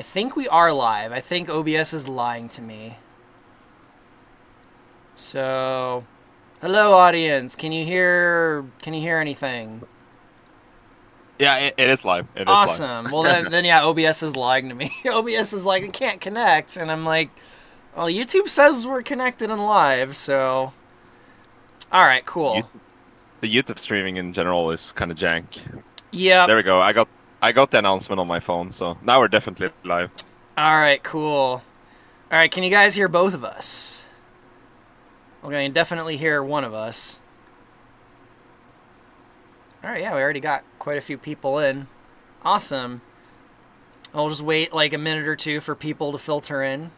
I think we are live. I think OBS is lying to me. So, hello audience. Can you hear anything? Yeah, it is live. It is live. Awesome. Well then yeah, OBS is lying to me. OBS is like, it can't connect, and I'm like, well, YouTube says we're connected and live, so all right, You, cool. the YouTube streaming in general is kind of jank. Yep. There we go. I got the announcement on my phone, so now we're definitely live. All right, cool. All right, can you guys hear both of us? Okay, you can definitely hear one of us. All right, yeah, we already got quite a few people in. Awesome. I'll just wait like a minute or two for people to filter in.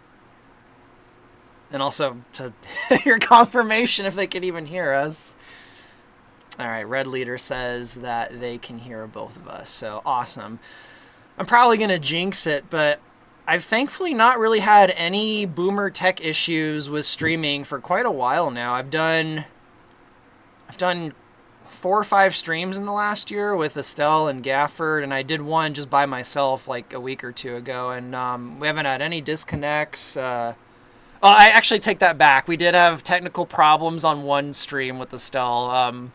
And also to hear confirmation if they can even hear us. All right, Red Leader says that they can hear both of us, so awesome. I'm probably going to jinx it, but I've thankfully not really had any boomer tech issues with streaming for quite a while now. I've done 4 or 5 streams in the last year with Estelle and Gafford, and I did one just by myself like a week or two ago, and we haven't had any disconnects. Oh, I actually take that back. We did have technical problems on one stream with Estelle.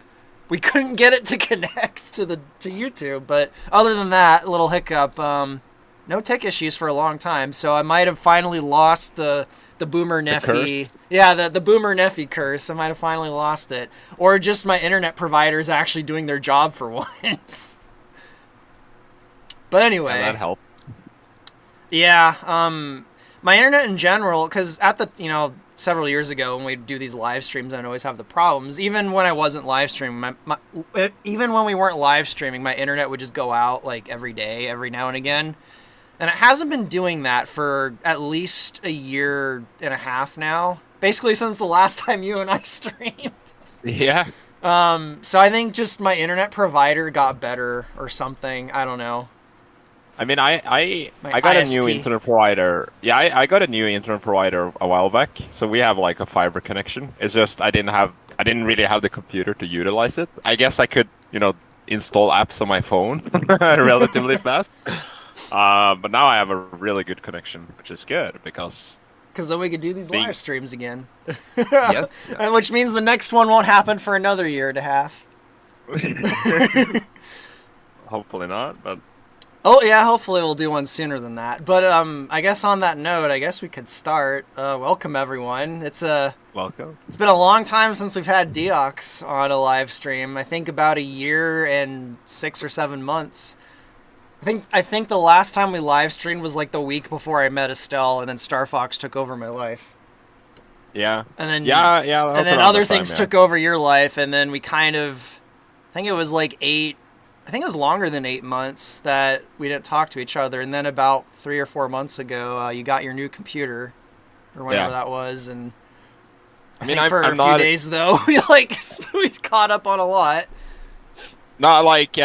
We couldn't get it to connect to YouTube, but other than that, little hiccup. No tech issues for a long time, so I might have finally lost the boomer The Neffy. curse. Yeah, the boomer Neffy curse. I might have finally lost it, or just my internet provider is actually doing their job for once. But And that anyway, helped. yeah. My internet in general, because at the several years ago when we do these live streams, I'd always have the problems. Even when I wasn't live streaming, even when we weren't live streaming, my internet would just go out like every day, every now and again. And it hasn't been doing that for at least a year and a half now. Basically, since the last time you and I streamed. Yeah. So I think just my internet provider got better or something. I don't know. I mean, My I got a new ISP. internet provider. Yeah, I got a new internet provider a while back. So we have like a fiber connection. It's just I didn't really have the computer to utilize it. I guess I could, install apps on my phone relatively fast. But now I have a really good connection, which is good because Because then we could do these being live streams again. yes, And which means the next one won't happen for another year and a half. hopefully not, but Oh yeah, hopefully we'll do one sooner than that. But I guess on that note, I guess we could start. Welcome everyone. welcome. It's been a long time since we've had Deox on a live stream. I think about a year and 6 or 7 months. I think the last time we live streamed was like the week before I met Estelle, and then Star Fox took over my life. Yeah. And then Yeah, that and was then around other that time, things yeah. took over your life, and then we kind of, I think it was like 8, I think it was longer than 8 months that we didn't talk to each other, and then about 3 or 4 months ago, you got your new computer, or whenever Yeah. that was, and I I mean, think for a I'm few not days though, we caught up on a lot. not like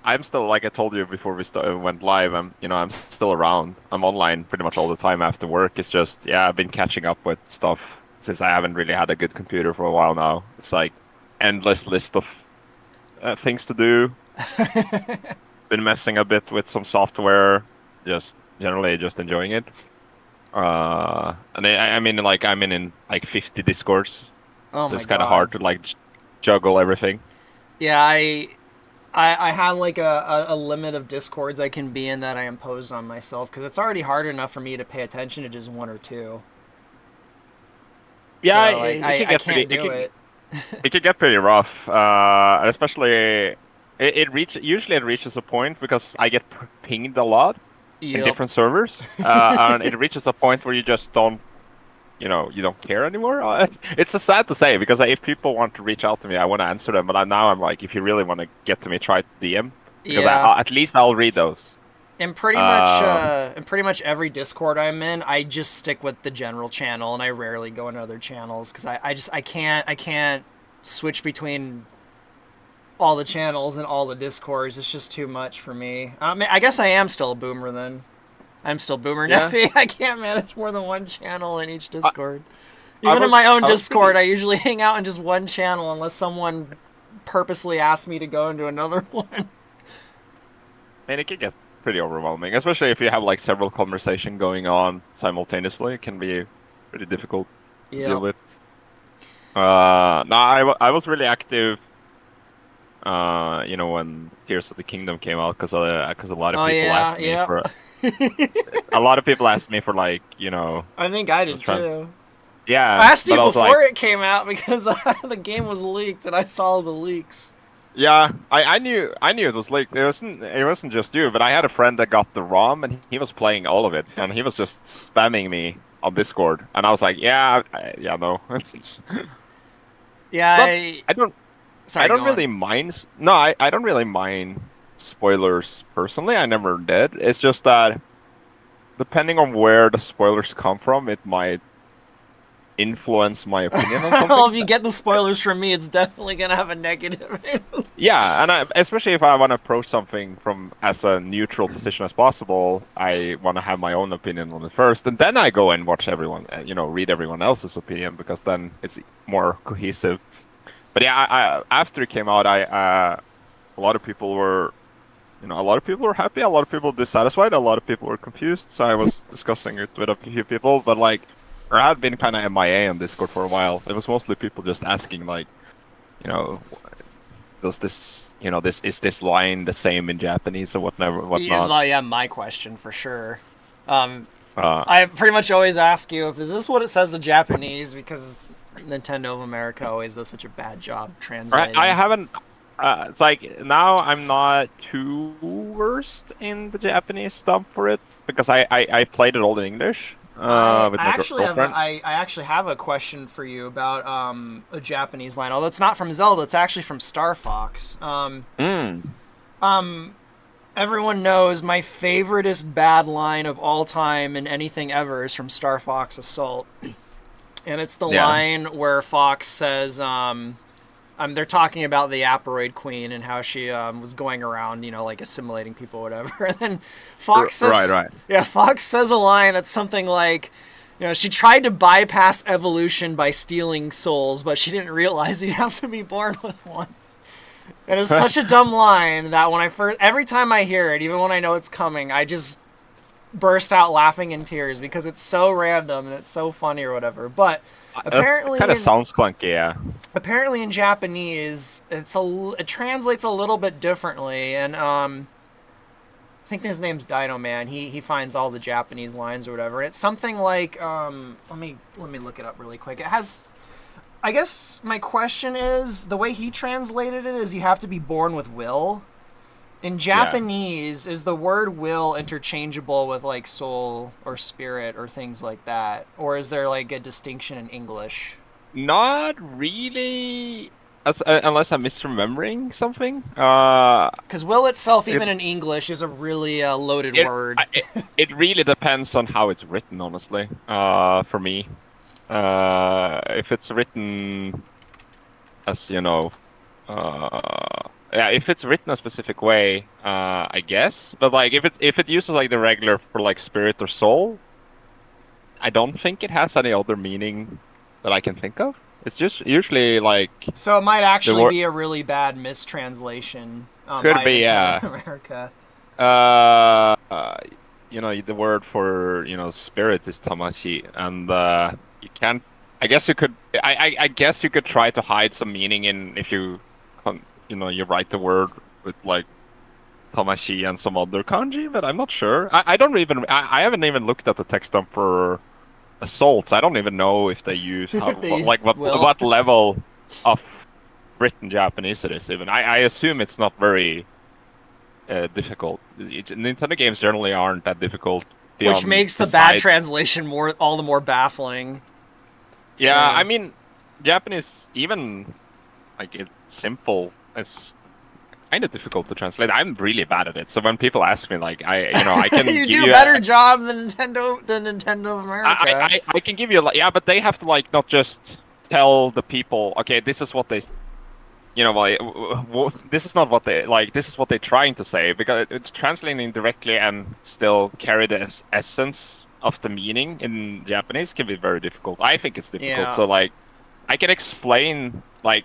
I'm still like I told you before we went live. I'm still around. I'm online pretty much all the time after work. It's just I've been catching up with stuff since I haven't really had a good computer for a while now. It's like endless list of things to do. Been messing a bit with some software, just generally just enjoying it. And I mean, like I'm in like 50 discords, Oh so my it's kind of god. hard to like juggle everything. Yeah, I have like a limit of discords I can be in that I imposed on myself because it's already hard enough for me to pay attention to just one or two. Yeah, So like it could I get pretty. can't do it. It could get pretty rough, and especially usually it reaches a point because I get pinged a lot in Yep. different servers, and it reaches a point where you just don't, you don't care anymore. It's sad to say because if people want to reach out to me, I want to answer them, but now I'm like, if you really want to get to me, try to DM because Yeah. at least I'll read those. Uh, In pretty much every Discord I'm in, I just stick with the general channel and I rarely go into other channels because I can't switch between all the channels and all the Discords. It's just too much for me. I guess I am still a boomer then. I'm still boomer yeah, Neffy. I can't manage more than one channel in each I, Discord. I Even in my was own I was Discord, thinking. I usually hang out in just one channel unless someone purposely asks me to go into another one. Man, it could get pretty overwhelming, especially if you have like several conversations going on simultaneously. It can be pretty difficult to deal Yep. with. No, I was really active. When Tears of the Kingdom came out, because a lot of Oh people yeah, asked me yep. for a lot of people asked me for like I think I was did trying. too. I Yeah, asked you but I was like, before it came out because the game was leaked and I saw the leaks. yeah, I knew it was leaked. It wasn't just you, but I had a friend that got the ROM and he was playing all of it, and he was just spamming me on Discord, and I was like, yeah, yeah, no, Yeah, it's not. I don't. I sorry, don't go on. really mind. No, I don't really mind spoilers personally. I never did. It's just that depending on where the spoilers come from, it might influence my opinion on Well, something. if you get the spoilers from me, it's definitely gonna have a negative. Yeah, and especially if I want to approach something from as a neutral position as possible, I want to have my own opinion on it first, and then I go and watch everyone, read everyone else's opinion, because then it's more cohesive. But yeah, after it came out, a lot of people were, a lot of people were happy, a lot of people dissatisfied, a lot of people were confused. So I was discussing it with a few people, but like, I had been kind of MIA on Discord for a while. It was mostly people just asking like, you know, does is this line the same in Japanese or whatnot? Yeah, my question for sure. Uh, I pretty much always ask you if is this what it says in Japanese because Nintendo of America always does such a bad job translating. I haven't. It's like now I'm not too versed in the Japanese stuff for it because I played it all in English I with my actually have girlfriend. I actually have a question for you about a Japanese line. Although it's not from Zelda, it's actually from Star Fox. Mm, Everyone knows my favoriteest bad line of all time in anything ever is from Star Fox Assault, and it's the yeah. line where Fox says, they're talking about the Aperoid Queen and how she was going around, like assimilating people, or whatever. And then Fox Right, says, right. yeah, Fox says a line that's something like, she tried to bypass evolution by stealing souls, but she didn't realize you'd have to be born with one. And it's such a dumb line that every time I hear it, even when I know it's coming, I just burst out laughing in tears because it's so random and it's so funny or whatever. But It apparently, kind of sounds clunky, yeah. apparently in Japanese, it translates a little bit differently. And I think his name's Dino Man. He finds all the Japanese lines or whatever. And it's something like let me look it up really quick. It has. I guess my question is the way he translated it is you have to be born with will. In Yeah. Japanese, is the word will interchangeable with like soul or spirit or things like that? Or is there like a distinction in English? Not really, unless I'm misremembering something. Because will itself, It even in English, is a really loaded it word. it really depends on how it's written, honestly. For me, if it's written as yeah, if it's written a specific way, I guess. But like, if it uses like the regular for like spirit or soul, I don't think it has any other meaning that I can think of. It's just usually like So it might the actually word be a really bad mistranslation could by be, Nintendo yeah. of America. Uh, uh, the word for spirit is tamashi, and you can't. I guess you could. I guess you could try to hide some meaning in if you write the word with like tamashi and some other kanji, but I'm not sure. I don't even. I haven't even looked at the text dump for assaults. I don't even know if they use They used like what will. what level of written Japanese it is. Even I assume it's not very difficult. Nintendo games generally aren't that difficult Which beyond makes the bad besides. translation all the more baffling. Yeah, Yeah. I mean, Japanese even like it's simple. It's kind of difficult to translate. I'm really bad at it. So when people ask me, like, I can You give do a you better job than Nintendo of America. I can give you like, yeah, but they have to like not just tell the people, okay, this is what they like, this is not what they like. This is what they're trying to say, because it's translating directly and still carry the essence of the meaning in Japanese can be very difficult. I think it's difficult. Yeah. So like, I can explain like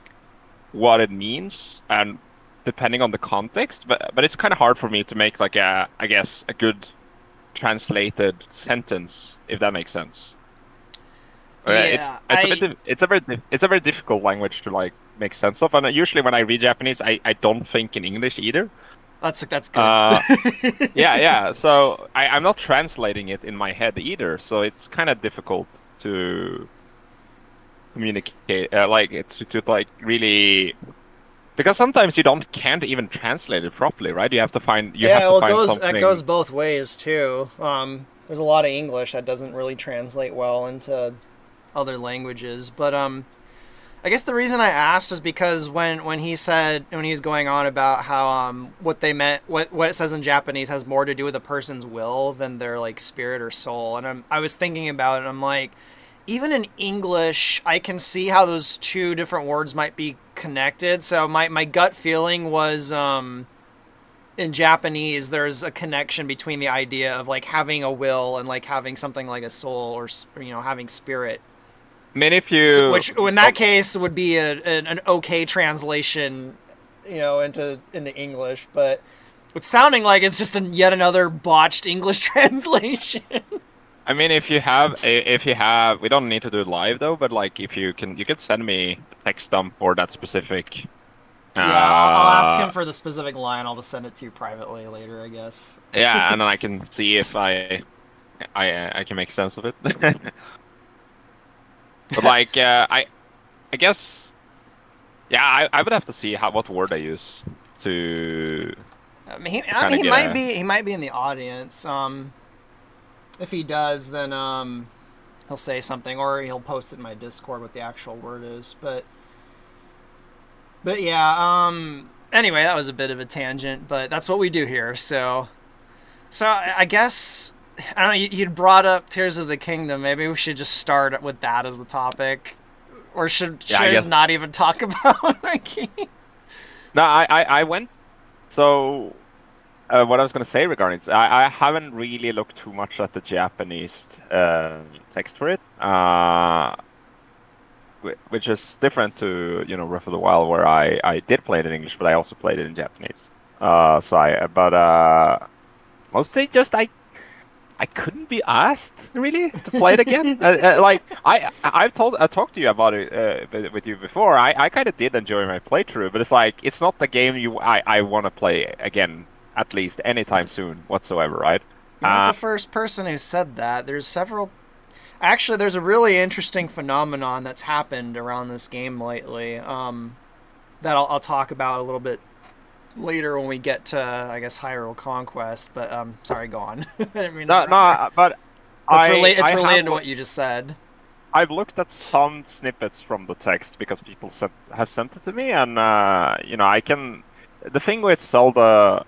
what it means and depending on the context, but it's kind of hard for me to make like I guess a good translated sentence, if that makes sense. Yeah, It's a very difficult language to like make sense of, and usually when I read Japanese, I don't think in English either. that's good. Uh, yeah. So I'm not translating it in my head either, so it's kind of difficult to communicate, to like really, because sometimes you can't even translate it properly, right? You have Yeah, to well, find that goes something. both ways too. There's a lot of English that doesn't really translate well into other languages, but I guess the reason I asked is because when he's going on about how what they meant, what it says in Japanese has more to do with a person's will than their like spirit or soul, and I was thinking about it, and I'm like, even in English, I can see how those two different words might be connected. So my gut feeling was in Japanese, there's a connection between the idea of like having a will and like having something like a soul or having spirit. I mean, if So, you, which in that case would be an okay translation, into English, but it's sounding like it's just yet another botched English translation. I mean, if you have, we don't need to do it live though, but like if you can, you can send me the text dump or that specific. Yeah, I'll ask Uh, him for the specific line. I'll just send it to you privately later, I guess. yeah, and then I can see if I can make sense of it. But like, I guess, yeah, I would have to see what word I use to kind of get a. He might be in the audience. If he does, then he'll say something, or he'll post it in my Discord what the actual word is. But yeah. Anyway, that was a bit of a tangent, but that's what we do here. So I guess I don't know. You'd brought up Tears of the Kingdom. Maybe we should just start with that as the topic, or Yeah, should I I just guess. not even talk about the game? No, I went. So what I was going to say regarding it, I haven't really looked too much at the Japanese text for it, which is different to Breath of the Wild, where I did play it in English, but I also played it in Japanese. Mostly just I couldn't be asked really to play it again. Like I talked to you about it with you before. I kind of did enjoy my playthrough, but it's like it's not the game I want to play again, at least anytime soon whatsoever, right? You're not Uh, the first person who said that. There's several. Actually, there's a really interesting phenomenon that's happened around this game lately. That I'll talk about a little bit later when we get to, I guess, Hyrule Conquest. But sorry, go on. I didn't mean to no, interrupt there. no, but It's I have related to what you just said. I've looked at some snippets from the text because people have sent it to me, and I can. The thing with Zelda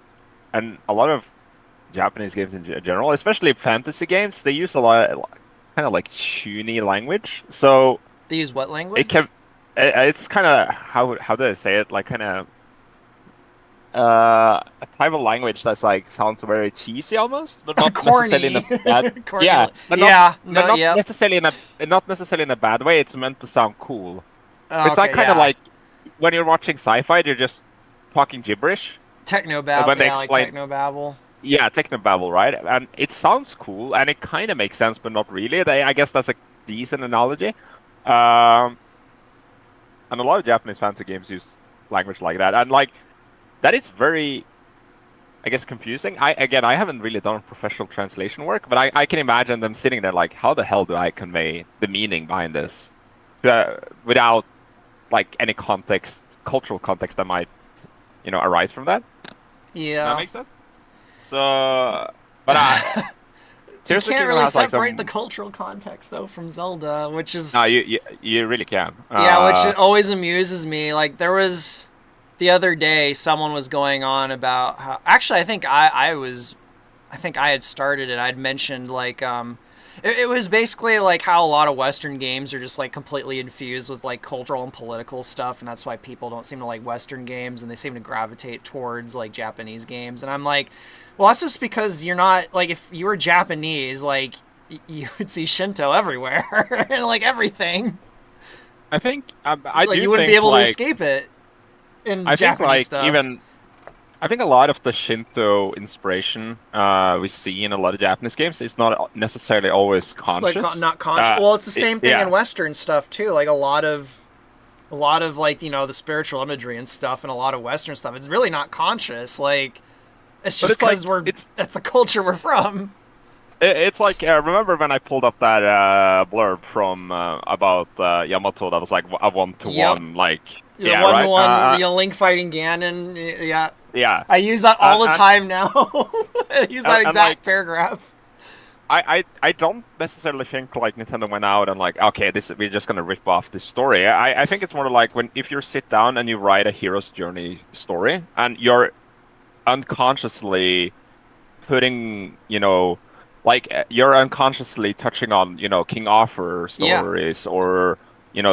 and a lot of Japanese games in general, especially fantasy games, they use a lot kind of like puny language. So They use what it can language? it's kind of how do I say it? Like kind of a type of language that's like sounds very cheesy almost, but not necessarily in Corny. a bad. Corny. Yeah, Yeah. but No. not Yep. necessarily not necessarily in a bad way. It's meant to sound cool. Oh, It's like okay. kind of Yeah. like when you're watching sci-fi, you're just talking gibberish. And when they Yeah, like explain, techno babble. yeah, technobabble, right? And it sounds cool, and it kind of makes sense, but not really. I guess that's a decent analogy. Um, and a lot of Japanese fantasy games use language like that, and like that is very, I guess, confusing. I haven't really done professional translation work, but I can imagine them sitting there like, how the hell do I convey the meaning behind this without like any context, cultural context that might, arise from that? That Yeah. makes sense. So, but You Tears of the can't Kingdom really has like separate the some. cultural context though from Zelda, which is No, you really can. yeah, which always amuses me. Like there was the other day, someone was going on about how. Actually, I think I had started it. I'd mentioned like it was basically like how a lot of Western games are just like completely infused with like cultural and political stuff, and that's why people don't seem to like Western games, and they seem to gravitate towards like Japanese games. And I'm like, well, that's just because you're not like if you were Japanese, like you would see Shinto everywhere and like everything. I think I Like do you wouldn't be think able to like escape it. in I think Japanese like stuff. even I think a lot of the Shinto inspiration we see in a lot of Japanese games is not necessarily always Like conscious. not conscious. Well, it's the same thing in Yeah, Western stuff too. Like a lot of like the spiritual imagery and stuff, and a lot of Western stuff. It's really not conscious. Like it's but just it's like because it's that's the culture we're from. it's like remember when I pulled up that blurb from about Yamato that was like a one to Yep. one, like The yeah, one to right? one, Link fighting Ganon. Yeah, Yeah, I use that all the and time now. I use that and like exact paragraph. I don't necessarily think like Nintendo went out and like okay this we're just gonna rip off this story. I think it's more like when if you sit down and you write a hero's journey story and you're unconsciously putting like you're unconsciously touching on King Arthur Yeah. stories or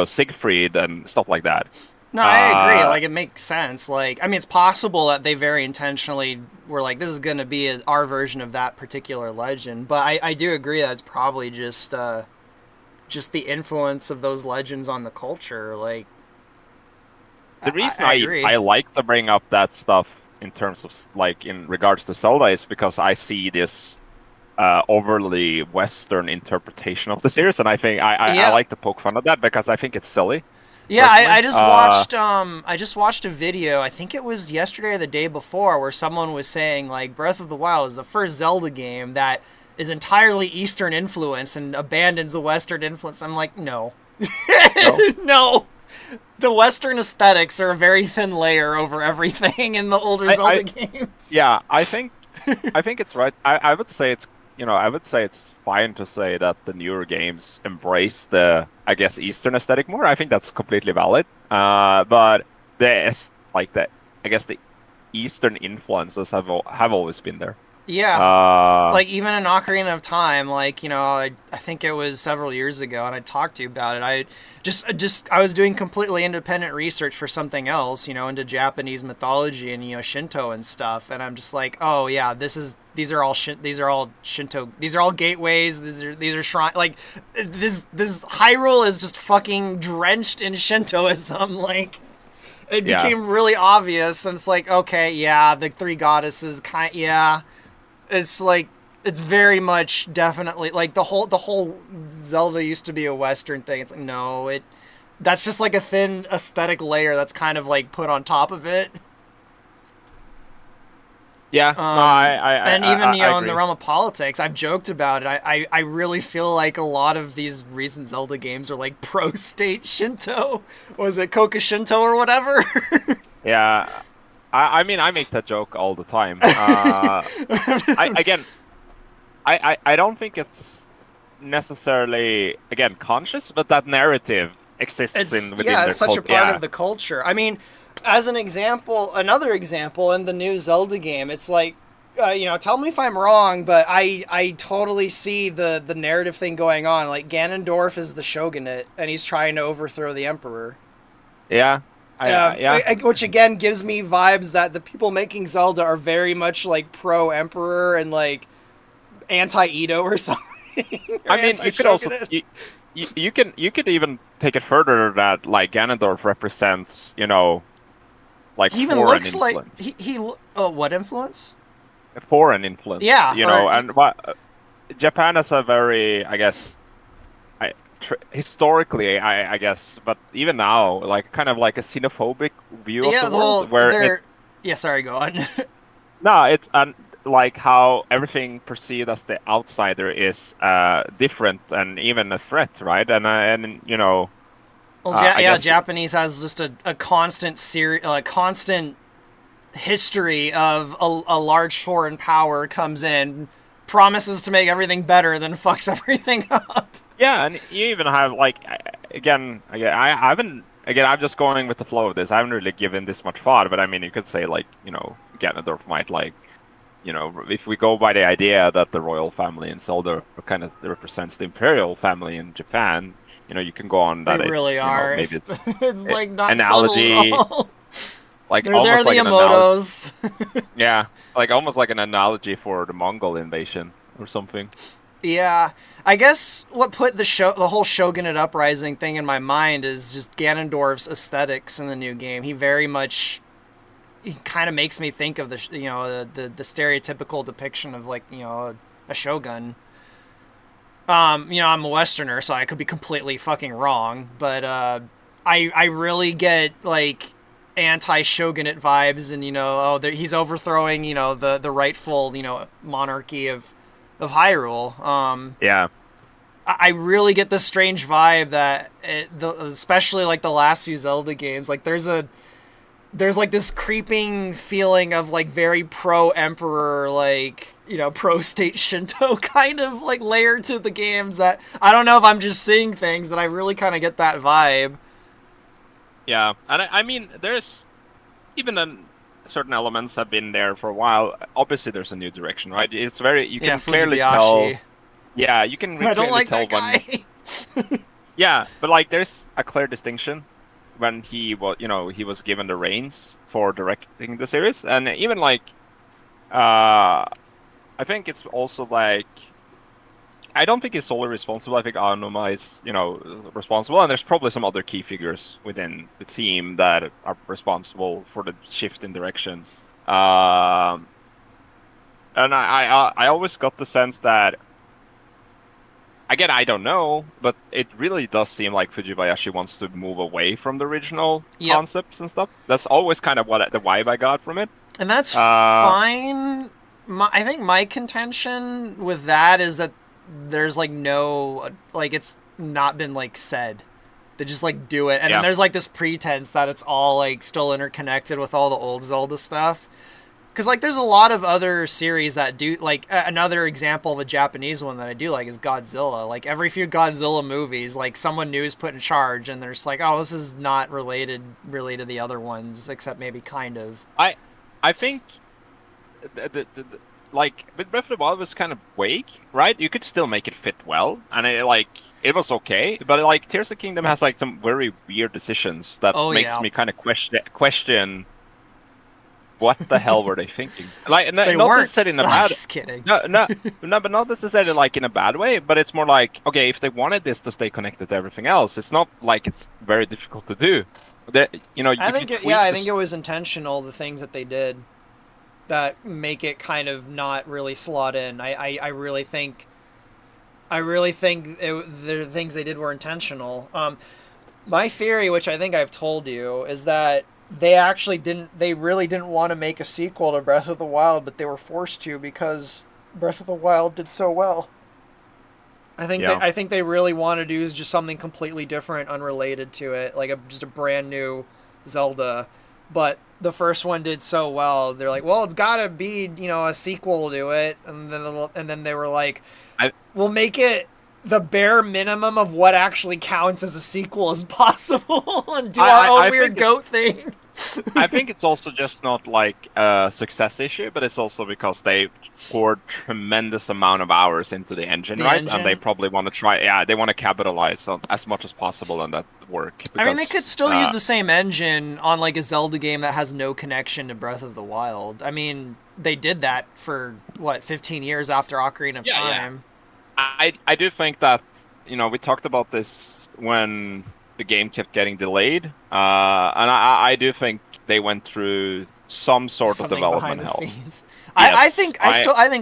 Siegfried and stuff like that. No, I agree. Uh, Like, it makes sense. Like, I mean, it's possible that they very intentionally were like, this is going to be our version of that particular legend. But I do agree that it's probably just the influence of those legends on the culture. Like, the reason I agree. I like to bring up that stuff in terms of like in regards to Zelda is because I see this overly Western interpretation of the series, and I think I Yeah. like to poke fun at that because I think it's silly, Yeah, personally. I just watched a video, I think it was yesterday or the day before, where someone was saying like Breath of the Wild is the first Zelda game that is entirely Eastern influence and abandons the Western influence. I'm like, no. No, No. The Western aesthetics are a very thin layer over everything in the older Zelda I games. yeah, I think it's right. I would say it's I would say it's fine to say that the newer games embrace the I guess Eastern aesthetic more. I think that's completely valid. But like the I guess the Eastern influences have always been there. Yeah. Uh, Like even in Ocarina of Time, like I think it was several years ago, and I talked to you about it. I was doing completely independent research for something else, into Japanese mythology and Shinto and stuff, and I'm just like, oh yeah, these are all Shinto, these are all gateways, these are shrine, like this Hyrule is just fucking drenched in Shintoism, like. It yeah. became really obvious, and it's like, okay, yeah, the three goddesses, yeah, it's like it's very much definitely like the whole Zelda used to be a Western thing. It's like no, that's just like a thin aesthetic layer that's kind of like put on top of it. Yeah, no, And even I in the agree. realm of politics, I've joked about it. I really feel like a lot of these recent Zelda games are like pro state Shinto. Was it Kokushinto or whatever? Yeah, I mean, I make that joke all the time. I again, I don't think it's necessarily again conscious, but that narrative exists It's in within yeah, it's their such a cult. part Yeah, of the culture. I mean, as an example, another example in the new Zelda game, it's like, tell me if I'm wrong, but I totally see the narrative thing going on. Like Ganondorf is the shogunate, and he's trying to overthrow the emperor. yeah, yeah, Which again gives me vibes that the people making Zelda are very much like pro emperor and like anti Edo or something, or I mean, anti you could also shogunate. you could even take it further that like Ganondorf represents like He even looks like he what influence? foreign influence, Yeah, or and what Japan has a very, I guess, historically, I guess, but even now, like kind of like a xenophobic view of yeah, the well, world, where it they're yeah. Sorry, go on. no, it's like how everything perceived as the outsider is different and even a threat, right? And Well, I yeah, guess Japanese has just a constant history of a large foreign power comes in, promises to make everything better, then fucks everything up. yeah, and you even have like again, I haven't. Again, I'm just going with the flow of this. I haven't really given this much thought, but I mean, you could say like, Ganondorf might like, if we go by the idea that the royal family in Zelda kind of represents the imperial family in Japan, you can go on They that really it's, are. maybe It's like not subtle at analogy, all. like They're almost the like an analogy, Yamotos. yeah, like almost like an analogy for the Mongol invasion or something. Yeah, I guess what put the whole Shogunate uprising thing in my mind is just Ganondorf's aesthetics in the new game. He kind of makes me think of the stereotypical depiction of like a shogun. I'm a Westerner, so I could be completely fucking wrong, but I really get like anti-shogunate vibes, and he's overthrowing the rightful monarchy of Hyrule. Yeah. I really get this strange vibe that especially like the last few Zelda games, like there's like this creeping feeling of like very pro emperor, like pro state Shinto kind of like layer to the games, that I don't know if I'm just seeing things, but I really kind of get that vibe. Yeah, and I mean, there's even certain elements have been there for a while. Obviously, there's a new direction, right? It's very you can clearly tell. Yeah, you can I don't clearly like tell that guy. Yeah, but like there's a clear distinction when he was given the reins for directing the series, and even like I think it's also like I don't think he's solely responsible. I think Anuma is responsible, and there's probably some other key figures within the team that are responsible for the shift in direction. And I always got the sense that, again, I don't know, but it really does seem like Fujibayashi wants to move away from the original concepts and stuff. That's always kind of what the vibe I got from it. And that's fine. I think my contention with that is that there's like no, like it's not been like said. They just like do it. And then there's like this pretense that it's all like still interconnected with all the old Zelda stuff. Because, like, there's a lot of other series that do, like, another example of a Japanese one that I do like is Godzilla. Like, every few Godzilla movies, like, someone new is put in charge, and they're just like, oh, this is not related really to the other ones, except maybe kind of. I think, like, with Breath of the Wild was kind of vague, right? You could still make it fit well, and it was okay, but, like, Tears of the Kingdom has, like, some very weird decisions that makes me kind of question what the hell were they thinking? Like, they not weren't. necessarily in a bad. Just kidding. No, but not necessarily like in a bad way. But it's more like, okay, if they wanted this to stay connected to everything else, it's not like it's very difficult to do. I think it was intentional. The things that they did that make it kind of not really slot in. I really think the things they did were intentional. My theory, which I think I've told you, is that they really didn't want to make a sequel to Breath of the Wild, but they were forced to because Breath of the Wild did so well. I think they really want to do just something completely different, unrelated to it, like just a brand new Zelda. But the first one did so well, they're like, well, it's got to be a sequel to it, and then they were like, we'll make it the bare minimum of what actually counts as a sequel as possible, and do our own weird goat thing. I think it's also just not like a success issue, but it's also because they poured tremendous amount of hours into the engine, right? And they probably want to try, they want to capitalize on as much as possible on that work. Because, I mean, they could still use the same engine on like a Zelda game that has no connection to Breath of the Wild. I mean, they did that for 15 years after Ocarina of Time. I do think that, we talked about this when the game kept getting delayed, and I do think they went through some sort of development hell. Yes. I think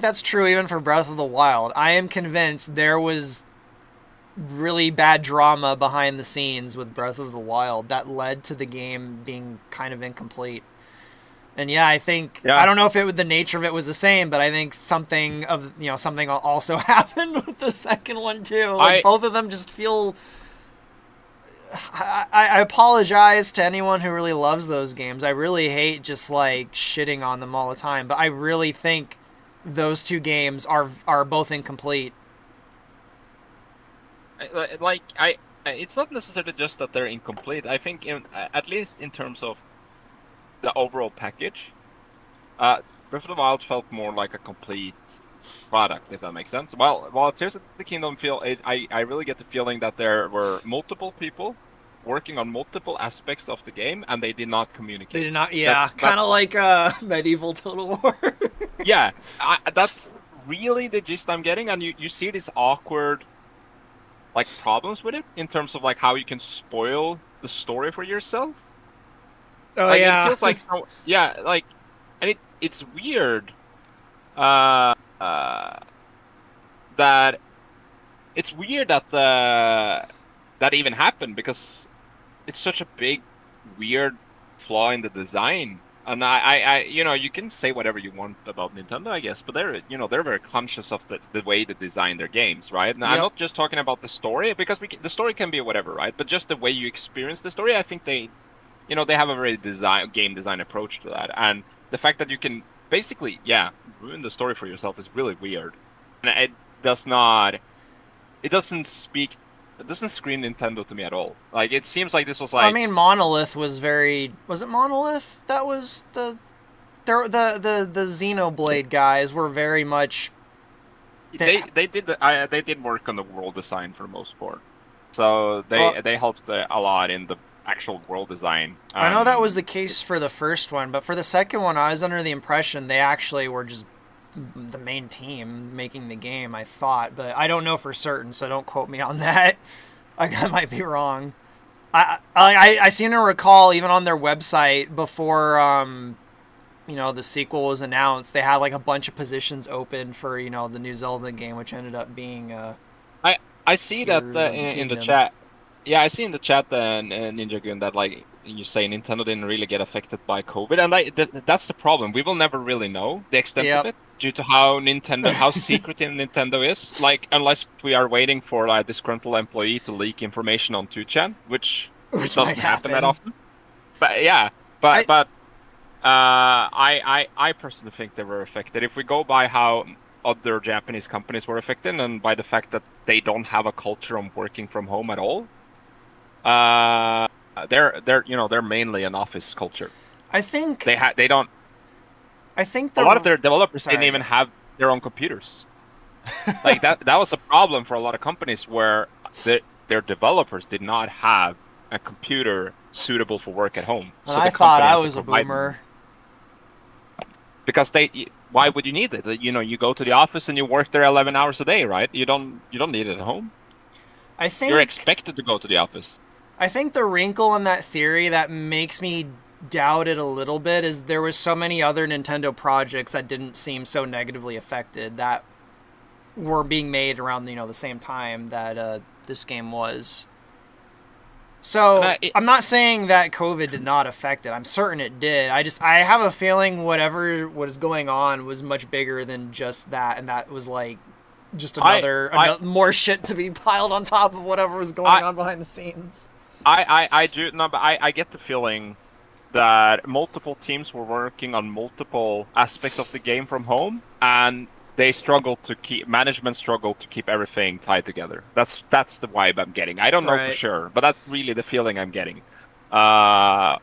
that's true even for Breath of the Wild. I am convinced there was really bad drama behind the scenes with Breath of the Wild that led to the game being kind of incomplete. And I think I don't know if the nature of it was the same, but I think something also happened with the second one too. Like both of them just feel. I apologize to anyone who really loves those games. I really hate just like shitting on them all the time, but I really think those two games are both incomplete. It's not necessarily just that they're incomplete. I think at least in terms of the overall package, Breath of the Wild felt more like a complete product, if that makes sense. While Tears of the Kingdom I really get the feeling that there were multiple people working on multiple aspects of the game, and they did not communicate. They did not, kind of like Medieval Total War. That's really the gist I'm getting, and you see this awkward like problems with it in terms of like how you can spoil the story for yourself. Oh Like it yeah. feels like yeah, like, and it's weird uh, uh that it's weird that that even happened because it's such a big weird flaw in the design. And you know, you can say whatever you want about Nintendo, I guess, but they're very conscious of the way they design their games, right? And I'm Yep. not just talking about the story because the story can be whatever, right? But just the way you experience the story, I think they have a very game design approach to that. And the fact that you can basically, yeah, ruin the story for yourself is really weird. And does not, it doesn't speak, it doesn't scream Nintendo to me at all. Like it seems like this was I like mean, Monolith was very. Was it Monolith? That was the Xenoblade guys were very much. they did work on the world design for the most part. So Well, they helped a lot in the actual world design. I know that was the case for the first one, but for the second one, I was under the impression they actually were just the main team making the game. I thought, but I don't know for certain, so don't quote me on that. I might be wrong. I seem to recall even on their website before the sequel was announced, they had like a bunch of positions open for the new Zelda game, which ended up being I I see that Tears of the in the Kingdom. chat. Yeah, I see in the chat Ninja Gun that like you say Nintendo didn't really get affected by COVID, and like that's the problem. We will never really know the extent of Yep, it due to how secretive Nintendo is. Like unless we are waiting for like a disgruntled employee to leak information on 2chan, which which might doesn't happen that happen. often. But yeah, but I but I personally think they were affected. If we go by how other Japanese companies were affected, and by the fact that they don't have a culture on working from home at all, uh, they're mainly an office culture. I think They don't. I think A lot of the their developers didn't sorry, go even ahead. have their own computers. Like that was a problem for a lot of companies where their developers did not have a computer suitable for work at home. And So I the thought company I had to was a provide them boomer. one. Because why would you need it? You know, you go to the office and you work there 11 hours a day, right? You don't need it at home. I You're think expected to go to the office. I think the wrinkle in that theory that makes me doubt it a little bit is there was so many other Nintendo projects that didn't seem so negatively affected that were being made around the same time that this game was. And So I'm not saying that COVID did not affect it. I'm certain it did. I have a feeling whatever was going on was much bigger than just that, and that was like just I I another more shit to be piled on top of whatever was going I on behind the scenes. I do no, but I get the feeling that multiple teams were working on multiple aspects of the game from home, and they struggled to keep management struggled to keep everything tied together. That's the vibe I'm getting. I don't know for Right. sure, but that's really the feeling I'm getting. Uh,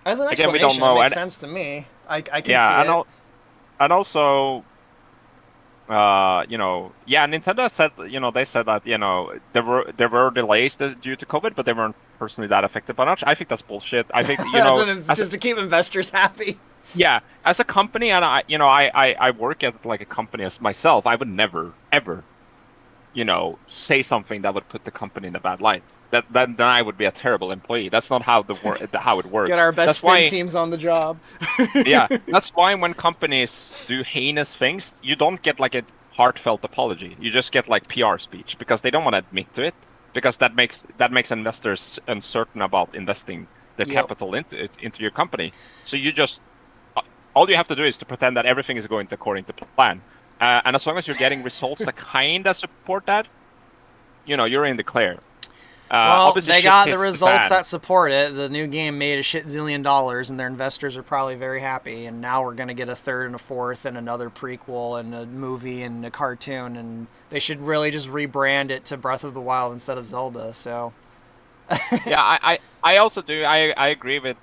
As an Again, we don't explanation, it know, makes and sense to me. I can see yeah, it. and also, yeah, Nintendo said, they said that, there were delays due to COVID, but they weren't personally that affected by much. I think that's bullshit. I think, as Just to keep investors happy. yeah, as a company, and I work at like a company as myself, I would never ever, say something that would put the company in a bad light. Then I would be a terrible employee. That's not how it Get works. our best That's spin why. teams on the job. Yeah, that's why when companies do heinous things, you don't get like a heartfelt apology. You just get like PR speech because they don't want to admit to it because that makes investors uncertain about investing their Yep. capital into your company. So all you have to do is to pretend that everything is going according to plan. And as long as you're getting results that kind of support that, you're in the clear. Well, Obviously, they shit got the hits the results fan. that support it. The new game made a shit zillion dollars, and their investors are probably very happy. And now we're gonna get a third and a fourth, and another prequel, and a movie, and a cartoon. And they should really just rebrand it to Breath of the Wild instead of Zelda. So Yeah, I also do. I agree with,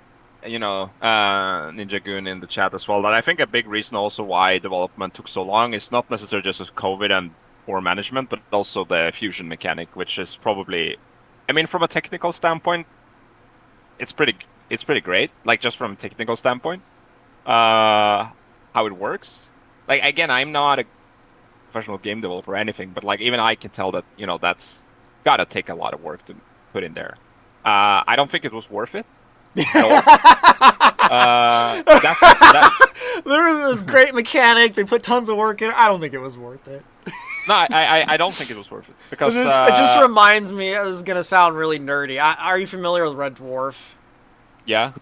Ninja Goon in the chat as well. That I think a big reason also why development took so long is not necessarily just with COVID and poor management, but also the fusion mechanic, which is probably, I mean, from a technical standpoint, it's pretty great. Like just from a technical standpoint, uh, how it works. Like again, I'm not a professional game developer or anything, but like even I can tell that that's gotta take a lot of work to put in there. I don't think it was worth it at all. There was this great mechanic. They put tons of work in. I don't think it was worth it. No, I don't think it was worth it because It just reminds me. This is gonna sound really nerdy. Are you familiar with Red Dwarf? yeah.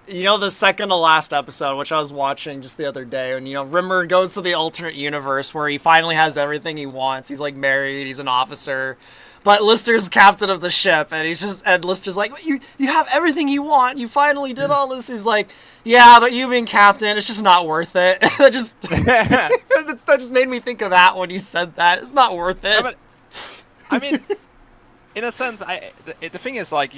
You know the second to last episode, which I was watching just the other day, and Rimmer goes to the alternate universe where he finally has everything he wants. He's like married, he's an officer, but Lister's captain of the ship, and Lister's like, you have everything you want. You finally did all this. He's like, yeah, but you being captain, it's just not worth it. that just made me think of that when you said that. It's not worth it. Yeah, but, I mean, in a sense, the thing is like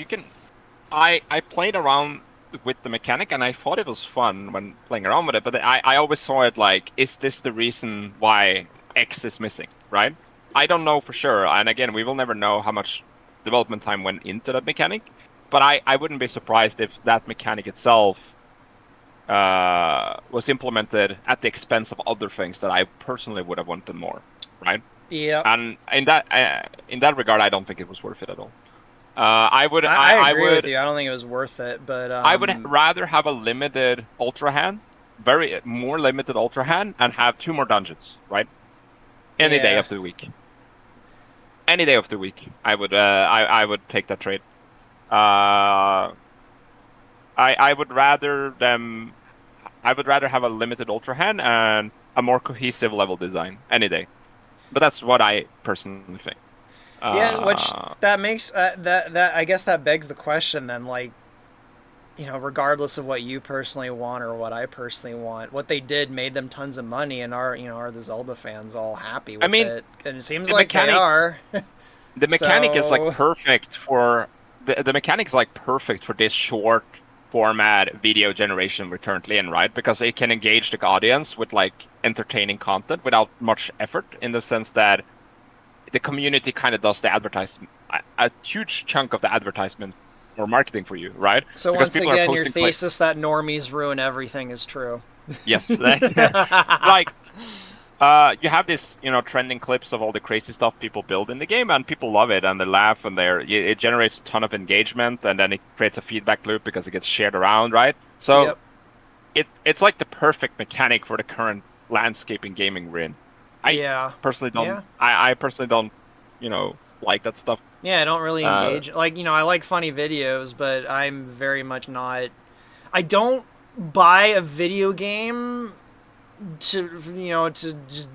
I played around with the mechanic and I thought it was fun when playing around with it, but I always saw it like, is this the reason why X is missing, right? I don't know for sure, and again, we will never know how much development time went into that mechanic, but I wouldn't be surprised if that mechanic itself was implemented at the expense of other things that I personally would have wanted more, right? Yeah. And in that regard, I don't think it was worth it at all. I agree would, with you. I don't think it was worth it, but I would rather have a limited Ultra Hand, more limited Ultra Hand, and have 2 more dungeons, right? Any day of the week. Any day of the week, I would take that trade. I would rather have a limited Ultra Hand and a more cohesive level design any day. But that's what I personally think. Yeah, which that makes that I guess that begs the question then, like, regardless of what you personally want or what I personally want, what they did made them tons of money, and are the Zelda fans all happy with it? And it seems like they are. The mechanic is like perfect for the mechanic is like perfect for this short format video generation we're currently in, right? Because it can engage the audience with like entertaining content without much effort, in the sense that the community kind of does the advertisement, a huge chunk of the advertisement or marketing for you, right? So because once again, your thesis that normies ruin everything is true. Yes, that's like you have this, trending clips of all the crazy stuff people build in the game, and people love it and they laugh, and it generates a ton of engagement, and then it creates a feedback loop because it gets shared around, right? So it's like the perfect mechanic for the current landscape in gaming we're in. I personally don't. I personally don't, like that stuff. Yeah, I don't really engage. Like, I like funny videos, but I'm very much not. I don't buy a video game to just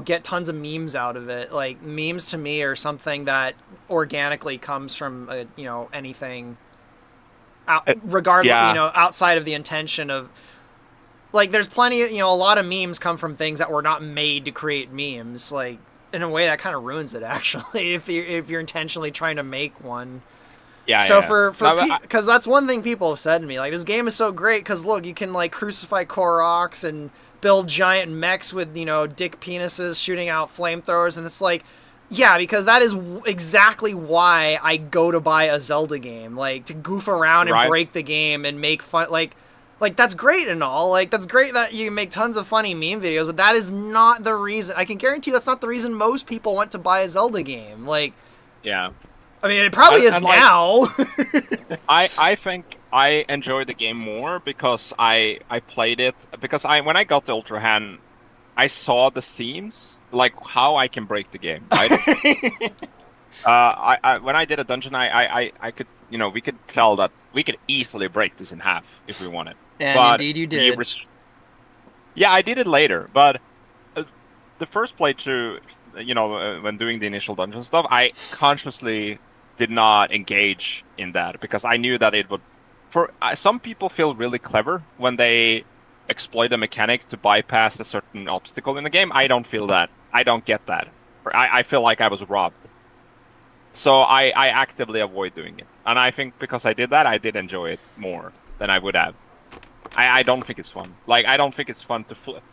get tons of memes out of it. Like, memes to me are something that organically comes from anything, regardless, outside of the intention of. Like, there's plenty of, a lot of memes come from things that were not made to create memes. Like, in a way, that kind of ruins it, actually, if you're intentionally trying to make one. Yeah. So because that's one thing people have said to me. Like, this game is so great because, look, you can, like, crucify Koroks and build giant mechs with, dick penises shooting out flamethrowers. And it's like, yeah, because that is exactly why I go to buy a Zelda game. Like, to goof around and break the game and make fun, like, that's great and all. Like, that's great that you make tons of funny meme videos, but that is not the reason. I can guarantee that's not the reason most people went to buy a Zelda game. Like, yeah. I mean, it probably is now. I think I enjoy the game more because I played it, because when I got the Ultra Hand, I saw the seams, like how I can break the game, right? When I did a dungeon, I could, we could tell that we could easily break this in half if we wanted. And but indeed you did. Yeah, I did it later, but the first playthrough, when doing the initial dungeon stuff, I consciously did not engage in that because I knew that it would. Some people feel really clever when they exploit a mechanic to bypass a certain obstacle in the game. I don't feel that. I don't get that. I feel like I was robbed. So I actively avoid doing it. And I think because I did that, I did enjoy it more than I would have. I don't think it's fun. Like, I don't think it's fun to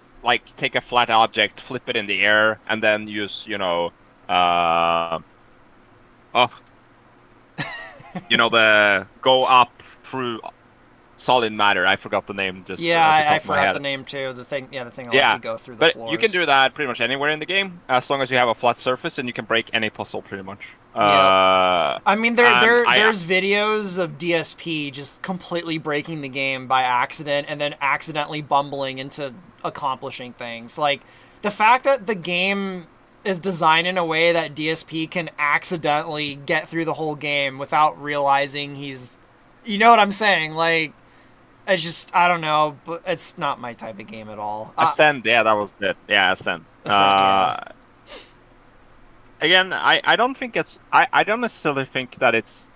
take a flat object, flip it in the air, and then use, the go up through solid matter. I forgot the name just Yeah, at the I top of my forgot head. the name too. The thing that lets Yeah, you go through the but you can floors. do that pretty much anywhere in the game as long as you have a flat surface and you can break any puzzle pretty much. Yep. I mean, And there's videos of DSP just completely breaking the game by accident and then accidentally bumbling into accomplishing things. Like, the fact that the game is designed in a way that DSP can accidentally get through the whole game without realizing he's... You know what I'm saying? Like, it's just, I don't know, but it's not my type of game at all. Ascend, yeah, that was it. Yeah, Ascend. Yeah. Again, I don't think I don't necessarily think that it's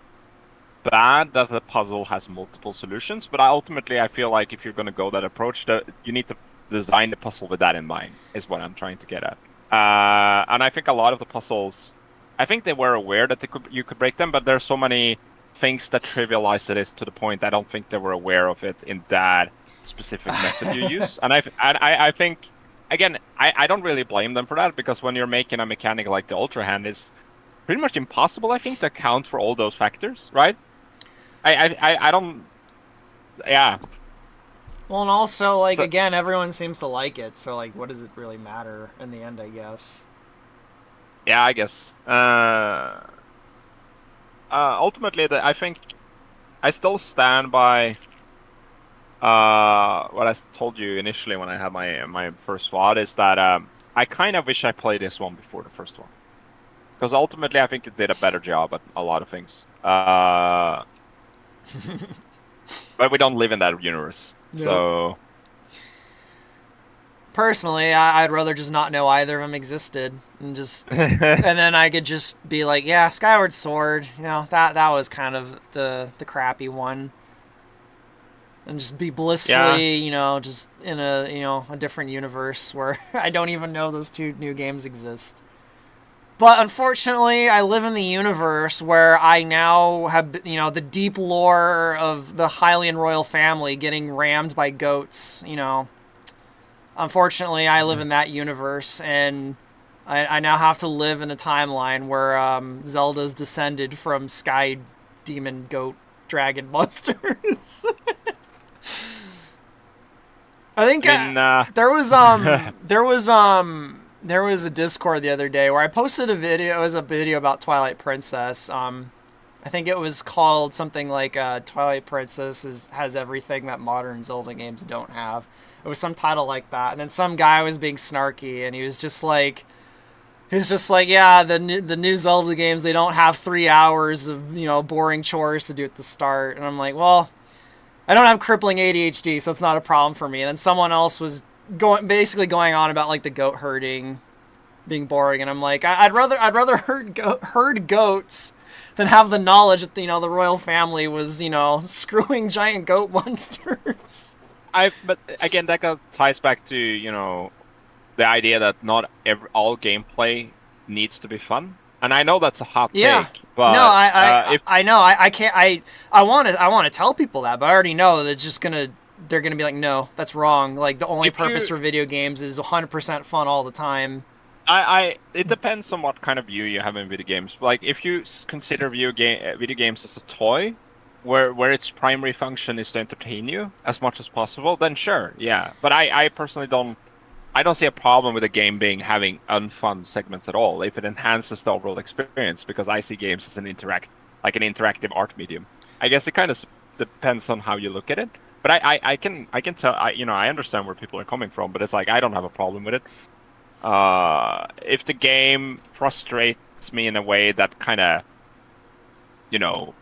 bad that the puzzle has multiple solutions, but ultimately I feel like if you're going to go that approach, that you need to design the puzzle with that in mind, is what I'm trying to get at. And I think a lot of the puzzles, I think they were aware that you could break them, but there's so many things that trivialize it to the point I don't think they were aware of it in that specific method you use. And I think, again, I don't really blame them for that, because when you're making a mechanic like the Ultra Hand, it's pretty much impossible, I think, to account for all those factors, right? I don't. Yeah. Well, and also, like, So, again, everyone seems to like it, so, like, what does it really matter in the end, I guess? yeah, I guess. Ultimately, I think I still stand by what I told you initially when I had my first thought, is that I kind of wish I played this one before the first one, because ultimately I think it did a better job at a lot of things. But we don't live in that universe, so. Personally, I'd rather just not know either of them existed, and just, and then I could just be like, yeah, Skyward Sword, you know, that was kind of the crappy one, and just be blissfully, you know, just in a, you know, a different universe where I don't even know those two new games exist. But unfortunately, I live in the universe where I now have, you know, the deep lore of the Hylian royal family getting rammed by goats, you know. Unfortunately, I live in that universe, and I now have to live in a timeline where Zelda's descended from sky demon goat dragon monsters. I think there was a Discord the other day where I posted a video. It was a video about Twilight Princess. I think it was called something like Twilight Princess has everything that modern Zelda games don't have. It was some title like that. And then some guy was being snarky, and he was just like, yeah, the new Zelda games, they don't have 3 hours of, you know, boring chores to do at the start. And I'm like, well, I don't have crippling ADHD, so it's not a problem for me. And then someone else was basically going on about like the goat herding being boring, and I'm like, I'd rather herd goats than have the knowledge that, you know, the royal family was, you know, screwing giant goat monsters. But again, that ties back to, you know, the idea that not all gameplay needs to be fun. And I know that's a hot take, but no, I know I can't I want to tell people that, but I already know that it's just they're gonna be like, no, that's wrong. Like, the only purpose for video games is 100% fun all the time. It depends on what kind of view you have in video games. Like, if you consider video games as a toy, where its primary function is to entertain you as much as possible, then sure, yeah. But I personally don't see a problem with a game having unfun segments at all if it enhances the overall experience, because I see games as an interactive art medium. I guess it kind of depends on how you look at it. But I can tell, you know, I understand where people are coming from, but it's like, I don't have a problem with it. If the game frustrates me in a way that kind of, you know,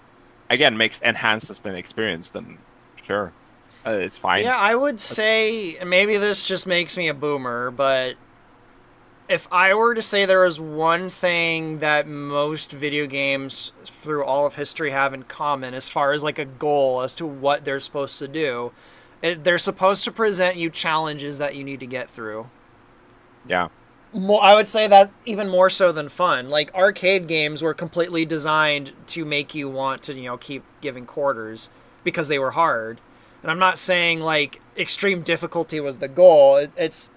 again, enhances the experience, then sure, it's fine. Yeah, I would say, maybe this just makes me a boomer, but if I were to say there was one thing that most video games through all of history have in common, as far as like a goal as to what they're supposed to do, they're supposed to present you challenges that you need to get through. Yeah. I would say that even more so than fun. Like, arcade games were completely designed to make you want to, you know, keep giving quarters because they were hard. And I'm not saying like extreme difficulty was the goal. It's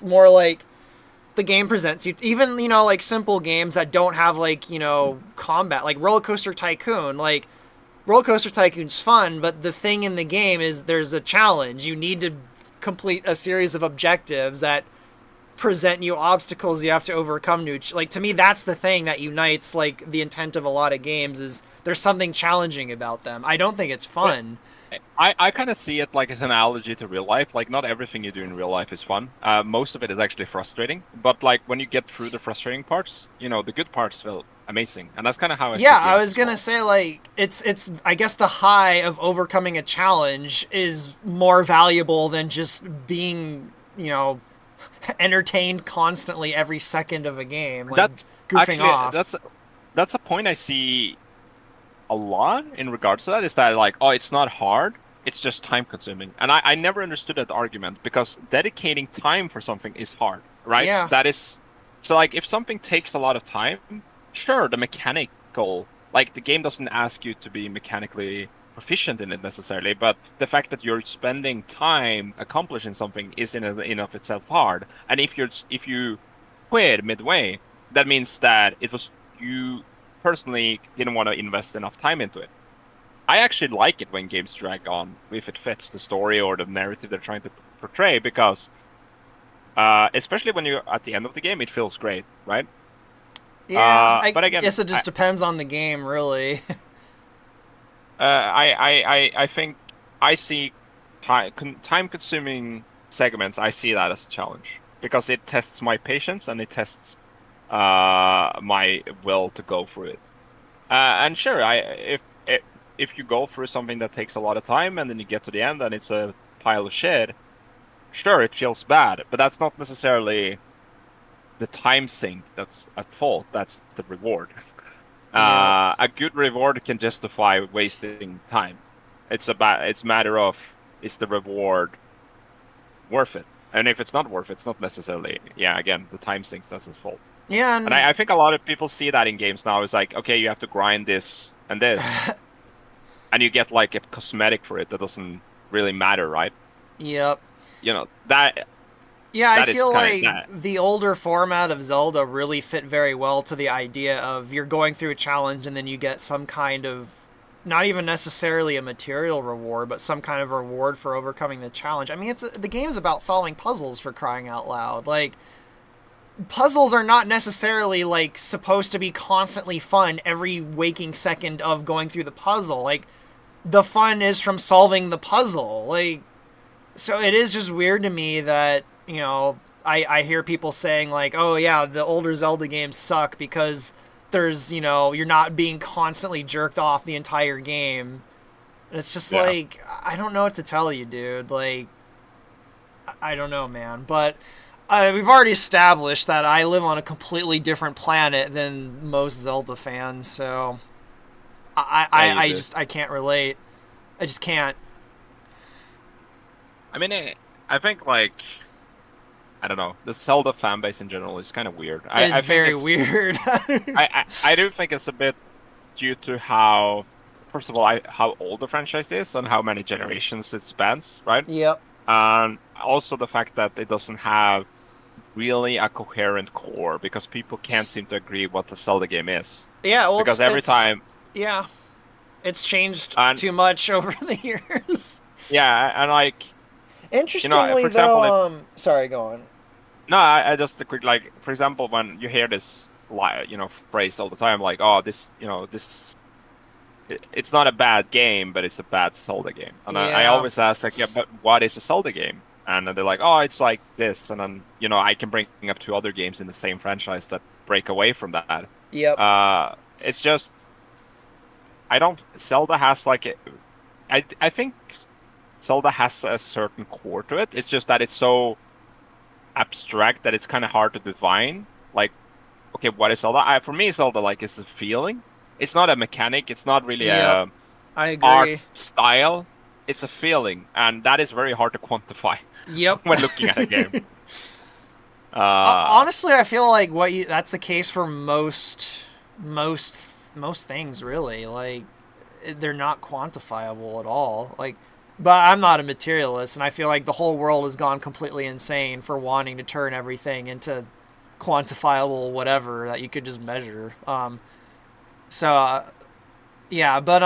more like the game presents you, even, you know, like simple games that don't have like, you know, combat, like Roller Coaster Tycoon. Like, Roller Coaster Tycoon's fun, but the thing in the game is there's a challenge. You need to complete a series of objectives that present you obstacles you have to overcome. Like, to me, that's the thing that unites, like, the intent of a lot of games is there's something challenging about them. I don't think it's fun. I kind of see it like as an analogy to real life. Like, not everything you do in real life is fun. Most of it is actually frustrating. But like when you get through the frustrating parts, the good parts feel amazing, and that's kind of how I see Yeah, I games was as gonna well. say, like, it's I guess the high of overcoming a challenge is more valuable than just being, entertained constantly every second of a game, like That's goofing actually off. that's a point I see a lot in regards to that. Is that like, oh, it's not hard, it's just time consuming, and I never understood that argument because dedicating time for something is hard, right? Yeah, That is so like if something takes a lot of time, sure, the mechanical like the game doesn't ask you to be mechanically proficient in it necessarily, but the fact that you're spending time accomplishing something is in of itself hard. And if you quit midway, that means that it was you personally didn't want to invest enough time into it. I actually like it when games drag on if it fits the story or the narrative they're trying to portray because especially when you're at the end of the game, it feels great, right? yeah. I But again, guess it just depends on the game, really. I think I see time consuming segments. I see that as a challenge because it tests my patience and it tests my will to go through it. And sure, if you go through something that takes a lot of time and then you get to the end and it's a pile of shit, sure, it feels bad, but that's not necessarily the time sink that's at fault. That's the reward. Yep. A good reward can justify wasting time. It's a matter of is the reward worth it? And if it's not worth it, it's not necessarily, yeah, again, the time sinks, that's his fault. Yeah, And and I think a lot of people see that in games now. It's like, okay, you have to grind this and this, and you get like a cosmetic for it that doesn't really matter, right? yep. That Yeah, I that is feel kind of like that. the older format of Zelda really fit very well to the idea of you're going through a challenge and then you get some kind of, not even necessarily a material reward, but some kind of reward for overcoming the challenge. I mean, the game's about solving puzzles, for crying out loud. Like, puzzles are not necessarily like supposed to be constantly fun every waking second of going through the puzzle. Like, the fun is from solving the puzzle. Like, so it is just weird to me that, I hear people saying, like, oh yeah, the older Zelda games suck because there's, you're not being constantly jerked off the entire game. And it's just Yeah. like, I don't know what to tell you, dude. Like, I don't know, man. But we've already established that I live on a completely different planet than most Zelda fans, so Yeah, you do. I can't relate. I just can't. I mean, I think like I don't know, the Zelda fan base in general is kind of weird. It's I think very it's weird. I do think it's a bit due to how, first of all, how old the franchise is and how many generations it spans, right? Yep. And also the fact that it doesn't have really a coherent core because people can't seem to agree what the Zelda game is. Yeah, well, Because every time, yeah, it's changed and too much over the years. yeah, and like, Interestingly, for example, though, sorry, go on. no, I just a quick like, for example, when you hear this phrase all the time, like, oh, this it's not a bad game, but it's a bad Zelda game. And I Yeah, always ask, like, yeah, but what is a Zelda game? And then they're like, oh, it's like this. And then, I can bring up two other games in the same franchise that break away from that. yep, It's just, Zelda has like, I think Zelda has a certain core to it. It's just that it's so abstract that it's kind of hard to define. Like, okay, what is Zelda? For me, Zelda like is a feeling. It's not a mechanic. It's not really yep, a I art agree. style. It's a feeling, and that is very hard to quantify Yep. when looking at a game. Uh, Honestly, I feel like that's the case for most most things, really. Like, they're not quantifiable at all. Like, but I'm not a materialist, and I feel like the whole world has gone completely insane for wanting to turn everything into quantifiable whatever that you could just measure. So yeah, but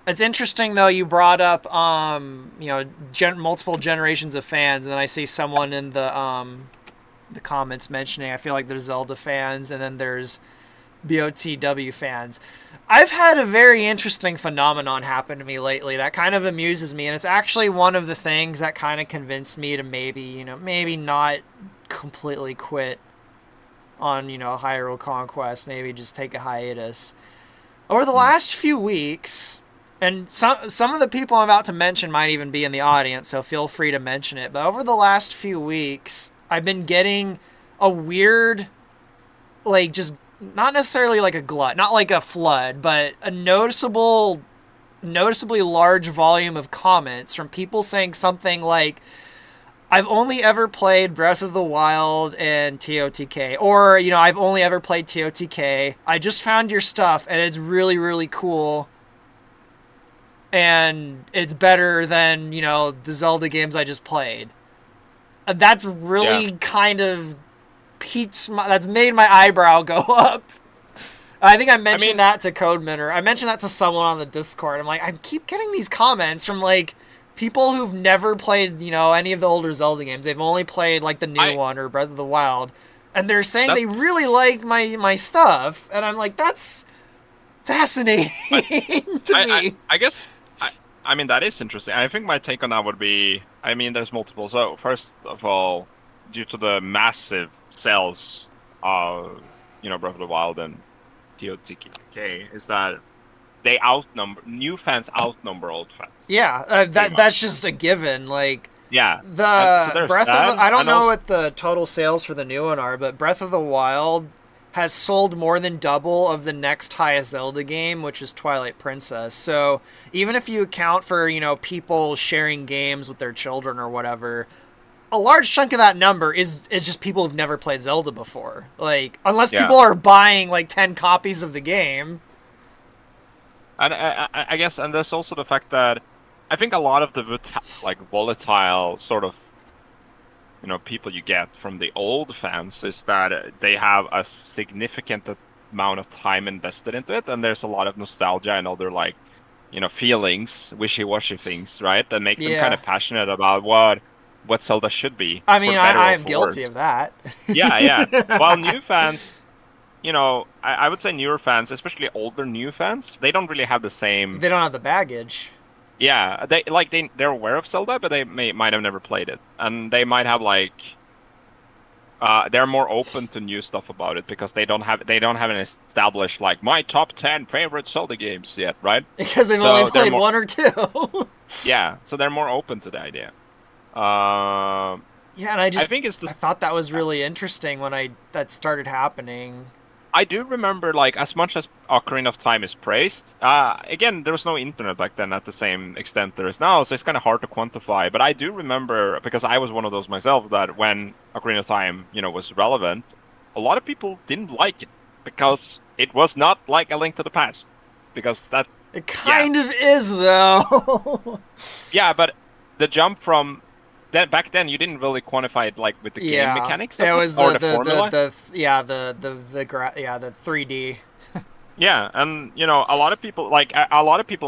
It's interesting though. You brought up, multiple generations of fans, and then I see someone in the comments mentioning. I feel like there's Zelda fans, and then there's BOTW fans. I've had a very interesting phenomenon happen to me lately that kind of amuses me, and it's actually one of the things that kind of convinced me to maybe not completely quit on, Hyrule Conquest, maybe just take a hiatus. Over the last few weeks, and some of the people I'm about to mention might even be in the audience, so feel free to mention it, but over the last few weeks, I've been getting a weird, like, just not necessarily like a glut, not like a flood, but a noticeably large volume of comments from people saying something like, I've only ever played Breath of the Wild and TOTK, or, I've only ever played TOTK. I just found your stuff and it's really, really cool. And it's better than, the Zelda games I just played. And that's really kind of that's made my eyebrow go up. I think I mentioned that to Codeminter. I mentioned that to someone on the Discord. I'm like, I keep getting these comments from, like, people who've never played, any of the older Zelda games. They've only played, like, the new one or Breath of the Wild. And they're saying they really like my stuff. And I'm like, that's fascinating to me. I guess, that is interesting. I think my take on that would be, there's multiple. So, first of all, due to the massive sales of, Breath of the Wild and TOTK, is that new fans outnumber old fans. Yeah, that's just a given. Like, yeah, the Breath of the, I don't know what the total sales for the new one are, but Breath of the Wild has sold more than double of the next highest Zelda game, which is Twilight Princess. So even if you account for, people sharing games with their children or whatever, a large chunk of that number is just people who've never played Zelda before. Like, unless people are buying, like, 10 copies of the game. And I guess, and there's also the fact that I think a lot of the, volatile sort of, people you get from the old fans is that they have a significant amount of time invested into it, and there's a lot of nostalgia and other, like, feelings, wishy-washy things, right, that make them kind of passionate about what Zelda should be. I mean, I am guilty of that. Yeah. While new fans, I would say newer fans, especially older new fans, they don't really have the same. They don't have the baggage. Yeah, they're aware of Zelda, but they might have never played it, and they might have they're more open to new stuff about it because they don't have an established, like, my top 10 favorite Zelda games yet, right? Because they've only played one or two. Yeah, so they're more open to the idea. Yeah, and I think I thought that was really interesting when that started happening. I do remember, like, as much as Ocarina of Time is praised, again, there was no internet back then at the same extent there is now, so it's kind of hard to quantify. But I do remember, because I was one of those myself, that when Ocarina of Time, was relevant, a lot of people didn't like it because it was not like A Link to the Past. Because that... It kind of is, though. Yeah, but the jump from... Back then, you didn't really quantify it, like, with the game mechanics of it was or the formula. the 3D. Yeah, and a lot of people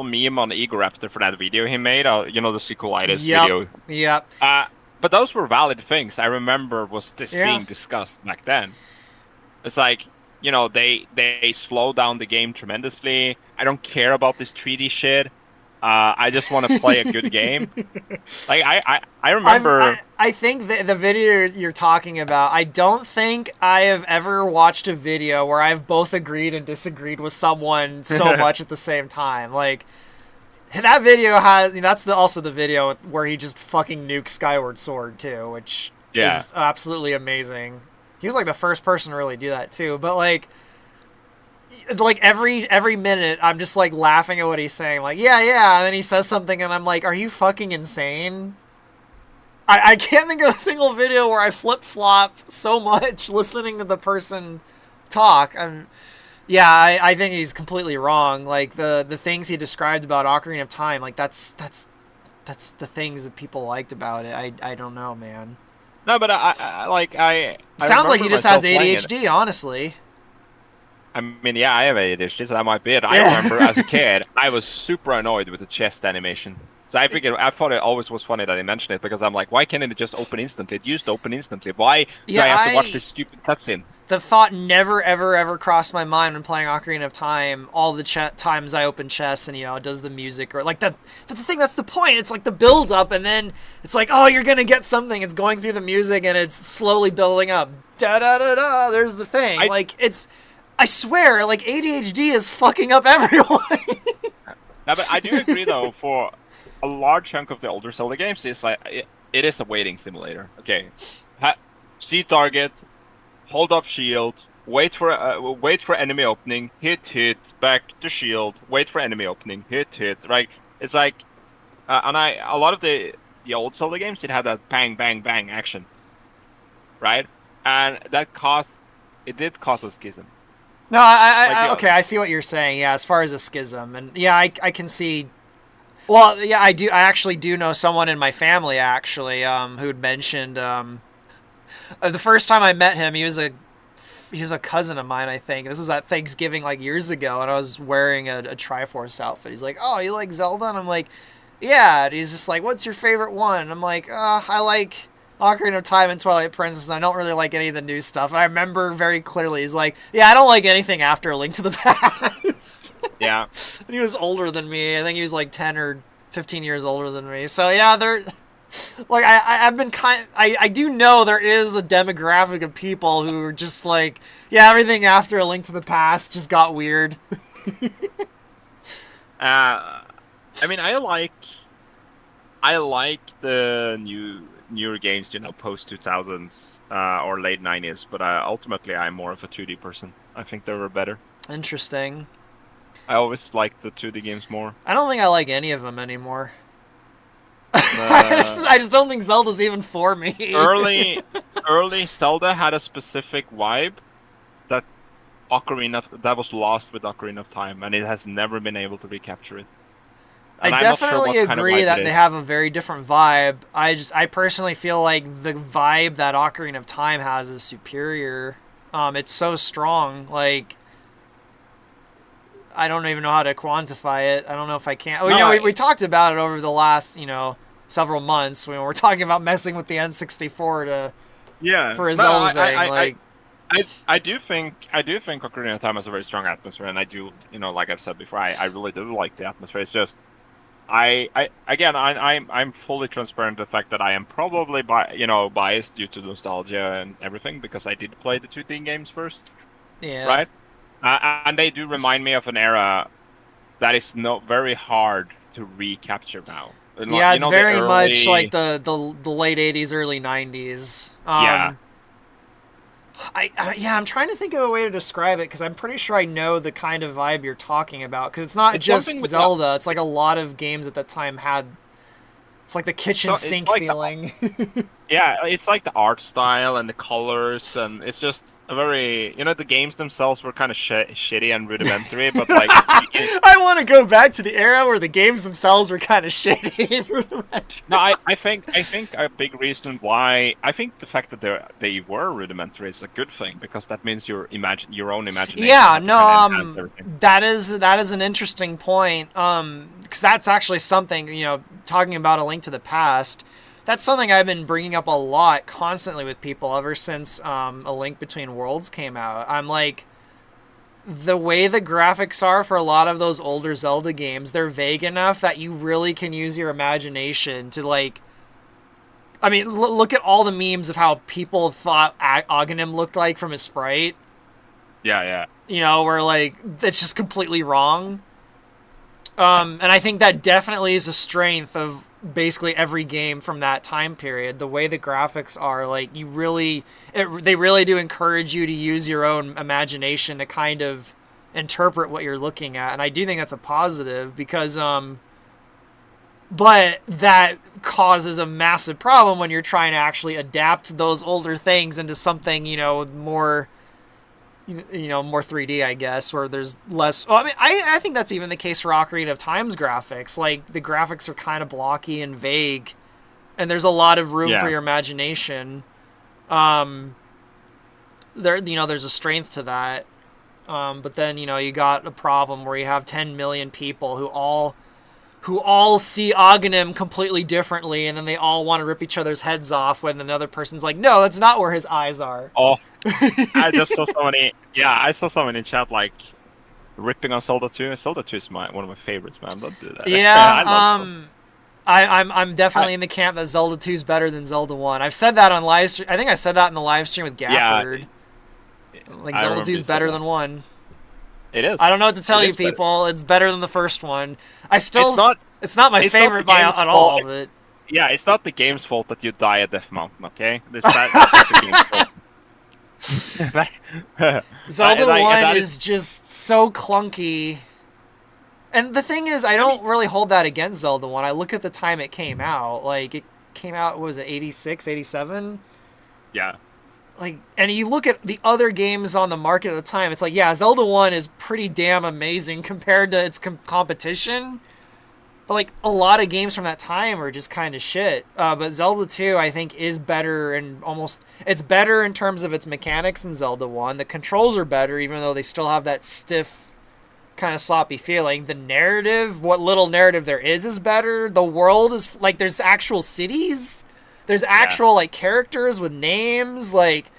meme on Egoraptor for that video he made. The sequelitis video. Yep. But those were valid things. I remember being discussed back then. It's like, they slow down the game tremendously. I don't care about this 3D shit. I just want to play a good game. Like, I remember... I think the video you're talking about, I don't think I have ever watched a video where I've both agreed and disagreed with someone so much at the same time. Like, that video that's also the video where he just fucking nukes Skyward Sword, too, which is absolutely amazing. He was, like, the first person to really do that, too. But, like every minute I'm just, like, laughing at what he's saying. Like, yeah, and then he says something and I'm like, are you fucking insane? I can't think of a single video where I flip-flop so much listening to the person talk. I think he's completely wrong. Like, the things he described about Ocarina of Time, like, that's the things that people liked about it. I don't know, man. No, but I sounds like he just has ADHD, honestly. I mean, yeah, I have ADHD, so that might be it. I Yeah. remember as a kid, I was super annoyed with the chest animation. So I thought it always was funny that they mentioned it because I'm like, why can't it just open instantly? It used to open instantly. Why do Yeah, I have to watch this stupid cutscene? the thought never, ever, ever crossed my mind when playing Ocarina of Time. All the times I open chess and, it does the music. Or, like, the thing, that's the point. It's like the build-up, and then it's like, oh, you're going to get something. It's going through the music, and it's slowly building up. Da-da-da-da, there's the thing. I Like, I swear, like, ADHD is fucking up everyone. No, but I do agree though. For a large chunk of the older Zelda games, it's like it is a waiting simulator. Okay, see target, hold up shield, wait for enemy opening, hit, back to shield, wait for enemy opening, hit. Right? It's like, and a lot of the old Zelda games, it had that bang bang bang action, right? And it did cause a schism. No, Like, okay, I see what you're saying. Yeah, as far as a schism, and yeah, I can see. Well, yeah, I do. I actually do know someone in my family actually, who'd mentioned, the first time I met him, he was a cousin of mine. I think this was at Thanksgiving like years ago, and I was wearing a Triforce outfit. He's like, "Oh, you like Zelda?" And I'm like, "Yeah." And he's just like, "What's your favorite one?" And I'm like, I like Ocarina of Time and Twilight Princess, and I don't really like any of the new stuff." And I remember very clearly, he's like, "Yeah, I don't like anything after A Link to the Past." yeah. And he was older than me. I think he was like 10 or 15 years older than me. So yeah, like, I've been I do know there is a demographic of people who are just like, yeah, everything after A Link to the Past just got weird. I mean, I like the newer games, post 2000s or late 90s, but ultimately I'm more of a 2D person. I think they were better. Interesting. I always liked the 2D games more. I don't think I like any of them anymore. Uh, I just don't think Zelda's even for me. early Zelda had a specific vibe that that was lost with Ocarina of Time, and it has never been able to recapture it. I And I'm not sure definitely what kind of agree vibe that it they is. have a very different vibe. I personally feel like the vibe that Ocarina of Time has is superior. It's so strong. Like, I don't even know how to quantify it. I don't know if I can. Oh, No, we talked about it over the last, several months when we're talking about messing with the N64 yeah. for a No, Zelda thing. Like, I do think Ocarina of Time has a very strong atmosphere, and I do, like I've said before, I really do like the atmosphere. It's just I'm fully transparent to the fact that I am probably biased due to nostalgia and everything because I did play the 2D games first, yeah. right? And they do remind me of an era that is not very hard to recapture now. And Yeah, you it's know, the very much like early, the late 80s, early 90s. yeah. Yeah, I'm trying to think of a way to describe it because I'm pretty sure I know the kind of vibe you're talking about. Because it's not It's something just with Zelda. It's like a it's lot of games at that time had. It's like the kitchen so it's sink like the feeling. Yeah, it's like the art style and the colors, and it's just a very, the games themselves were kind of shitty and rudimentary, but like, I want to go back to the era where the games themselves were kind of shitty. no, I think a big reason why I think the fact that they were rudimentary is a good thing because that means your own imagination Yeah, had to no, kind of enhance everything. that is an interesting point. Because that's actually something, talking about A Link to the Past. That's something I've been bringing up a lot constantly with people ever since A Link Between Worlds came out. I'm like, the way the graphics are for a lot of those older Zelda games, they're vague enough that you really can use your imagination to, like, I mean, look at all the memes of how people thought Aghanim looked like from his sprite. Yeah. Where, like, it's just completely wrong. And I think that definitely is a strength of basically every game from that time period. The way the graphics are, like, they really do encourage you to use your own imagination to kind of interpret what you're looking at. And I do think that's a positive because, but that causes a massive problem when you're trying to actually adapt those older things into something, more more 3D, I guess, where there's less. Well, I mean, I think that's even the case for Ocarina of Time's graphics. Like, the graphics are kind of blocky and vague, and there's a lot of room for Yeah. your imagination. There's a strength to that. But then, you know, you got a problem where you have 10 million people who all see Aghanim completely differently, and then they all want to rip each other's heads off when another person's like, no, that's not where his eyes are. Oh, I just saw so many. Yeah, I saw someone in chat like ripping on Zelda 2. Zelda 2 is one of my favorites, man. Don't do that. Yeah, I love Zelda. I'm definitely in the camp that Zelda 2 is better than Zelda 1. I've said that on live stream. I think I said that in the live stream with Gafford. Like, I Zelda remember 2 is you said better that. than 1. It is. I don't know what to tell It you, is better. people. It's better than the first one. It's It's not my it's not favorite the by game's at fault. all. It's- But Yeah, it's not the game's fault that you die at Death Mountain, okay? That's not the game's fault. Zelda Like, 1 that is just so clunky. And the thing is, I don't really hold that against Zelda 1. I look at the time it came out. Like, it came out, what was it, 86, 87? Yeah. Like, and you look at the other games on the market at the time, it's like, yeah, Zelda 1 is pretty damn amazing compared to its competition. But, like, a lot of games from that time are just kind of shit. But Zelda 2, I think, is better and it's better in terms of its mechanics than Zelda 1. The controls are better, even though they still have that stiff, kind of sloppy feeling. The narrative, what little narrative there is better. The world is, like, there's actual cities. There's actual, like, characters with names. Like,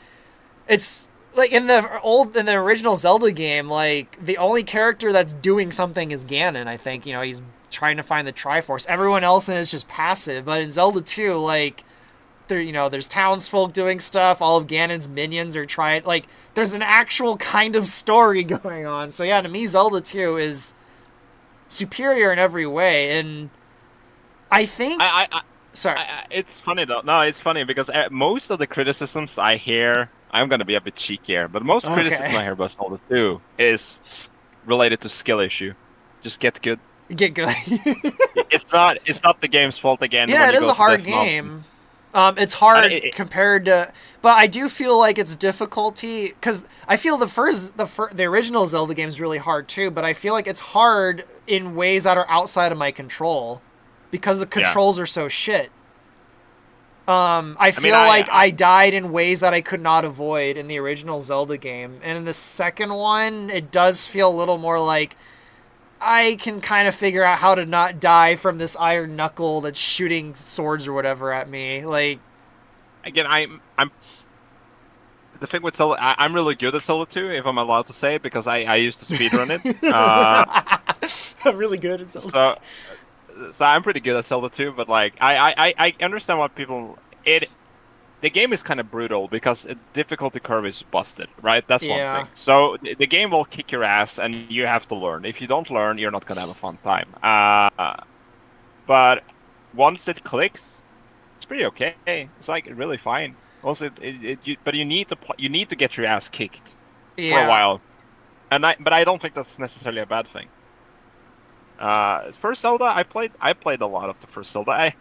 it's... Like, in the original Zelda game, like, the only character that's doing something is Ganon, I think. You know, he's trying to find the Triforce. Everyone else in it is just passive. But in Zelda 2, like, there's townsfolk doing stuff. All of Ganon's minions are trying... Like, there's an actual kind of story going on. So, yeah, to me, Zelda 2 is superior in every way. And I think... Sorry. It's funny, though. No, it's funny because most of the criticisms I hear... I'm going to be a bit cheekier, but most criticism I hear about Zelda 2 is related to skill issue. Just get good. Get good. It's not the game's fault again. Yeah, it is a hard game. It's hard compared to, but I do feel like it's difficulty because I feel the original Zelda game is really hard too. But I feel like it's hard in ways that are outside of my control because the controls are so shit. I feel like I died in ways that I could not avoid in the original Zelda game, and in the second one, it does feel a little more like I can kind of figure out how to not die from this iron knuckle that's shooting swords or whatever at me. Like, again, I'm the thing with Zelda. I'm really good at Zelda 2, if I'm allowed to say, because I used to speedrun it. I'm really good at Zelda. So I'm pretty good at Zelda 2, but like I understand what people the game is kind of brutal because the difficulty curve is busted, right? That's one thing. So the game will kick your ass and you have to learn. If you don't learn, you're not gonna have a fun time. But once it clicks, it's pretty okay. It's like really fine. Also, but you need to get your ass kicked for a while, but I don't think that's necessarily a bad thing. First Zelda, I played a lot of the first Zelda.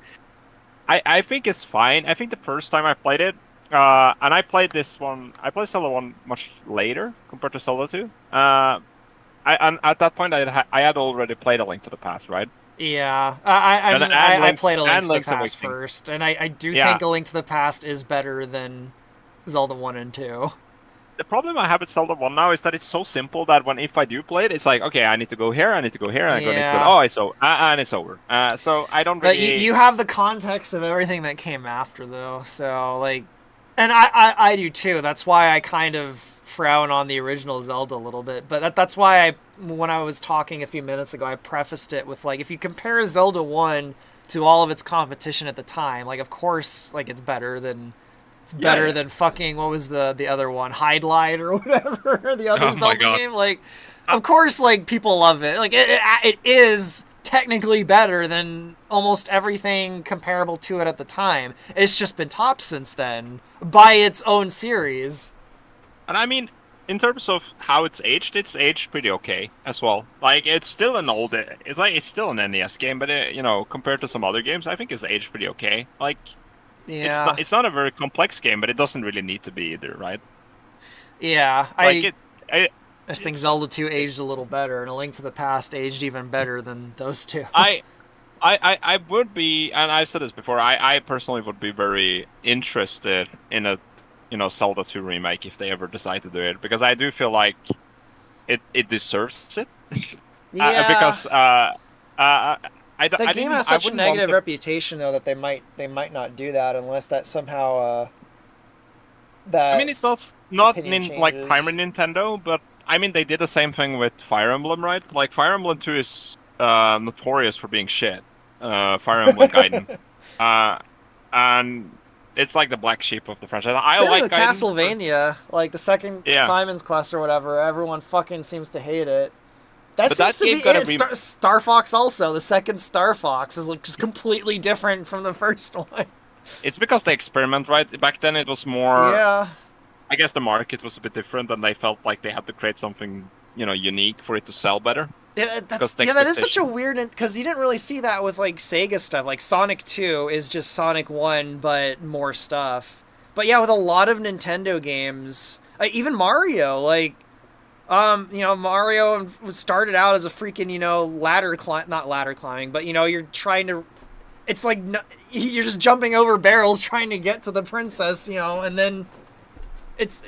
I think it's fine. I think the first time I played it, and I played Zelda 1 much later compared to Zelda 2. And at that point I had already played A Link to the Past, right? Yeah, I played A Link to the Link's Past Awakening first, and I do think A Link to the Past is better than Zelda 1 and 2. The problem I have with Zelda 1 now is that it's so simple that if I do play it, it's like, okay, I need to go here, I need to go here, and and it's over. So I don't really... But you have the context of everything that came after, though, so, like... And I do, too. That's why I kind of frown on the original Zelda a little bit. But that's why when I was talking a few minutes ago, I prefaced it with, like, if you compare Zelda 1 to all of its competition at the time, like, of course, like, it's better than... It's better than fucking, what was the other one? Hydlide or whatever, the other Zelda game. Like, of course, like, people love it. Like, it is technically better than almost everything comparable to it at the time. It's just been topped since then by its own series. And I mean, in terms of how it's aged pretty okay as well. Like, it's still it's still an NES game, but compared to some other games, I think it's aged pretty okay. Like... Yeah. It's not a very complex game, but it doesn't really need to be either, right? Yeah, I just think Zelda 2 aged a little better, and A Link to the Past aged even better than those two. I would be, and I've said this before, I personally would be very interested in a Zelda 2 remake if they ever decide to do it, because I do feel like it deserves it. Yeah. Because uh, The I game didn't has I such a wouldn't want negative the. reputation though that they might not do that unless that somehow I that mean, it's not opinion like changes. primary Nintendo, but I mean they did the same thing with Fire Emblem, right? Like Fire Emblem 2 is notorious for being shit. Fire Emblem Gaiden. Uh, and it's like the black sheep of the franchise. I Same thing like with Gaiden. Castlevania, like the second Yeah, Simon's Quest or whatever. Everyone fucking seems to hate it. That but seems that to be game got a it. Star Fox also. The second Star Fox is like just completely different from the first one. It's because they experiment, right? Back then it was more. Yeah. I guess the market was a bit different, and they felt like they had to create something, unique for it to sell better. Because the That is such a expectation. weird because you didn't really see that with like Sega stuff. Like Sonic 2 is just Sonic 1 but more stuff. But yeah, with a lot of Nintendo games, even Mario, like Mario started out as a freaking, not ladder climbing, but you're trying to it's like you're just jumping over barrels trying to get to the princess, and then it's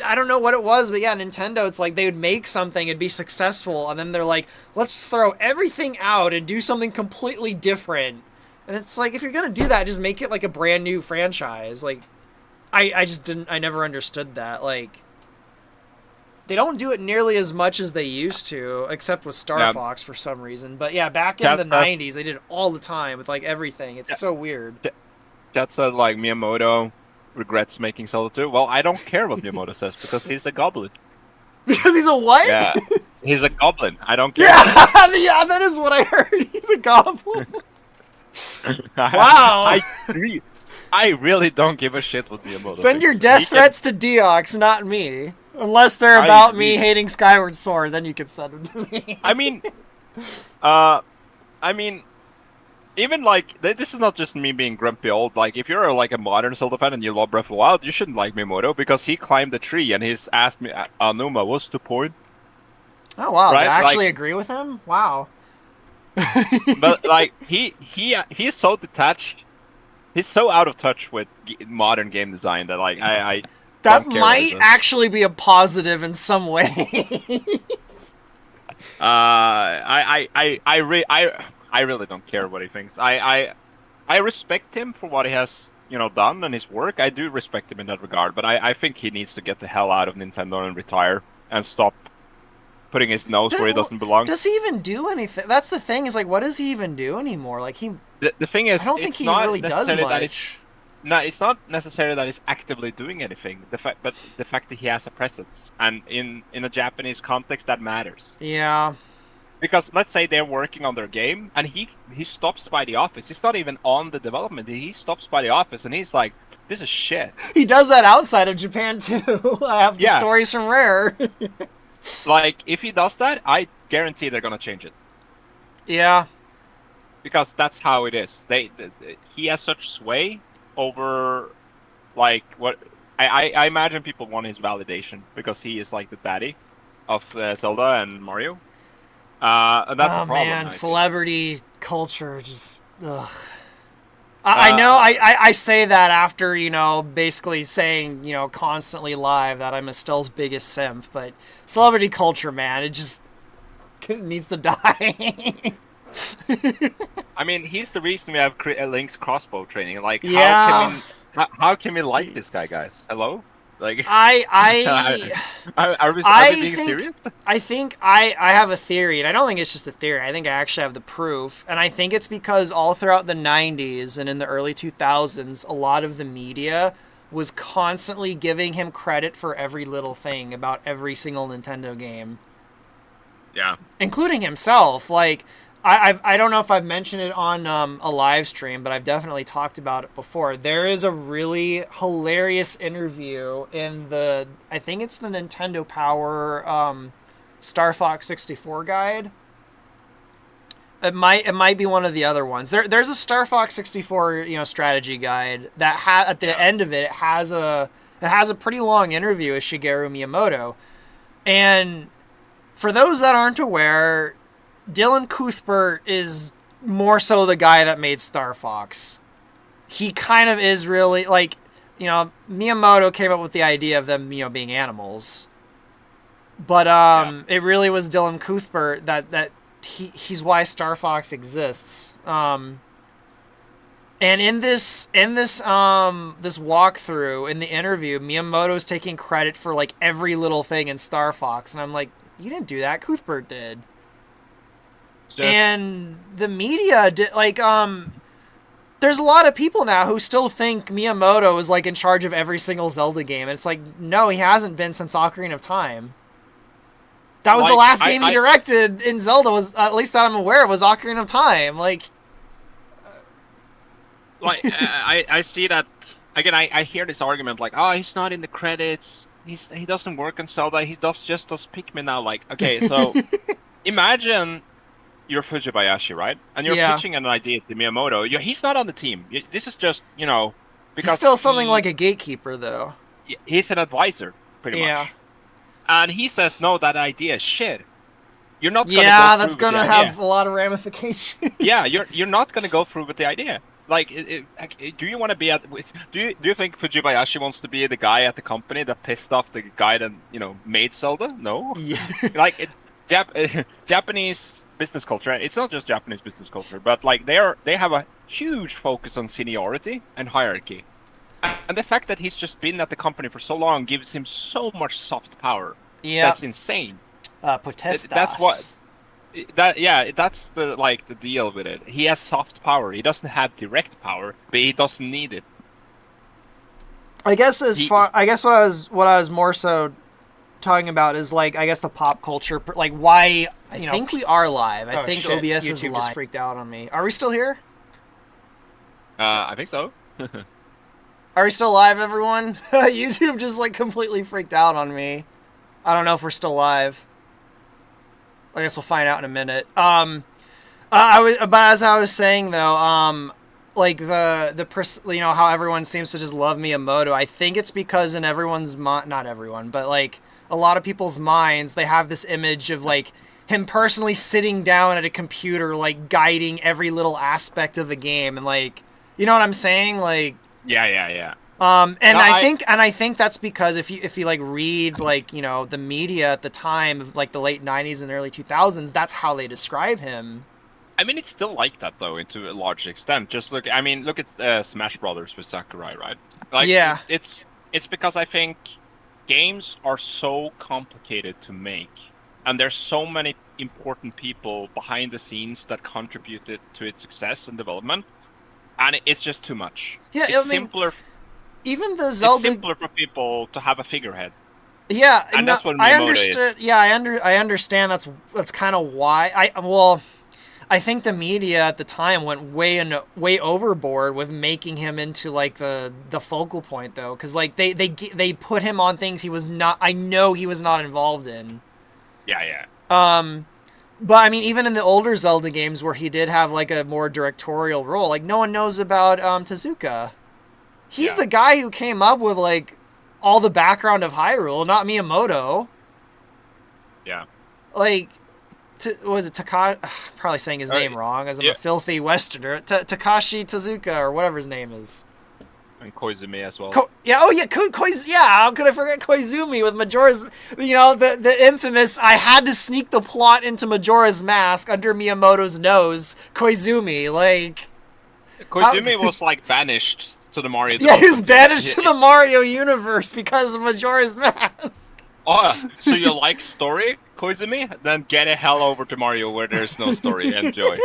I don't know what it was, but yeah, Nintendo, it's like they would make something, it'd be successful, and then they're like, let's throw everything out and do something completely different. And it's like, if you're gonna do that, just make it like a brand new franchise. Like, I just didn't, I never understood that. Like, they don't do it nearly as much as they used to, except with Star Yeah, Fox for some reason. But yeah, back in the chat says 90s, they did it all the time with like everything. It's so weird. chat said like Miyamoto regrets making Zelda 2. Well, I don't care what Miyamoto says because he's a goblin. Because he's a what? Yeah, he's a goblin. I don't care Yeah, what he says. yeah, that is what I heard. He's a goblin. Wow. I I really don't give a shit what Miyamoto Send your thinks. death He can. threats to Deox, not me. Unless they're I about me hating Skyward Sword, then you can send them to me. I mean, uh, I mean, even like this is not just me being grumpy old. Like, if you're like a modern Zelda fan and you love Breath of the Wild, you shouldn't like Miyamoto because he climbed the tree and he's asked me, Numa, what's the point? Oh wow, they Right? actually Like, agree with him? Wow. but like he's so detached. He's so out of touch with modern game design that like I That don't care what he might says. actually be a positive in some way. I really don't care what he thinks. I respect him for what he has, done and his work. I do respect him in that regard, but I think he needs to get the hell out of Nintendo and retire and stop putting his nose where he doesn't belong. Does he even do anything? That's the thing, is like, what does he even do anymore? Like, The thing I is, don't think it's he not really does necessarily that it's much. no, it's not necessarily that he's actively doing anything. But the fact that he has a presence, and in a Japanese context, that matters. Yeah. Because let's say they're working on their game, and he stops by the office. He's not even on the development. He stops by the office, and he's like, "This is shit." He does that outside of Japan too. I have the Yeah, stories from Rare. like if he does that, I guarantee they're gonna change it Yeah. because that's how it is. He has such sway over like what I imagine people want his validation because he is like the daddy of Zelda and Mario. And that's a Oh problem, man, I think. celebrity culture just ugh. I know Uh, I say that after, basically saying, constantly live that I'm Estelle's biggest simp, but celebrity culture, man, it just needs to die. I mean, he's the reason we have Link's crossbow training. Like, Yeah. how can we like this guy, guys? Hello, like, I are we I being think serious? I think I have a theory, and I don't think it's just a theory. I think I actually have the proof, and I think it's because all throughout the 90s and in the early 2000s, a lot of the media was constantly giving him credit for every little thing about every single Nintendo game, Yeah. including himself. Like, I don't know if I've mentioned it on a live stream, but I've definitely talked about it before. There is a really hilarious interview in I think it's the Nintendo Power Star Fox 64 guide. It might be one of the other ones. There's a Star Fox 64 strategy guide that at the end of it has a pretty long interview with Shigeru Miyamoto, and for those that aren't aware, Dylan Cuthbert is more so the guy that made Star Fox. He kind of is really, like, Miyamoto came up with the idea of them, being animals. But Yeah. it really was Dylan Cuthbert that he's why Star Fox exists. And in this this walkthrough in the interview, Miyamoto's taking credit for like every little thing in Star Fox, and I'm like, you didn't do that, Cuthbert did. It's just And the media did like there's a lot of people now who still think Miyamoto is like in charge of every single Zelda game, and it's like, no, he hasn't been since Ocarina of Time. That was the last game he directed in Zelda, was at least that I'm aware of, was Ocarina of Time. Like I see that again. I hear this argument like, oh, he's not in the credits. He doesn't work on Zelda. He just does Pikmin now. Like, okay, so imagine you're Fujibayashi, right? And you're Yeah. pitching an idea to Miyamoto. He's not on the team. This is just because he's still something like a gatekeeper, though. he's an advisor pretty Yeah. much. And he says, no, that idea is shit. You're not gonna Yeah, go that's through with gonna the have idea. a lot of ramifications. Yeah, you're not gonna go through with the idea. Like, do you want to be do you think Fujibayashi wants to be the guy at the company that pissed off the guy that made Zelda? No. Yeah. Like Japanese business culture. It's not just Japanese business culture, but like they have a huge focus on seniority and hierarchy. And the fact that he's just been at the company for so long gives him so much soft power. Yeah. That's insane. Potestas. That's what. That's the deal with it. He has soft power. He doesn't have direct power, but he doesn't need it. I guess I guess what I was more so talking about is like, I guess the pop culture, like why I think we are live. I think shit, OBS is YouTube live. Just freaked out on me. Are we still here? I think so. Are we still live, everyone? YouTube just like completely freaked out on me. I don't know if we're still live. I guess we'll find out in a minute. But as I was saying though, like how everyone seems to just love Miyamoto. I think it's because in everyone's not everyone, but like a lot of people's minds, they have this image of like him personally sitting down at a computer, like guiding every little aspect of a game, and like, you know what I'm saying, like. Yeah. And no, I think that's because if you like read like the media at the time of like the late 90s and early 2000s, that's how they describe him. I mean, it's still like that though, to a large extent. Just look at Smash Brothers with Sakurai, right? Like, yeah, it's because I think games are so complicated to make, and there's so many important people behind the scenes that contributed to its success and development, and it's just too much. Yeah, it's simpler. Even the Zelda. It's simpler for people to have a figurehead. Yeah, and that's what Miyamoto I understood. is. Yeah, I understand. That's kind of why I think the media at the time went way overboard with making him into like the focal point though, because like they put him on things he was not. I know he was not involved in. Yeah. But I mean, even in the older Zelda games where he did have like a more directorial role, like no one knows about Tezuka. He's the guy who came up with like all the background of Hyrule, not Miyamoto. Yeah. Like, was it Takashi? Probably saying his name wrong, as I'm a filthy Westerner. Takashi Tezuka or whatever his name is. And Koizumi as well. How could I forget Koizumi with Majora's? The infamous. I had to sneak the plot into Majora's Mask under Miyamoto's nose. Koizumi, like. Koizumi was like banished to the Mario. Yeah, he was banished to the Mario universe because of Majora's Mask. Oh, so you like story, Koizumi? Then get the hell over to Mario where there's no story. Enjoy.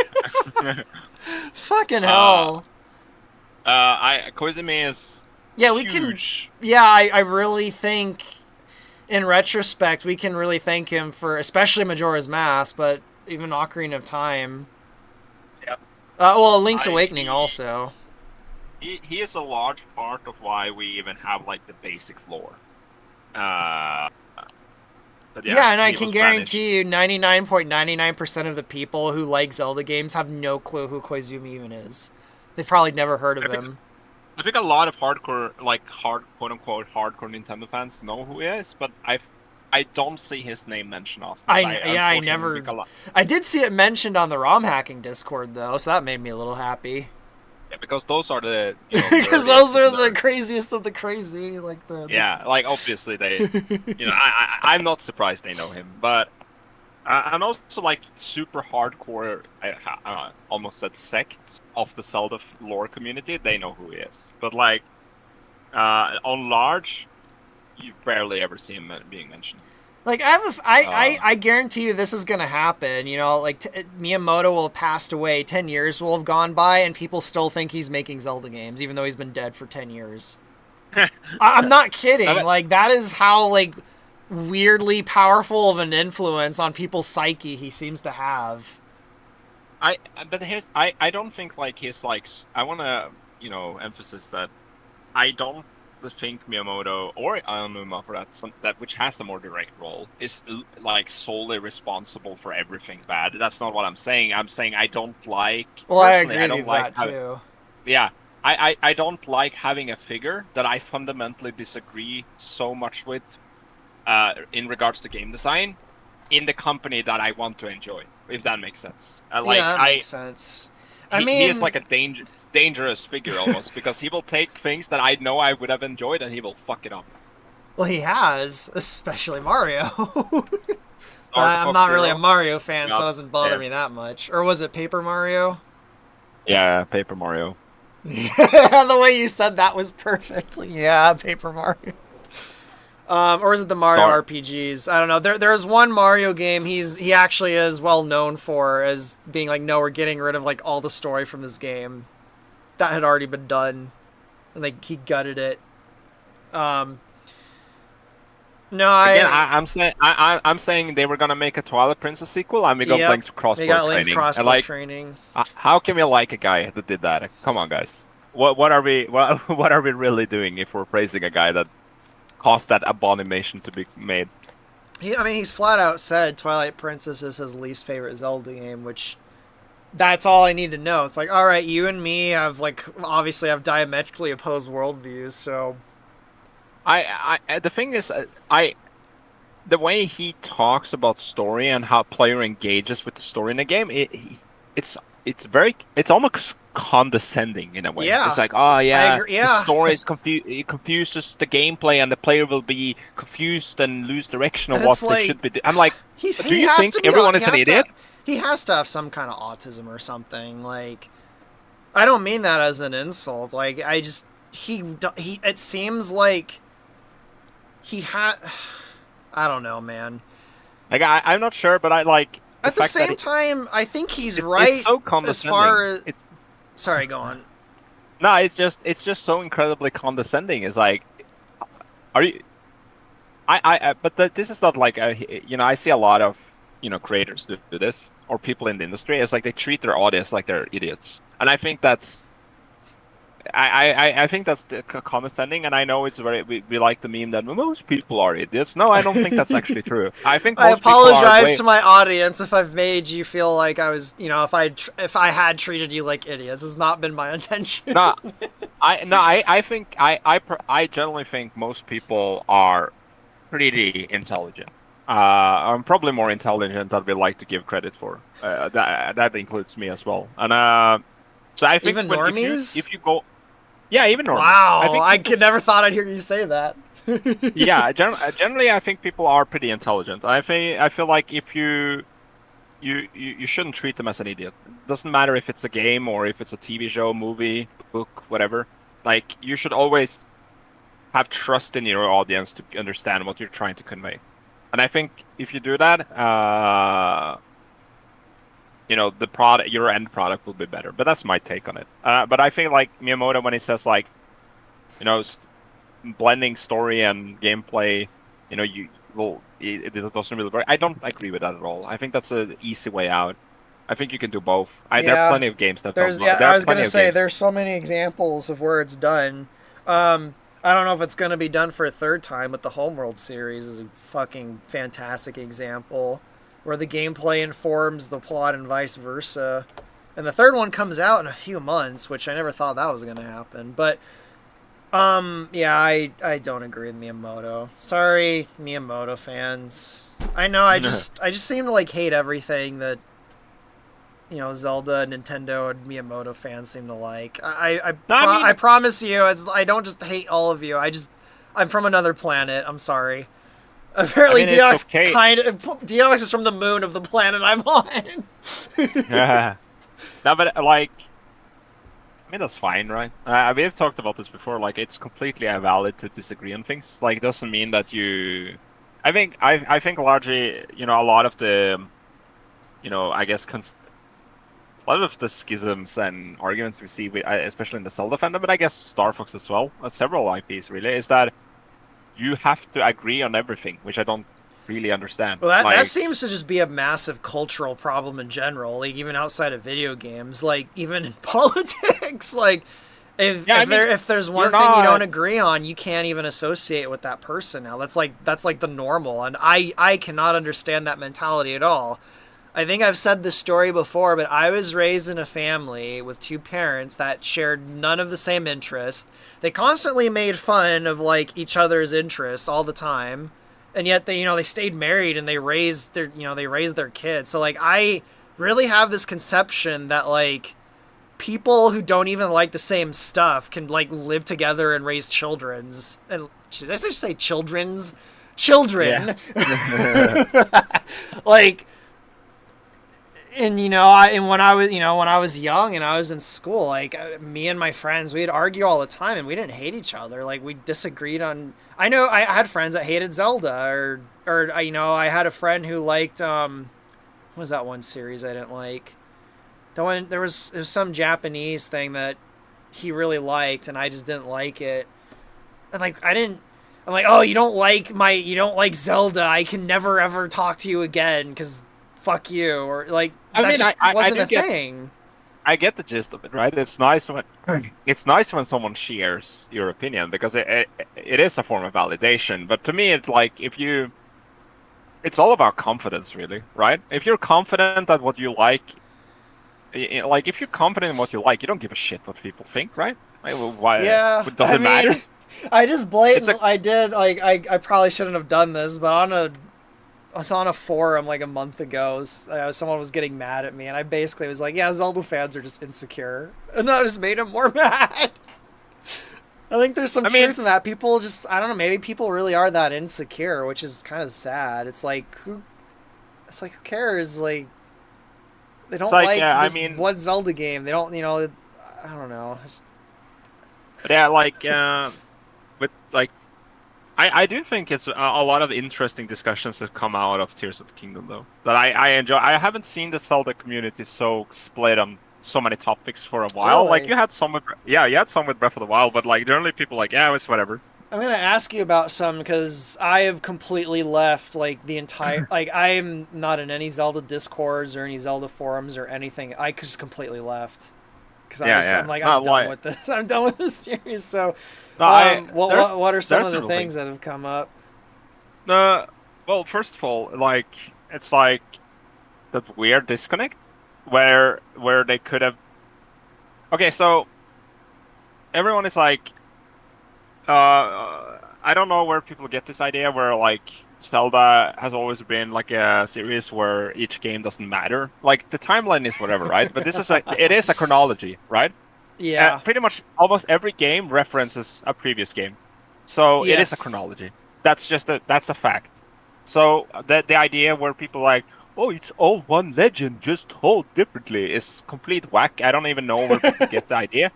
Fucking hell. Koizumi is huge. I really think, in retrospect, we can really thank him for, especially Majora's Mask, but even Ocarina of Time. Yep. Link's Awakening also. He is a large part of why we even have like the basic lore. And I can guarantee you 99.99% of the people who like Zelda games have no clue who Koizumi even is. They've probably never heard of him. I think a lot of hardcore, quote-unquote, hardcore Nintendo fans know who he is, but I don't see his name mentioned often. I did see it mentioned on the ROM hacking Discord, though, so that made me a little happy. Yeah, because those are the the Because those earliest are the nerds. craziest of the crazy, like the Yeah, like obviously they, I'm not surprised they know him, but and also like super hardcore, almost said sects of the Zelda lore community, they know who he is. But like on large, you barely ever see him being mentioned. Like I have Uh, I guarantee you this is gonna happen. You know, like Miyamoto will have passed away, 10 years will have gone by, and people still think he's making Zelda games, even though he's been dead for 10 years. I'm not kidding. I, Like that is how like weirdly powerful of an influence on people's psyche he seems to have. but I don't think like he's like I want to emphasize that I don't think Miyamoto or Aonuma for that which has a more direct role is like solely responsible for everything bad. That's not what I'm saying. I'm saying I don't like Well, I personally. agree I with you don't with like that how too. yeah. I don't like having a figure that I fundamentally disagree so much with in regards to game design in the company that I want to enjoy, if that makes sense. Yeah, that makes sense. I He is mean, like a dangerous figure almost because he will take things that I know I would have enjoyed and he will fuck it up. well, he has, especially Mario. Star But I'm Fox not really a Zero. Mario fan, so Yeah, it doesn't bother yeah, me that much. Or was it Paper Mario? yeah. Paper Mario. The way you said that was perfect. Like, yeah, Paper Mario. Or is it the Mario Star. RPGs? I don't know. There's one Mario game he actually is well known for as being like, no, we're getting rid of like all the story from this game that had already been done, and like he gutted it. Um, no, Again, I I'm saying they were gonna make a Twilight Princess sequel, and we got yep. Link's They crossbow got Link's training. And crossbow like, training. how can we like a guy that did that? Come on, guys. What are we what are we really doing if we're praising a guy that caused that abomination to be made? I mean, he's flat out said Twilight Princess is his least favorite Zelda game, which that's all I need to know. It's like, all right, you and me have like obviously have diametrically opposed worldviews, so The thing is, I the way he talks about story and how player engages with the story in the game, it's it's almost condescending in a way. It's yeah, like, oh I yeah, agree. the Yeah, story is it confuses the gameplay, and the player will be confused and lose direction of and what it's they like should be doing. I'm like, do he you has think to be everyone is an idiot? he has to have some kind of autism or something. Like I don't mean that as an insult. Like I just he it seems like he had I don't know, man. Like I'm not sure, but I like the At the fact that same time, I think he's it's right so as far condescending. as It's sorry, go on. no, it's just so incredibly condescending. It's like, are you? But this is not like I see a lot of creators do this or people in the industry. It's like they treat their audience like they're idiots, and I think that's I think that's condescending. And I know it's we like the meme that most people are idiots. No, I don't think that's actually true. I think I most people are apologize way to my audience if I've made you feel like I was, if I had treated you like idiots. It's not been my intention. no. I think I generally think most people are pretty intelligent. I'm probably more intelligent than we like to give credit for. That includes me as well. And so I think Even when normies? if you go, yeah, even normies. I Wow, think I people, could never thought I'd hear you say that. yeah, generally I think people are pretty intelligent. I feel like if you shouldn't treat them as an idiot. It doesn't matter if it's a game or if it's a TV show, movie, book, whatever. Like you should always have trust in your audience to understand what you're trying to convey. And I think if you do that, the product, your end product will be better. But that's my take on it. But I think like Miyamoto when he says like, blending story and gameplay, you well, it doesn't really work. I don't agree with that at all. I think that's an easy way out. I think you can do both. There are Yeah, plenty of games that don't. there's yeah. There I are was plenty gonna of say games. there's so many examples of where it's done. I don't know if it's gonna be done for a third time, but the Homeworld series is a fucking fantastic example where the gameplay informs the plot and vice versa. And the third one comes out in a few months, which I never thought that was gonna happen. But yeah, I don't agree with Miyamoto. Sorry, Miyamoto fans. I know I just seem to like hate everything that Zelda, Nintendo, and Miyamoto fans seem to like. No, I mean, I promise you, I don't just hate all of you. I'm from another planet. I'm sorry. Apparently, it's okay. Deox is from the moon of the planet I'm on. Yeah. No, but like, I mean, that's fine, right? We've talked about this before. Like, it's completely valid to disagree on things. Like, it doesn't mean that you. I think largely, a lot of the, I guess, a lot of the schisms and arguments we see, especially in the Zelda fandom, but I guess Star Fox as well, several IPs really, is that you have to agree on everything, which I don't really understand. Well, that seems to just be a massive cultural problem in general, like even outside of video games, like even in politics. Like if there's one thing you don't agree on, you can't even associate with that person now. That's like the normal, and I cannot understand that mentality at all. I think I've said this story before, but I was raised in a family with two parents that shared none of the same interests. They constantly made fun of like each other's interests all the time, and yet they stayed married and they raised their kids. So like I really have this conception that like people who don't even like the same stuff can like live together and raise children's. And should I just say children's? Children. Yeah. Like. And when I was young and I was in school, like me and my friends, we'd argue all the time, and we didn't hate each other. Like we disagreed on. I know I had friends that hated Zelda, or I had a friend who liked what was that one series I didn't like? The one there was some Japanese thing that he really liked, and I just didn't like it. And like I'm like, oh, you don't like Zelda. I can never ever talk to you again because. Fuck you, or like wasn't a thing. I get the gist of it, right? It's nice when someone shares your opinion because it is a form of validation. But to me, it's like it's all about confidence, really, right? If you're confident that what you like, if you're confident in what you like, you don't give a shit what people think, right? Why? Yeah, does it matter? I just blatantly, I probably shouldn't have done this, but I was on a forum like a month ago. Someone was getting mad at me, and I basically was like, yeah, Zelda fans are just insecure. And that just made him more mad. I think there's some truth in that. People just, I don't know, maybe people really are that insecure, which is kind of sad. It's like, who cares? Like, they don't one Zelda game. They don't, I don't know. Yeah, with like, I do think it's a lot of interesting discussions that come out of Tears of the Kingdom, though, that I enjoy. I haven't seen the Zelda community so split on so many topics for a while. Really? Like, you had some with Breath of the Wild, but like generally people like, yeah, it's whatever. I'm gonna ask you about some because I have completely left like the entire like I am not in any Zelda Discords or any Zelda forums or anything. I just completely left because I'm done with this. I'm done with this series. So. What are some of the things that have come up? Well, first of all, like it's like that weird disconnect where they could have. Okay, so everyone is like, I don't know where people get this idea where like Zelda has always been like a series where each game doesn't matter. Like the timeline is whatever, right? But it is a chronology, right? Yeah. Pretty much almost every game references a previous game. So It is a chronology. That's a fact. So the idea where people like, oh, it's all one legend, just told differently, is complete whack. I don't even know where people get the idea.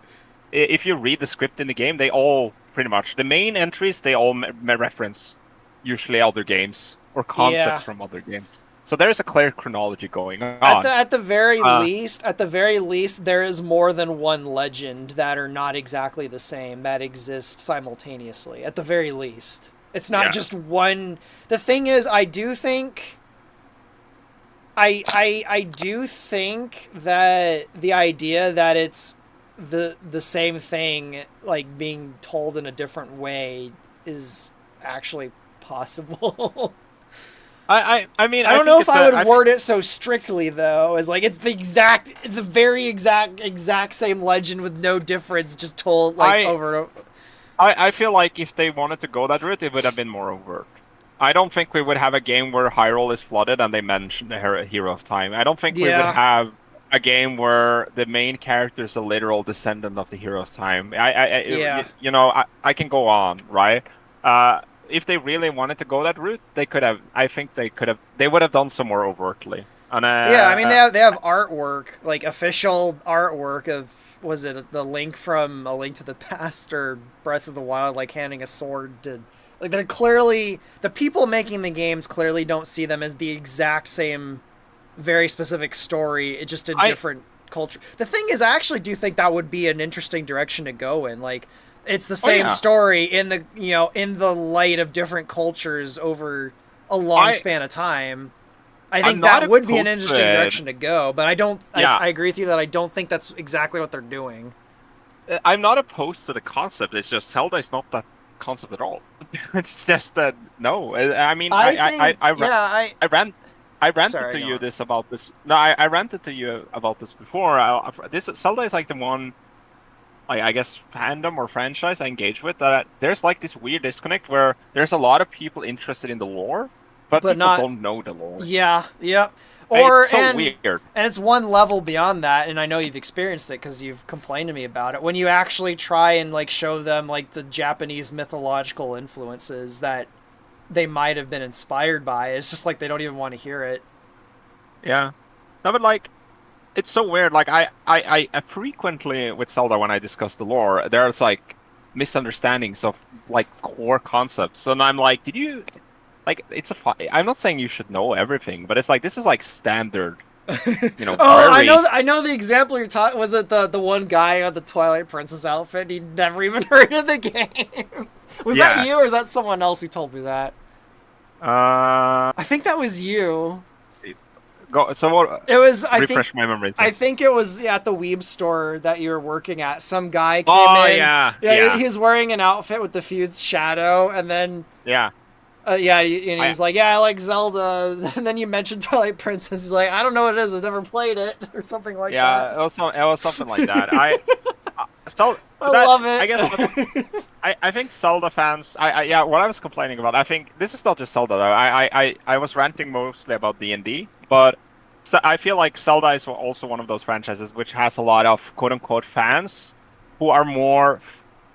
If you read the script in the game, they all pretty much, the main entries, they all reference usually other games or concepts from other games. So there is a clear chronology going on. At the very least, there is more than one legend that are not exactly the same that exist simultaneously. At the very least, it's not just one. The thing is, I do think that the idea that it's the same thing, like being told in a different way, is actually possible. I mean, I don't know if I would word it so strictly though, as like it's the very exact same legend with no difference, just told like over and over. I feel like if they wanted to go that route, it would have been more overt. I don't think we would have a game where Hyrule is flooded and they mention the Hero of Time. I don't think we would have a game where the main character is a literal descendant of the hero's time. Yeah. You know, I can go on, right? If they really wanted to go that route, they could have. I think they could have. They would have done some more overtly. And Yeah, I mean they have artwork, like official artwork of, was it the Link from A Link to the Past or Breath of the Wild, like handing a sword to, like, they're clearly, the people making the games clearly don't see them as the exact same very specific story, it just in different culture. The thing is, I actually do think that would be an interesting direction to go in. Like, it's the same story in the, in the light of different cultures over a long span of time. I think that would be an interesting direction to go, but I don't. I agree with you that I don't think that's exactly what they're doing. I'm not opposed to the concept. It's just Zelda is not that concept at all. It's just that no. I mean, I ranted to you this about this. No, I ranted to you about this before. This Zelda is like the one, I guess, fandom or franchise I engage with, that there's like this weird disconnect where there's a lot of people interested in the lore, but people don't know the lore. Yeah, yep. It's so weird. And it's one level beyond that, and I know you've experienced it because you've complained to me about it. When you actually try and like show them like the Japanese mythological influences that they might have been inspired by, it's just like they don't even want to hear it. Yeah. No, but like, it's so weird. Like I frequently with Zelda, when I discuss the lore, there's like misunderstandings of like core concepts, and I'm like, did you? Like, I'm not saying you should know everything, but it's like, this is like standard, I know the example you're talking. Was it the one guy on the Twilight Princess outfit? He'd never even heard of the game. Was that you, or is that someone else who told me that? I think that was you. So what? It was. Refresh my memory. I think it was at the Weeb store that you were working at. Some guy came in. Yeah. He was wearing an outfit with the fused shadow, and then and he's like, I like Zelda. And then you mentioned Twilight Princess. He's like, I don't know what it is. I've never played it, or something like that. Yeah, it was something like that. I love it. I guess I think Zelda fans. What I was complaining about. I think this is not just Zelda though. I was ranting mostly about D&D, but I feel like Zelda is also one of those franchises which has a lot of quote unquote fans who are more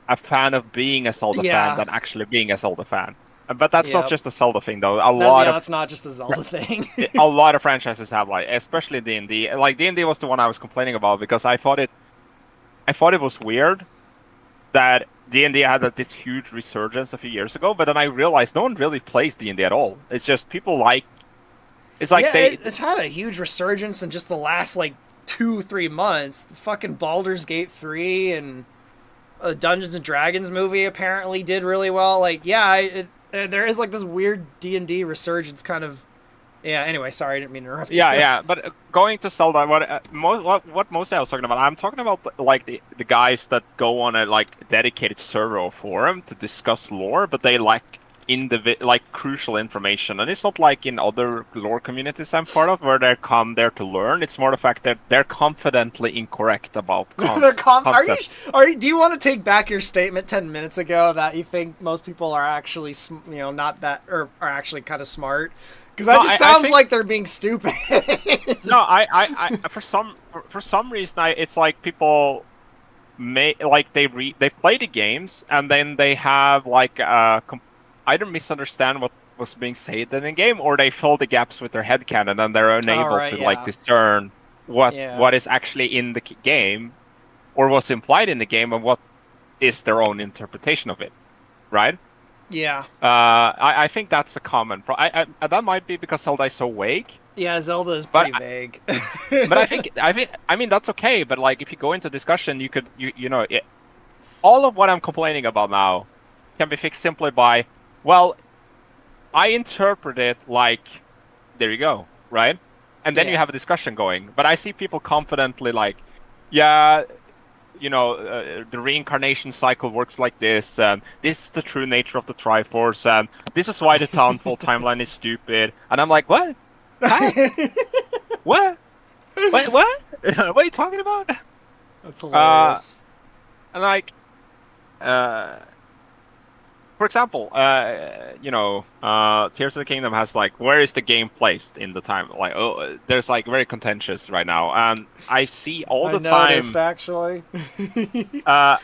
a fan of being a Zelda fan than actually being a Zelda fan. But that's not just a Zelda thing, though. That's not just a Zelda thing. A lot of franchises have, like, especially D&D. Like, D&D was the one I was complaining about because I thought it was weird that D&D had this huge resurgence a few years ago, but then I realized no one really plays D&D at all. It's just people like. It's like it's had a huge resurgence in just the last like 2-3 months. The fucking Baldur's Gate 3 and a Dungeons and Dragons movie apparently did really well. Like, there is like this weird D&D resurgence kind of. Yeah, anyway, sorry, I didn't mean to interrupt you. Yeah, but going to Zelda, what mostly I was talking about, I'm talking about like the guys that go on a like dedicated server or forum to discuss lore, but they lack crucial information. And it's not like in other lore communities I'm part of where they come there to learn. It's more the fact that they're confidently incorrect about concepts. Do you want to take back your statement 10 minutes ago that you think most people are actually, not that, or are actually kind of smart? Because that sounds like they're being stupid. No, I for some reason it's like people they play the games and then they have like either misunderstand what was being said in the game, or they fill the gaps with their headcanon and they're unable to discern what is actually in the game or what's implied in the game and what is their own interpretation of it, right? Yeah. I think that's a common that might be because Zelda is so vague. Yeah, Zelda is pretty vague. But I mean that's okay. But like if you go into discussion, you could all of what I'm complaining about now can be fixed simply by, well, I interpret it like, there you go, right? And then you have a discussion going. But I see people confidently like, the reincarnation cycle works like this, and this is the true nature of the Triforce, and this is why the Townfall timeline is stupid. And I'm like, what? How? What? Wait, what? What are you talking about? That's hilarious. And like, for example, Tears of the Kingdom has like, where is the game placed in the time? Like, oh, there's like very contentious right now, and I see all I the noticed time. actually. Uh,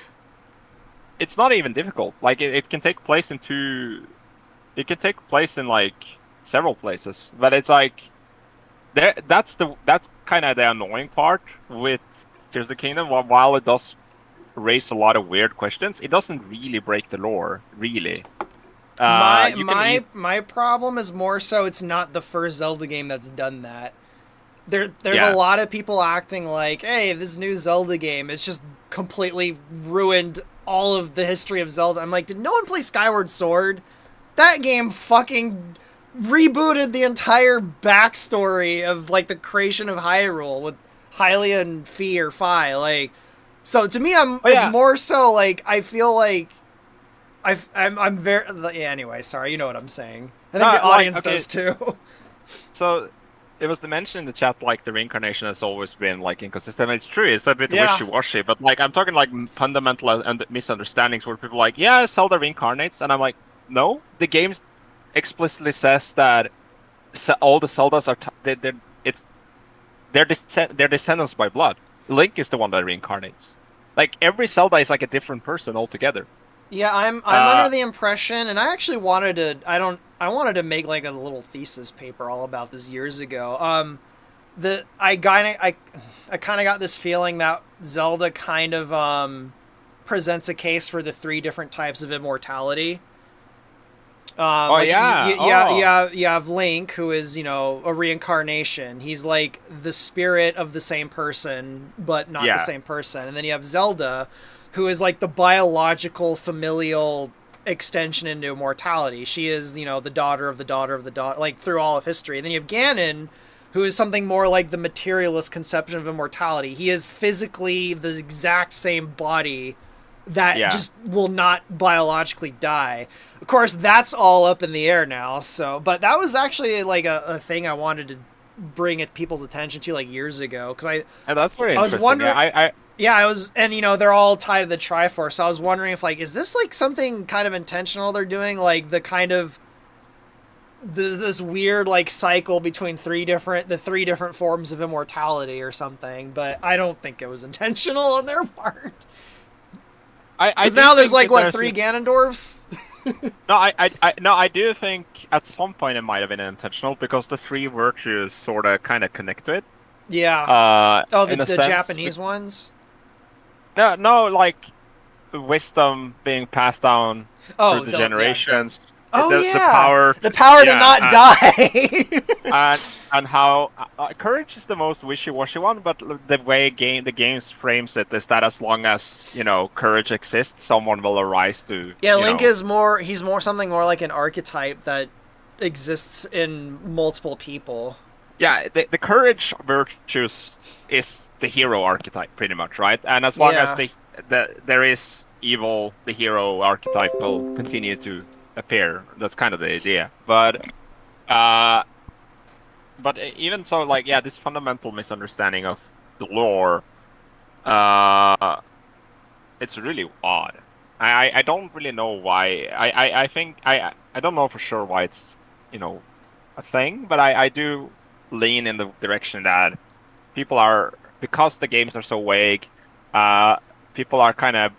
it's not even difficult. Like, it can take place in two. It can take place in like several places, but it's like there. That's kind of the annoying part with Tears of the Kingdom. While it does raise a lot of weird questions, it doesn't really break the lore, really. My You can my easily, my problem is more so it's not the first Zelda game that's done that. There's a yeah, lot of people acting like, hey, this new Zelda game, it's just completely ruined all of the history of Zelda. I'm like, did no one play Skyward Sword? That game fucking rebooted the entire backstory of like the creation of Hyrule with Hylia and Fi or Fi. Like, so to me, oh it's yeah, more so like I feel like I'm very yeah. Anyway, sorry, you know what I'm saying. I think the like audience okay. does too. So it was the mention in the chat like the reincarnation has always been like inconsistent. It's true, it's a bit Yeah, wishy-washy, but like I'm talking like fundamental and misunderstandings where people are like, yeah, Zelda reincarnates, and I'm like, no, the game explicitly says that all the Zeldas are it's they're descendants by blood. Link is the one that reincarnates. Like every Zelda is like a different person altogether. yeah. I'm Uh, under the impression, and I actually wanted to. I wanted to make like a little thesis paper all about this years ago. I kind of got this feeling that Zelda kind of presents a case for the three different types of immortality. oh Like yeah, oh you have Link, who is a reincarnation. He's like the spirit of the same person, but not the yeah, same person. And then you have Zelda, who is like the biological familial extension into immortality. She is the daughter of the daughter of the daughter, like through all of history. And then you have Ganon, who is something more like the materialist conception of immortality. He is physically the exact same body that yeah. just will not biologically die. Of course, that's all up in the air now. So, but that was actually like a thing I wanted to bring at people's attention to like years ago because And that's very I was interesting. Yeah, wondering. Yeah, I was, and they're all tied to the Triforce. So I was wondering if like, is this like something kind of intentional they're doing, like the kind of this weird like cycle between the three different forms of immortality or something? But I don't think it was intentional on their part. I Because do now there's think like what there's three Ganondorfs? no, no, I do think at some point it might have been intentional because the three virtues sort of kind of connect to it. Yeah. Oh, In a the sense, Japanese ones. no, like wisdom being passed down through Oh, the yeah. generations, Oh the yeah, power, the power to yeah, not die. and how courage is the most wishy-washy one, but the way the games frames it is that as long as courage exists, someone will arise to Yeah, Link is more. He's more something more like an archetype that exists in multiple people. yeah, the courage virtues is the hero archetype pretty much, right? And as long as Yeah. there is evil, the hero archetype will continue to appear. That's kind of the idea. Uh, but even so, like, yeah, this fundamental misunderstanding of the lore, uh, it's really odd. I don't really know why. I think I don't know for sure why it's a thing, but I do lean in the direction that people are, because the games are so vague, uh, people are kind of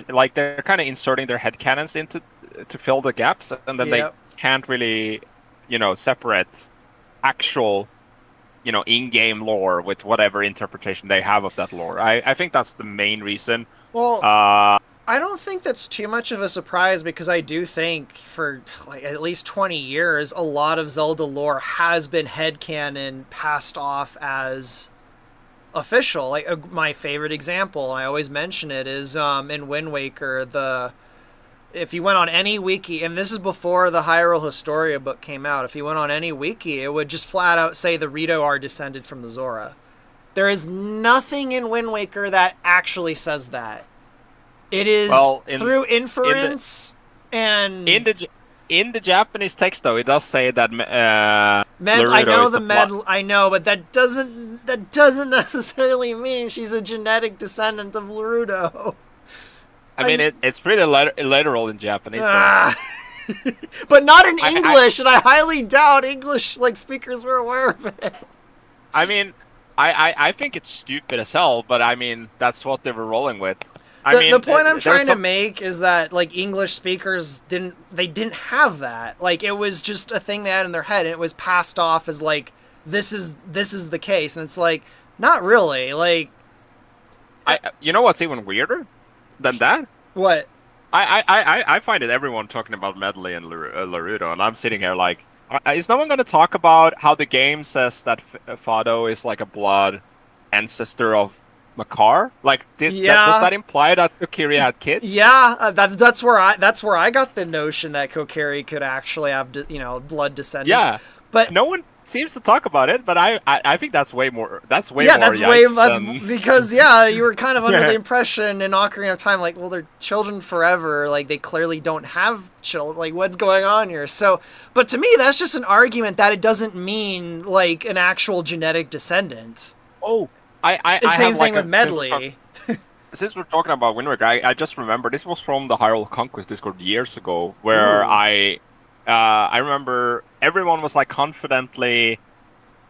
like they're kind of inserting their headcanons into to fill the gaps, and then they Yep. can't really separate actual in-game lore with whatever interpretation they have of that lore. I think that's the main reason. Well, uh I don't think that's too much of a surprise because I do think for like at least 20 years, a lot of Zelda lore has been headcanon passed off as official. Like my favorite example, and I always mention it, is in Wind Waker. If you went on any wiki, and this is before the Hyrule Historia book came out, if you went on any wiki, it would just flat out say the Rito are descended from the Zora. There is nothing in Wind Waker that actually says that. It is through inference and in the Japanese text though, it does say that I Larudo know is the the med. I know, but that doesn't necessarily mean she's a genetic descendant of Larudo. I mean, it's pretty literal in Japanese, though. Ah. But not in I- English, and I highly doubt English like speakers were aware of it. I mean, I think it's stupid as hell, but I mean, that's what they were rolling with. The point I'm there's trying to some- make is that like English speakers didn't have that. Like it was just a thing they had in their head, and it was passed off as like this is the case, and it's like not really. Like you know what's even weirder than that? what? I find it everyone talking about Medley and Larudo, and I'm sitting here like, is no one going to talk about how the game says that Fado is like a blood ancestor of Makar? Like, does that imply that Kokiri had kids? Yeah, that's where I got the notion that Kokiri could actually have blood descendants. Yeah, but no one seems to talk about it. But I think that's way more. That's way yeah, more. That's because you were kind of under the impression in Ocarina of Time, like, well, they're children forever. Like they clearly don't have children. Like what's going on here? So, but to me, that's just an argument that it doesn't mean like an actual genetic descendant. Oh. The same thing with Medley. Since we're talking about Wind Waker, I just remember this was from the Hyrule Conquest Discord years ago, where I remember everyone was like confidently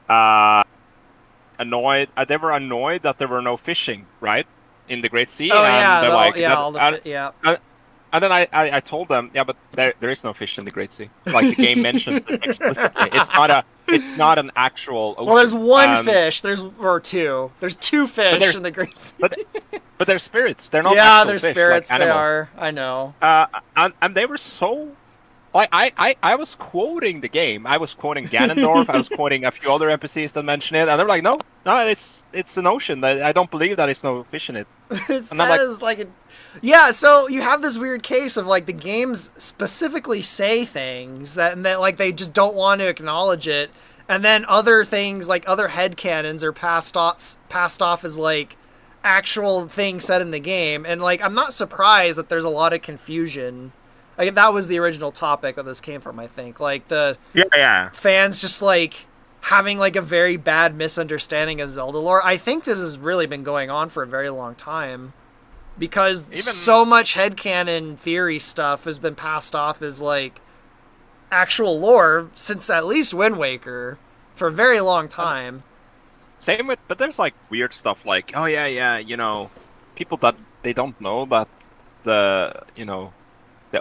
annoyed. They were annoyed that there were no fishing right in the Great Sea. Oh and yeah, and then I told them, yeah, but there is no fish in the Great Sea. Like the game mentions it explicitly. It's not an actual ocean. Well, there's one fish. Or two. There's two fish in the Great Sea. But they're spirits. They're not. Yeah, actual they're fish, spirits. like they animals. are. I know. And they were so. Like I was quoting the game. I was quoting Ganondorf. I was quoting a few other NPCs that mention it, and they were like, "No, it's an ocean. I don't believe that there's no fish in it." It says yeah. So you have this weird case of like the games specifically say things that like they just don't want to acknowledge it, and then other things like other headcanons are passed off as like actual things said in the game, and like I'm not surprised that there's a lot of confusion. Like that was the original topic that this came from, I think. Like the fans just like having like a very bad misunderstanding of Zelda lore. I think this has really been going on for a very long time because so much headcanon theory stuff has been passed off as like actual lore since at least Wind Waker for a very long time. Same with, but there's like weird stuff like, oh yeah, people that they don't know that the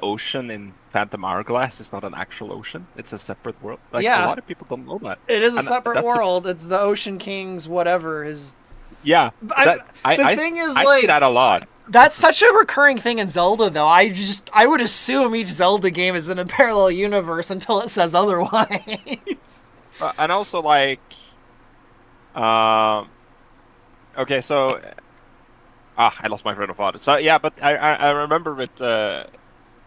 ocean in Phantom Hourglass is not an actual ocean. It's a separate world. Like a lot of people don't know that. It is a separate world. It's the Ocean King's whatever is. Yeah. The thing is, I see that a lot. That's such a recurring thing in Zelda, though. I would assume each Zelda game is in a parallel universe until it says otherwise. And also, like, okay, so, I lost my train of thought. So yeah, but I remember with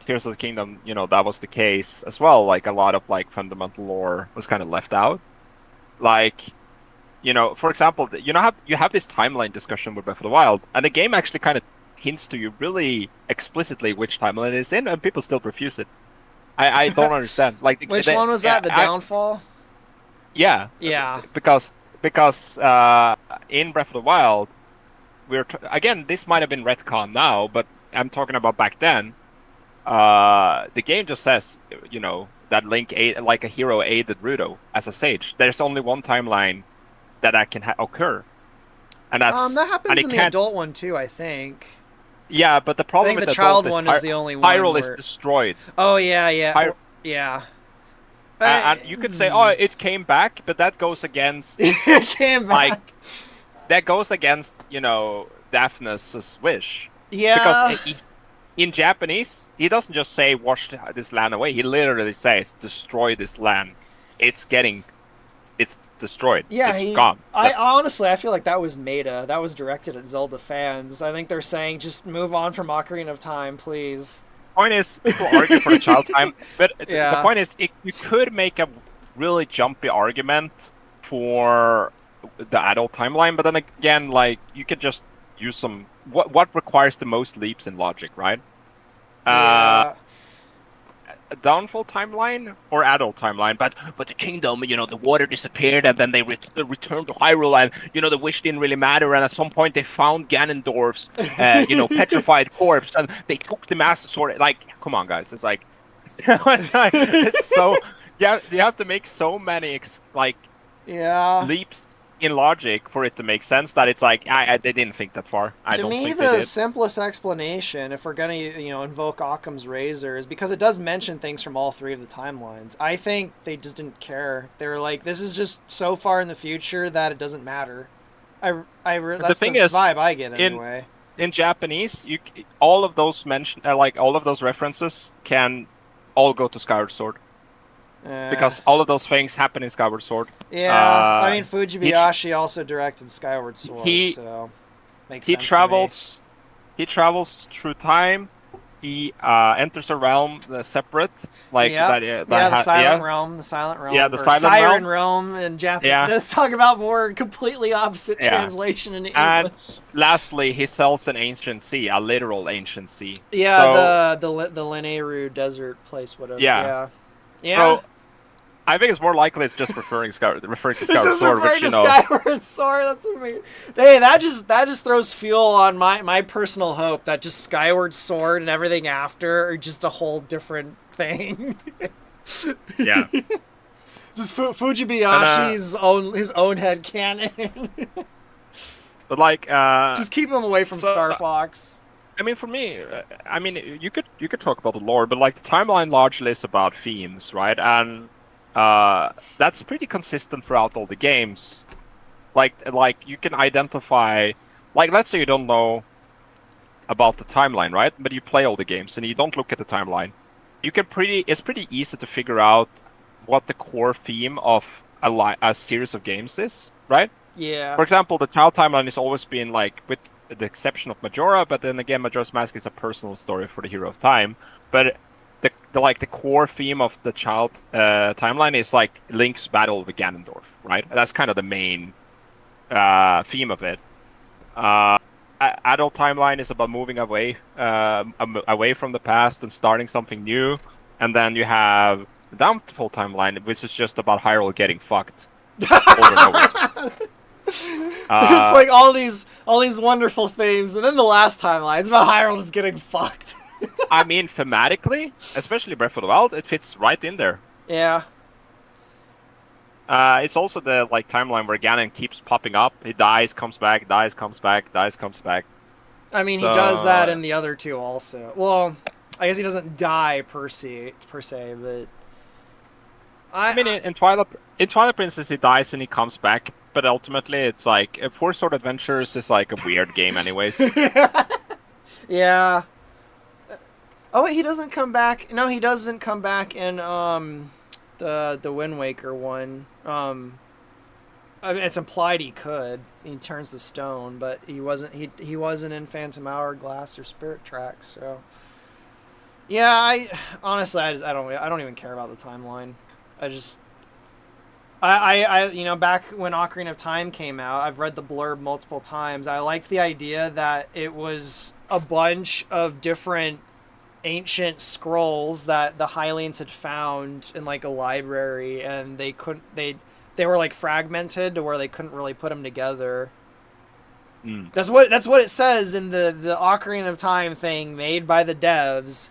Tears of the Kingdom, that was the case as well. Like a lot of like fundamental lore was kind of left out. Like, for example, you have this timeline discussion with Breath of the Wild, and the game actually kind of hints to you really explicitly which timeline it is in, and people still refuse it. I don't understand. Like, which one was that? The Downfall? Yeah. Yeah. Because in Breath of the Wild, again, this might have been retcon now, but I'm talking about back then. The game just says, that Link like a hero aided Ruto as a sage. There's only one timeline that can occur, and that's that happens in the adult one too, I think. Yeah, but the problem with the child one is the only one. Hyrule is destroyed. Oh yeah. Yeah. And you could say, oh, it came back, but that goes against. It came back. Like, that goes against Daphne's wish. Yeah. Because in Japanese, he doesn't just say wash this land away. He literally says destroy this land. It's destroyed. Yeah, it's gone. I feel like that was meta. That was directed at Zelda fans. I think they're saying just move on from Ocarina of Time, please. The point is, people argue for the child time, but the point is, you could make a really jumpy argument for the adult timeline, but then again, like, you could just use some what requires the most leaps in logic, right? downfall timeline or adult timeline, but the kingdom, the water disappeared, and then they returned to Hyrule, and the wish didn't really matter, and at some point they found Ganondorf's, petrified corpse, and they took the Master Sword. Like, come on, guys, it's like, it's so, yeah, you have to make so many yeah, leaps in logic for it to make sense that it's like they didn't think that far. I don't think they the did. simplest explanation, if we're gonna invoke Occam's razor, is because it does mention things from all three of the timelines. I think they just didn't care. They were like, this is just so far in the future that it doesn't matter. That's the vibe I get anyway. In Japanese, all of those all of those references can all go to Skyward Sword. Because all of those things happen in Skyward Sword. Yeah, I mean, Fujibayashi also directed Skyward Sword, so makes sense travels. He travels through time. He enters a realm separate, like the Silent Realm, the Silent Realm, yeah, the Siren Silent Realm in Japanese. Yeah. Let's talk about more completely opposite translation in English. And lastly, he sells an ancient sea, a literal ancient sea. Yeah, the Lanayru desert place, whatever. Yeah. So I think it's more likely it's just referring to Skyward Sword, which Skyward Sword. That's amazing. Hey, that just throws fuel on my personal hope that just Skyward Sword and everything after are just a whole different thing. Yeah. Just Fujibayashi's his own headcanon. But just keep him away from Star Fox. I mean, for me, you could talk about the lore, but the timeline largely is about themes, right? And that's pretty consistent throughout all the games. Like you can identify, let's say you don't know about the timeline, right? But you play all the games and you don't look at the timeline. It's pretty easy to figure out what the core theme of a series of games is, right? Yeah. For example, the child timeline has always been with the exception of Majora, but then again, Majora's Mask is a personal story for the hero of time. But the core theme of the child timeline is Link's battle with Ganondorf, right? That's kind of the main theme of it. Adult timeline is about moving away from the past and starting something new, and then you have the downfall timeline, which is just about Hyrule getting fucked over and over. There's all these wonderful themes, and then the last timeline is about Hyrule just getting fucked. I mean, thematically, especially Breath of the Wild, it fits right in there. Yeah. It's also the timeline where Ganon keeps popping up. He dies, comes back, dies, comes back, dies, comes back. I mean, he does that in the other two also. Well, I guess he doesn't die per se, but I mean, in Twilight Princess, he dies and he comes back. But ultimately, it's Four Sword Adventures is a weird game, anyways. Yeah. Oh wait, he doesn't come back. No, he doesn't come back in the Wind Waker one. I mean, it's implied he could. He turns the stone, but he wasn't. He wasn't in Phantom Hourglass or Spirit Tracks. So yeah, I don't even care about the timeline. I back when Ocarina of Time came out, I've read the blurb multiple times. I liked the idea that it was a bunch of different ancient scrolls that the Hylians had found in a library, and they were fragmented to where they couldn't really put them together. Mm. That's what it says in the Ocarina of Time thing made by the devs.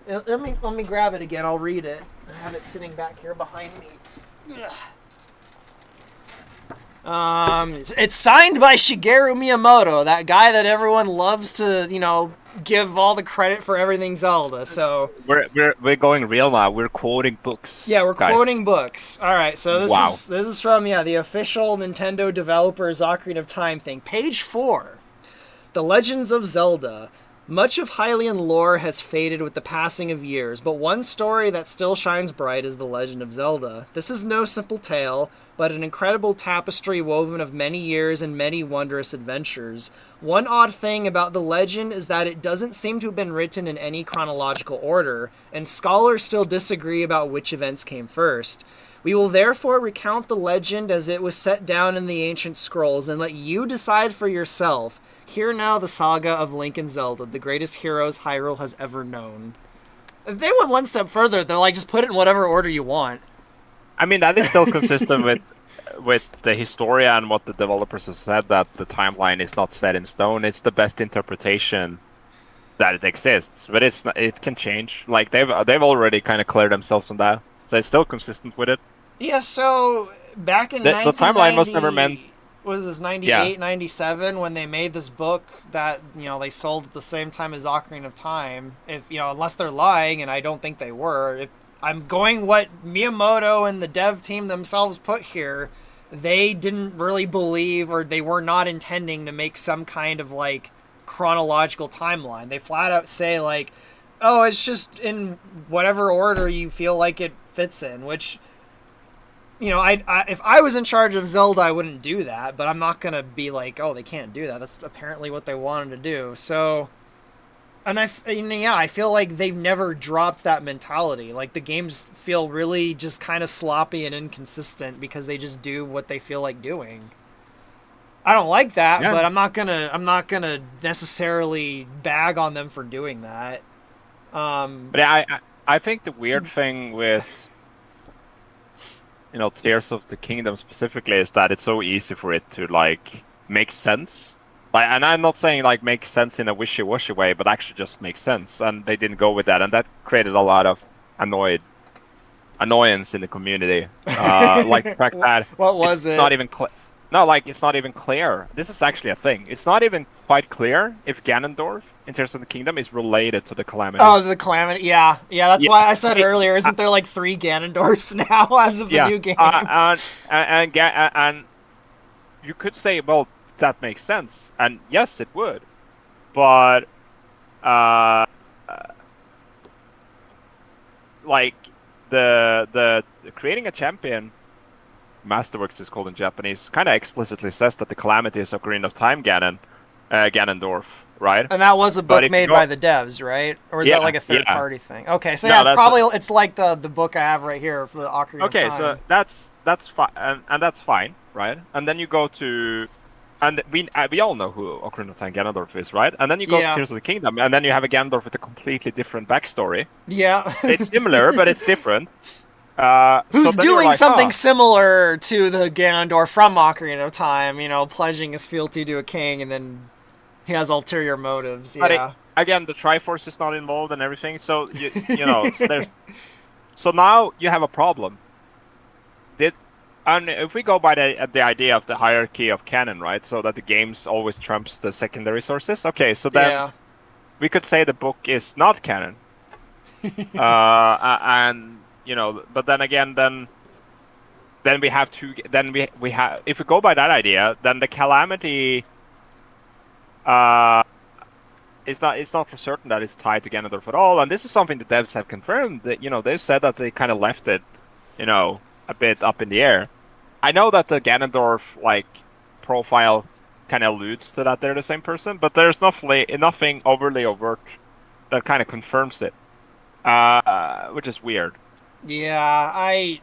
Let me grab it again. I'll read it. I have it sitting back here behind me. It's signed by Shigeru Miyamoto, that guy that everyone loves to, give all the credit for everything Zelda. So we're going real now. We're quoting books. Yeah, we're quoting books. All right, so this is from the official Nintendo developers Ocarina of Time thing, page 4. The Legends of Zelda. Much of Hylian lore has faded with the passing of years, but one story that still shines bright is The Legend of Zelda. This is no simple tale, but an incredible tapestry woven of many years and many wondrous adventures. One odd thing about the legend is that it doesn't seem to have been written in any chronological order, and scholars still disagree about which events came first. We will therefore recount the legend as it was set down in the ancient scrolls and let you decide for yourself. Hear now the saga of Link and Zelda, the greatest heroes Hyrule has ever known. If they went one step further, they're like, just put it in whatever order you want. I mean, that is still consistent with the historia and what the developers have said, that the timeline is not set in stone. It's the best interpretation that it exists, but it can change. Like they've already kind of cleared themselves on that, so it's still consistent with it. Yeah, so back in The timeline was never meant. was this Yeah, 98, 97 when they made this book that, they sold at the same time as Ocarina of Time. If, unless they're lying, and I don't think they were, if I'm going what Miyamoto and the dev team themselves put here, they didn't really believe, or they were not intending to make some kind of like chronological timeline. They flat out say like, oh, it's just in whatever order you feel like it fits in, which, I if I was in charge of Zelda, I wouldn't do that, but I'm not gonna be like, oh, they can't do that. That's apparently what they wanted to do. So, and I feel like they've never dropped that mentality. Like the games feel really just kind of sloppy and inconsistent because they just do what they feel like doing. I don't like that, yeah. but I'm not gonna necessarily bag on them for doing that. But I think the weird thing with Tears of the Kingdom specifically is that it's so easy for it to like make sense. Like, and I'm not saying like make sense in a wishy-washy way, but actually just make sense. And they didn't go with that, and that created a lot of annoyance in the community. Like the fact that what was it's it? not even no, like it's not even clear. This is actually a thing. It's not even quite clear if Ganondorf in Tears of the Kingdom is related to the Calamity. Oh, the Calamity. Yeah. That's why I said earlier. Isn't there like 3 Ganondorfs now as of the new game? And you could say, well, that makes sense, and yes, it would, but like the creating a champion, Masterworks is called in Japanese, kind of explicitly says that the Calamity is Ocarina of Time Ganondorf, right? And that was a book made by the devs, right? Or is that like a third party thing? Okay, so yeah, it's like the book I have right here for the Ocarina of Time. Okay, so that's fine, and that's fine, right? And then you go to, and we all know who Ocarina of Time Ganondorf is, right? And then you go to Tears of the Kingdom, and then you have a Ganondorf with a completely different backstory. Yeah, it's similar, but it's different. Who's doing something similar to the Ganondorf from Ocarina of Time, pledging his fealty to a king, and then he has ulterior motives. Yeah. Again, the Triforce is not involved and everything, so so now you have a problem. And if we go by the idea of the hierarchy of canon, right, so that the games always trumps the secondary sources, okay, so then we could say the book is not canon. And but then again, then we have we have, if we go by that idea, then the Calamity it's not for certain that it's tied to Ganondorf at all, and this is something the devs have confirmed. That they've said that they kind of left it, a bit up in the air. I know that the Ganondorf like profile kind of alludes to that they're the same person, but there's nothing overly overt that kind of confirms it, which is weird. Yeah, I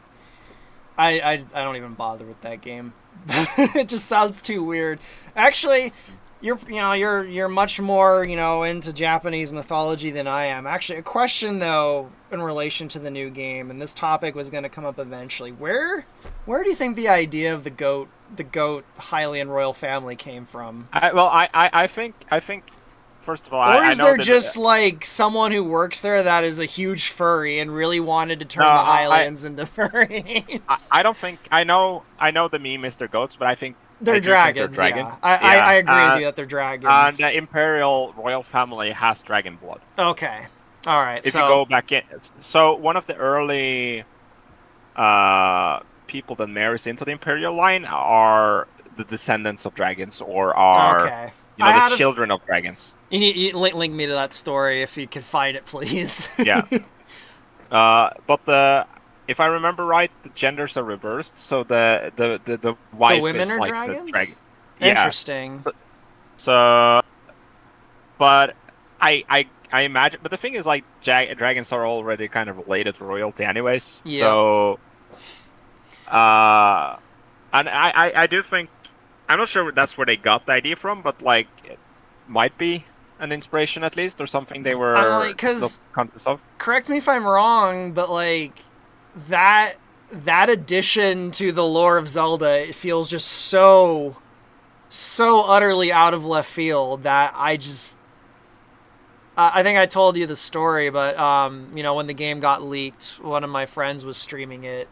don't even bother with that game. It just sounds too weird. Actually, you're much more into Japanese mythology than I am. Actually, a question though in relation to the new game, and this topic was going to come up eventually. Where do you think the idea of the goat Hylian royal family came from? I think first of all, or is there just like someone who works there that is a huge furry and really wanted to turn the Hylians into furries? I don't think I know the meme Mr. Goats, but I think they're dragons. Yeah. I agree with you that they're dragons. And the imperial royal family has dragon blood. Okay. All right. If you go back in, so one of the early people that marries into the imperial line are the descendants of dragons, or are the children of dragons. You link me to that story if you could find it, please. Yeah. But if I remember right, the genders are reversed. So the wife, the women is are like dragons. The dragon. Interesting. So, but I imagine. But the thing is, like, dragons are already kind of related to royalty, anyways. Yeah. So, and I do think, I'm not sure that's where they got the idea from, but like it might be. an inspiration at least, or something they I'm were like, because conscious of? correct me if I'm wrong, but like that addition to the lore of Zelda, it feels just so utterly out of left field that I just I think I told you the story, but when the game got leaked, one of my friends was streaming it,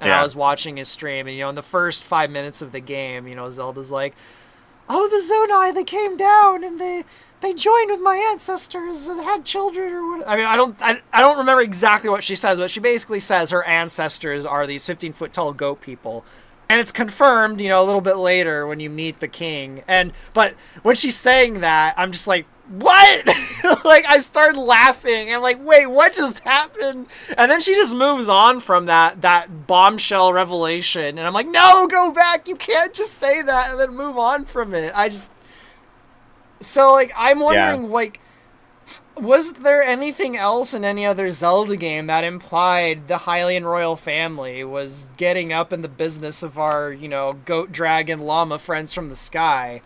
and I Yeah. was watching his stream, and in the first 5 minutes of the game, Zelda's like, "Oh, the Zonai, they came down and they joined with my ancestors and had children or what." I mean, I don't remember exactly what she says, but she basically says her ancestors are these 15-foot tall goat people. And it's confirmed, a little bit later when you meet the king. But when she's saying that, I'm just like, what? Like, I started laughing. I'm like, wait, what just happened? And then she just moves on from that bombshell revelation. And I'm like, no, go back. You can't just say that and then move on from it. So, like, I'm wondering, like, was there anything else in any other Zelda game that implied the Hylian royal family was getting up in the business of our, goat, dragon, llama friends from the sky?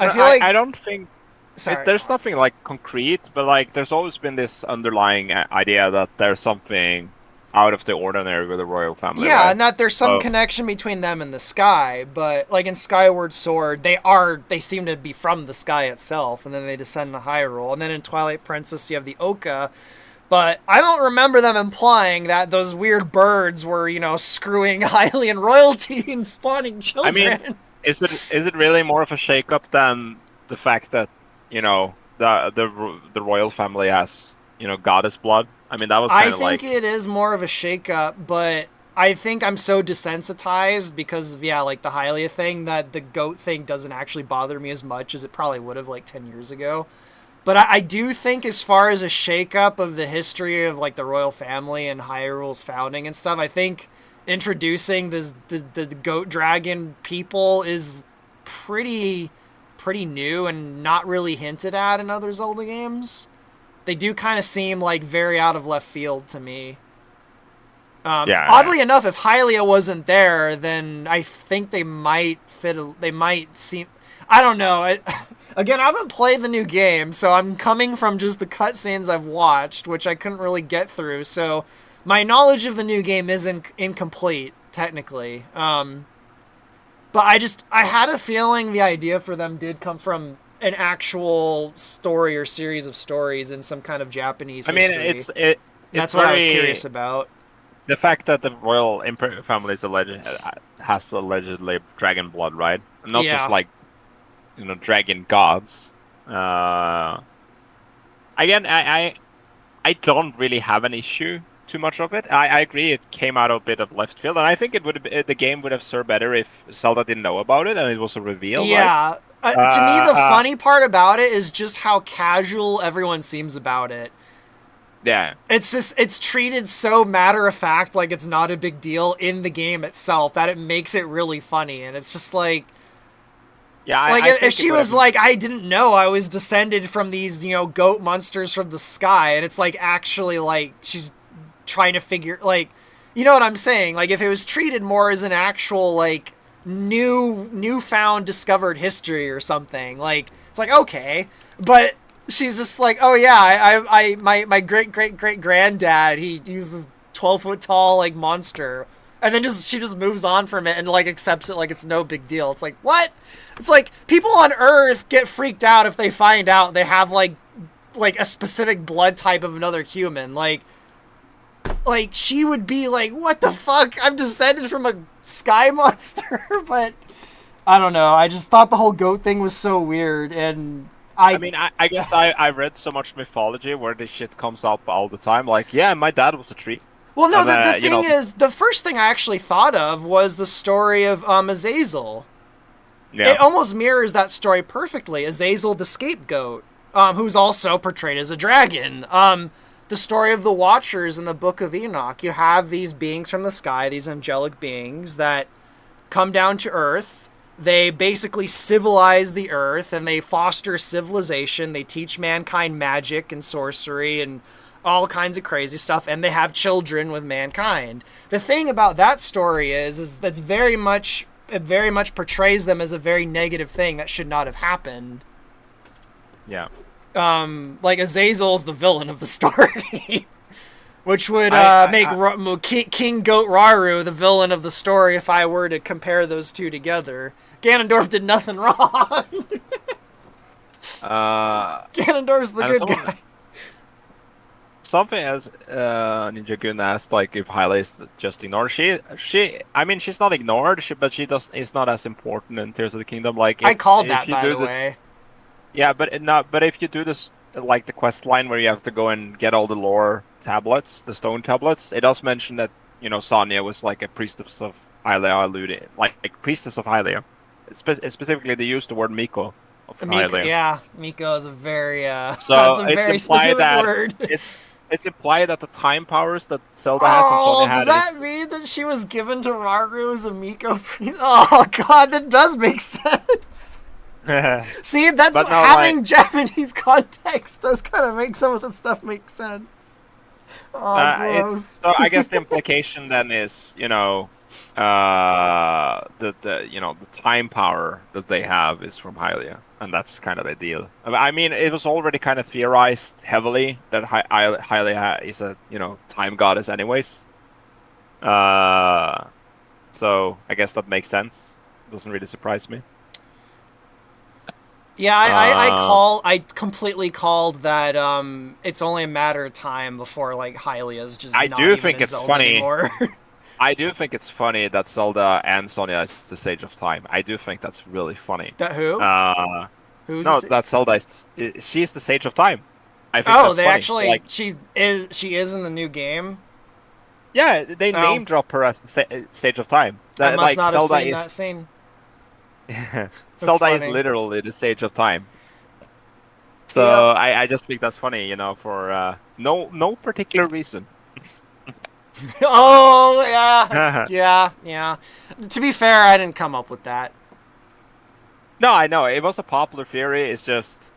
I feel like... I don't think... Sorry. There's nothing, like, concrete, but, like, there's always been this underlying idea that there's something out of the ordinary with the royal family. Yeah, right? and that there's some connection between them and the sky, but like in Skyward Sword, they seem to be from the sky itself, and then they descend to Hyrule. And then in Twilight Princess, you have the Oka, but I don't remember them implying that those weird birds were, screwing Hylian royalty and spawning children. I mean, is it really more of a shakeup than the fact that, the royal family has, goddess blood? I mean, that was kind of like... I think it is more of a shakeup, but I think I'm so desensitized because of, like the Hylia thing, that the goat thing doesn't actually bother me as much as it probably would have like 10 years ago. But I do think as far as a shakeup of the history of like the royal family and Hyrule's founding and stuff, I think introducing the goat dragon people is pretty new and not really hinted at in other Zelda games. They do kind of seem like very out of left field to me. Oddly enough, if Hylia wasn't there, then I think they might seem... I don't know. Again, I haven't played the new game, so I'm coming from just the cutscenes I've watched, which I couldn't really get through. So my knowledge of the new game is incomplete, technically. But I had a feeling the idea for them did come from an actual story or series of stories in some kind of Japanese history. I mean, that's what I was curious about. The fact that the royal family has allegedly dragon blood, right? Not just like, dragon gods. Again, I don't really have an issue too much of it. I agree it came out a bit of left field, and I think the game would have served better if Zelda didn't know about it and it was a reveal. Yeah. Right? To me, the funny part about it is just how casual everyone seems about it. Yeah. It's treated so matter-of-fact, like it's not a big deal in the game itself, that it makes it really funny. And it's just like... Yeah, like, if she was like, I didn't know I was descended from these, goat monsters from the sky, and it's like, actually, like, she's trying to figure, like, you know what I'm saying? Like, if it was treated more as an actual, like, newfound discovered history or something, like, it's like, okay, but she's just like, oh yeah, my great-great-great-granddad, he was this 12-foot tall, like, monster, and then she just moves on from it and, like, accepts it like it's no big deal. It's like, what? It's like, people on Earth get freaked out if they find out they have, like a specific blood type of another human, like, she would be like, what the fuck? I'm descended from a sky monster, but I don't know. I just thought the whole goat thing was so weird, and I mean, I guess I read so much mythology where this shit comes up all the time. Like, yeah, my dad was a tree. Well, no, the thing is, the first thing I actually thought of was the story of Azazel. Yeah. It almost mirrors that story perfectly. Azazel the scapegoat, who's also portrayed as a dragon. The story of the Watchers in the Book of Enoch. You have these beings from the sky, these angelic beings that come down to Earth. They basically civilize the Earth, and they foster civilization. They teach mankind magic and sorcery and all kinds of crazy stuff, and they have children with mankind. The thing about that story is that's it very much portrays them as a very negative thing that should not have happened. Yeah. Like Azazel's the villain of the story. Which would make King Goat Raru the villain of the story if I were to compare those two together. Ganondorf did nothing wrong. Ganondorf's the and good guy. Something as Ninja Gun asked, like if Hylia is just ignored. I mean, she's not ignored, but she does is not as important in Tears of the Kingdom. Like I called if that, you by do the this, way. yeah, but not. But if you do this, like the quest line where you have to go and get all the lore tablets, the stone tablets, it does mention that Sonya was like a priestess of Hylia, alluding like priestess of Hylia. Specifically, they use the word Miko of Miko, Hylia. yeah, Miko is a very that's So a it's very implied specific that word. it's implied that the time powers that Zelda has and Oh, Sonya does had that mean that she was given to Raru as a Miko priest? Oh god, that does make sense. See, that's But what, no, having like, Japanese context does kind of make some of the stuff make sense. Oh, it's gross. so I guess the implication then is, the time power that they have is from Hylia, and that's kind of the deal. I mean, it was already kind of theorized heavily that Hylia is a, time goddess anyways. So I guess that makes sense. Doesn't really surprise me. Yeah, I completely called that. It's only a matter of time before like Hylia's just I not do even think in it's Zelda funny. anymore. I do think it's funny that Zelda and Sonya is the Sage of Time. I do think that's really funny. That who? Uh, Who's no, this? that Zelda she's the Sage of Time. I think Oh, that's they funny. actually Like, she is in the new game. yeah, they Oh, name drop her as the Sage of Time. I That must like not have Zelda seen is that scene. That's Zelda is funny. literally the Sage of Time. So Yep. I just think that's funny, for no particular reason. Oh yeah. To be fair, I didn't come up with that. No, I know it was a popular theory. It's just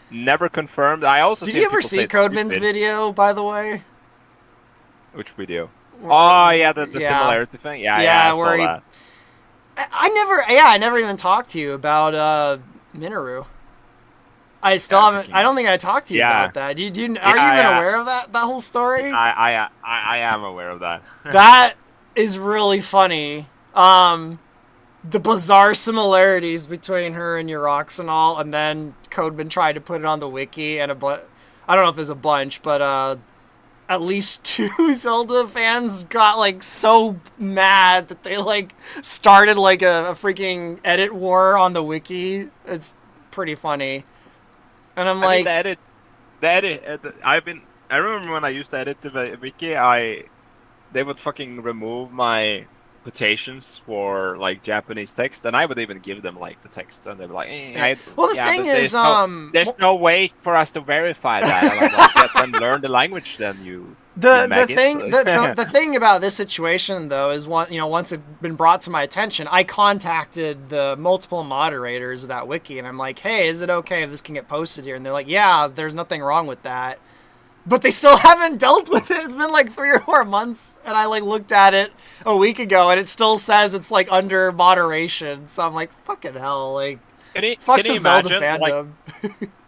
never confirmed. I also Did you seen ever people say see it's Codeman's stupid. video, by the way? Which video? Oh yeah, the Yeah, similarity thing. Yeah, I yeah, saw where he. that. I never even talked to you about Minoru. I still Yeah, haven't. I freaking don't think I talked to you yeah, about that. Are you yeah, even yeah. aware of that whole story? I am aware of that. That is really funny. The bizarre similarities between her and Eroxenol, and then Codeman tried to put it on the wiki, and I don't know if there's a bunch, but at least two Zelda fans got like so mad that they like started like a freaking edit war on the wiki. It's pretty funny. And I'm I mean, like, I remember when I used to edit the wiki, they would fucking remove my quotations for like Japanese text, and I would even give them like the text, and they were like, yeah. Well, the thing but is, there's no way for us to verify that. And I'm like, yeah, then learn the language, then you maggot. The thing about this situation though is once it had been brought to my attention, I contacted the multiple moderators of that wiki, and I'm like, hey, is it okay if this can get posted here? And they're like, yeah, there's nothing wrong with that. But they still haven't dealt with it. It's been like 3 or 4 months, and I like looked at it a week ago, and it still says it's like under moderation. So I'm like, fucking hell, like, fuck the Zelda fandom.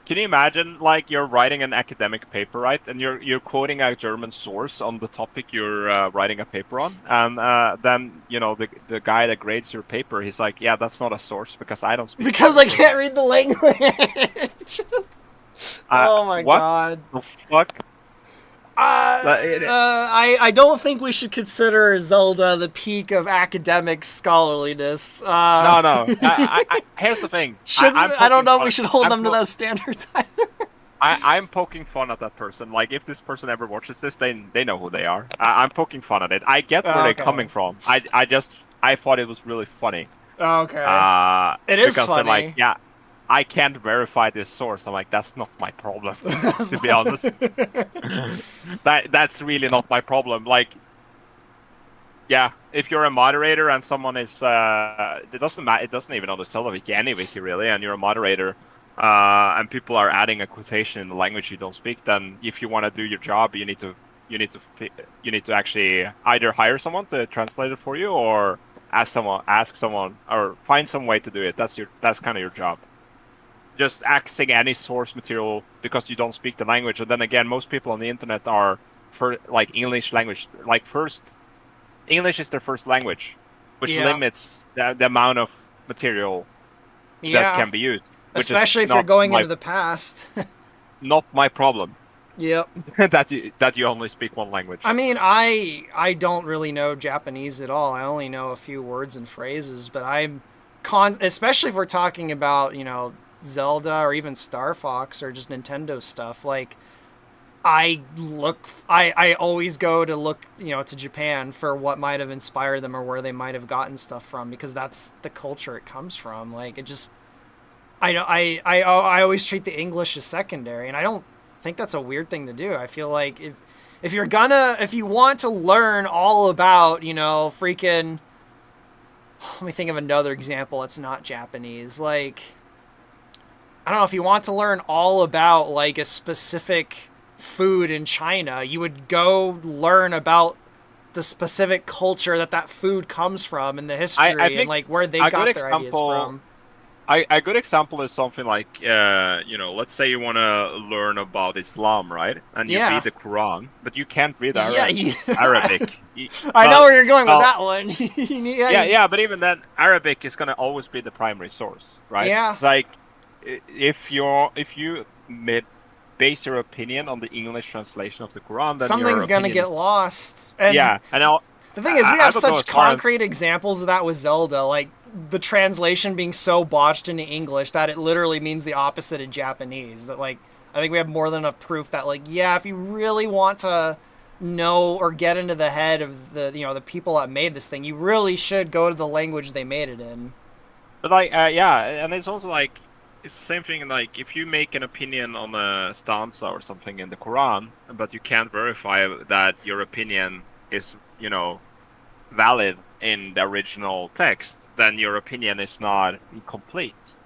Can you imagine, like, you're writing an academic paper, right? And you're quoting a German source on the topic you're writing a paper on, and then the guy that grades your paper, he's like, yeah, that's not a source because I don't speak. Because I can't read the language. Oh my god. What the fuck? I don't think we should consider Zelda the peak of academic scholarliness. No. Here's the thing. I don't know if we should hold them to those standards either. I'm poking fun at that person. Like, if this person ever watches this, they know who they are. I'm poking fun at it. I get where they're coming from. I thought it was really funny. Okay. It is because funny. They're like, yeah, I can't verify this source. I'm like, that's not my problem, to be honest. That's really not my problem. Like, yeah, if you're a moderator and someone is, it doesn't matter. It doesn't even understand the wiki, any wiki really, and you're a moderator, and people are adding a quotation in the language you don't speak. Then, if you want to do your job, you need to actually either hire someone to translate it for you, or ask someone, or find some way to do it. That's kind of your job. just accessing any source material because you don't speak the language. And then again, most people on the internet are for like English language, like first English is their first language, which Yeah. limits the amount of material that Yeah. can be used, which is Especially if you're not going my into the past. problem. Yep. that you only speak one language. I mean, I don't really know Japanese at all. I only know a few words and phrases, but especially if we're talking about, Zelda or even Star Fox or just Nintendo stuff, like I always go to look, to Japan for what might have inspired them or where they might have gotten stuff from because that's the culture it comes from. Like it just I know I always treat the English as secondary, and I don't think that's a weird thing to do. I feel like if you want to learn all about, freaking, let me think of another example that's not Japanese. Like, I don't know, if you want to learn all about like a specific food in China, you would go learn about the specific culture that food comes from and the I history and think like where they a good got their ideas example from. a good example is something like, let's say you want to learn about Islam, right? And you Yeah. read the Quran, but you can't read Yeah, Arabic. I know Well, where you're going with well, that one. Yeah, yeah, but even then, Arabic is gonna always be the primary source, right? yeah. It's like if you base your opinion on the English translation of the Quran, then your Something's gonna opinion get is lost. And yeah. And I'll, the thing is, we I have would go such as far as concrete examples of that with Zelda, like the translation being so botched into English that it literally means the opposite in Japanese. That like, I think we have more than enough proof that like, yeah, if you really want to know or get into the head of the people that made this thing, you really should go to the language they made it in. But like, yeah, and it's also like it's the same thing. Like, if you make an opinion on a stanza or something in the Quran, but you can't verify that your opinion is, valid in the original text, then your opinion is not complete,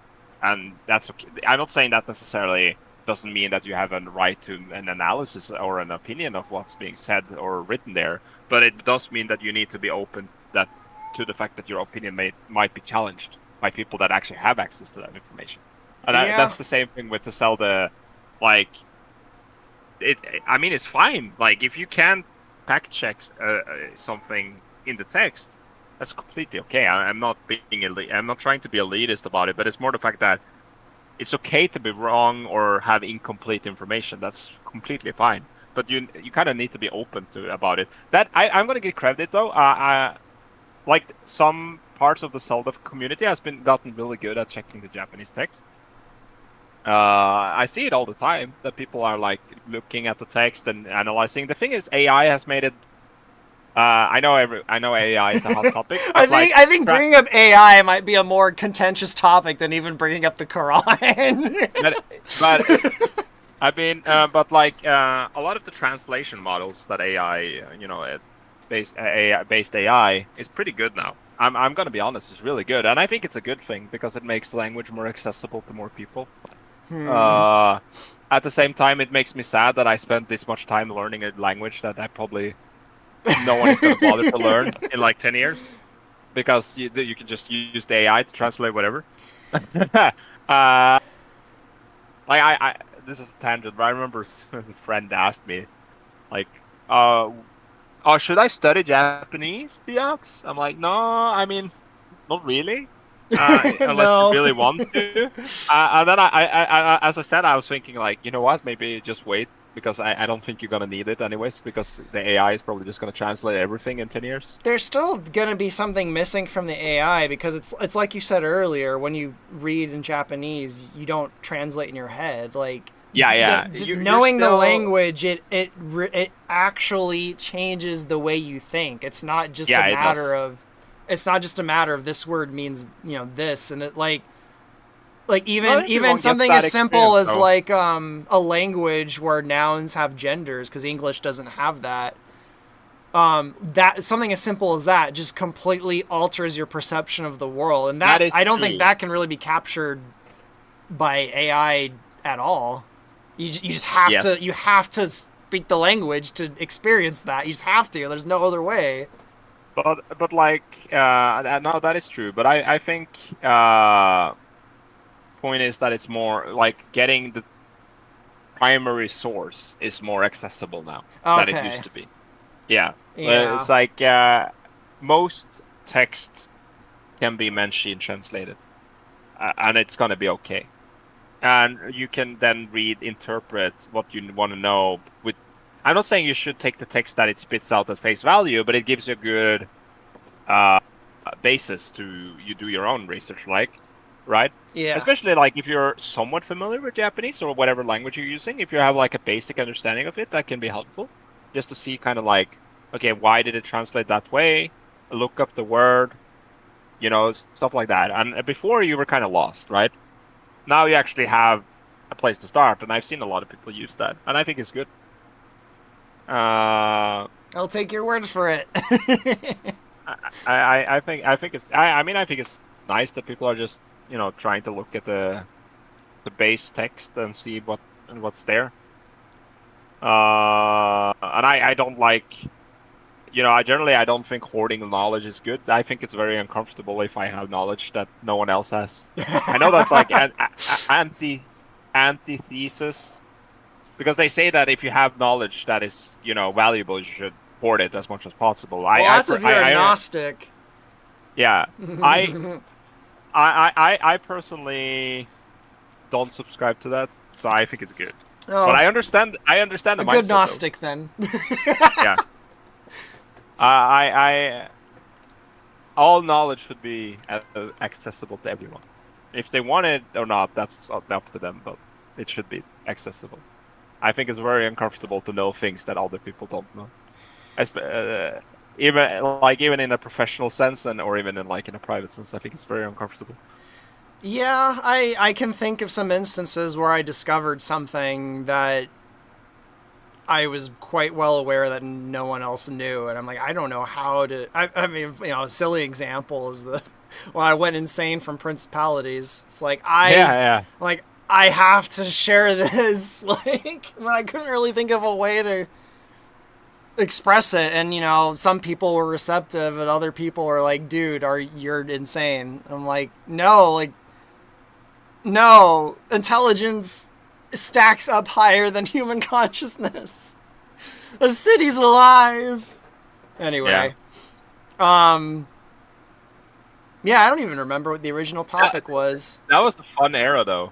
and that's okay. I'm not saying that necessarily doesn't mean that you have a right to an analysis or an opinion of what's being said or written there, but it does mean that you need to be open that to the fact that your opinion might be challenged by people that actually have access to that information. And Yeah. that's the same thing with the Zelda. Like, I mean, it's fine. Like, if you can fact check something in the text, that's completely okay. I'm not I'm not trying to be elitist about it, but it's more the fact that it's okay to be wrong or have incomplete information. That's completely fine. But you kind of need to be open to about it. That I'm gonna give credit though. Like some parts of the Zelda community has been gotten really good at checking the Japanese text. I see it all the time that people are like looking at the text and analyzing. The thing is, AI has made it. I know AI is a hot topic, I but think like, I think bringing up AI might be a more contentious topic than even bringing up the Quran. but I mean, but like a lot of the translation models that AI, based AI is pretty good now. I'm gonna be honest, it's really good, and I think it's a good thing because it makes the language more accessible to more people. Uh, at the same time, it makes me sad that I spent this much time learning a language that I probably no one is gonna bother to learn in like 10 years because you can just use the AI to translate whatever. uh, like this is a tangent, but I remember a friend asked me like, "Oh, should I study Japanese, Deox?" I'm like, "No, I mean, not really, unless you No. really want to." And then as I said, I was thinking like, you know what? Maybe just wait because I don't think you're gonna need it anyways because the AI is probably just gonna translate everything in 10 years. There's still gonna be something missing from the AI because it's like you said earlier. When you read in Japanese, you don't translate in your head. Like Yeah, yeah. You're knowing the still. language, it actually changes the way you think. Yeah, it does. It's not just a matter of this word means this and it like Not even everyone gets something that as simple experience as though. like a language where nouns have genders because English doesn't have that. That something as simple as that just completely alters your perception of the world, and That that is I don't think true. that can really be captured by AI at all. You just have Yes. to speak the language to experience that. You just have to. There's no other way. But like no, that is true. But I think point is that it's more like getting the primary source is more accessible now than it Okay. used to be. Yeah, Yeah. it's like most text can be machine translated, and it's gonna be okay. And you can then interpret what you want to know with. I'm not saying you should take the text that it spits out at face value, but it gives you a good uh, basis to you do your own research, like, right? Yeah. Especially like if you're somewhat familiar with Japanese or whatever language you're using, if you have like a basic understanding of it, that can be helpful. Just to see kind of like, okay, why did it translate that way? Look up the word, stuff like that. And before you were kind of lost, right? Now you actually have a place to start, and I've seen a lot of people use that, and I think it's good. I'll take your word for it. I think it's nice that people are just trying to look at the base text and see what's there. And I don't like, I don't think hoarding knowledge is good. I think it's very uncomfortable if I have knowledge that no one else has. I know that's like an antithesis, because they say that if you have knowledge that is valuable, you should hoard it as much as possible. Well, that's if you're a Gnostic. Yeah, I personally don't subscribe to that, so I think it's good. Oh, But I understand the a mindset, good Gnostic then. Yeah. I all knowledge should be accessible to everyone. If they want it or not, that's up to them, but it should be accessible. I think it's very uncomfortable to know things that other people don't know. Even in a professional sense, or even in a private sense, I think it's very uncomfortable. Yeah, I can think of some instances where I discovered something that I was quite well aware that no one else knew, and I'm like, I don't know how to. I mean, a silly example is when I went insane from principalities. It's like Yeah. like I have to share this, like, but I couldn't really think of a way to express it, and some people were receptive, and other people were like, "Dude, you're insane?" I'm like, no, intelligence stacks up higher than human consciousness. A city's alive. Anyway, yeah, I don't even remember what the original topic was. That was a fun era, though.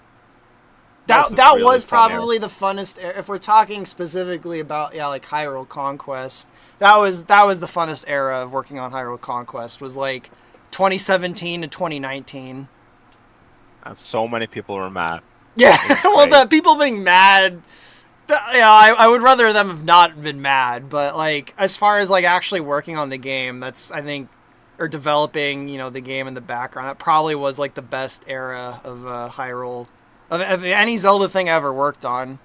That really was fun probably the funnest era. If we're talking specifically about like Hyrule Conquest, that was the funnest era of working on Hyrule Conquest, was like 2017 to 2019. And so many people were mad. Yeah, well, the people being mad, I would rather them have not been mad, but like as far as like actually working on the game, that's, I think, or developing the game in the background, that probably was like the best era of Hyrule, of any Zelda thing I ever worked on.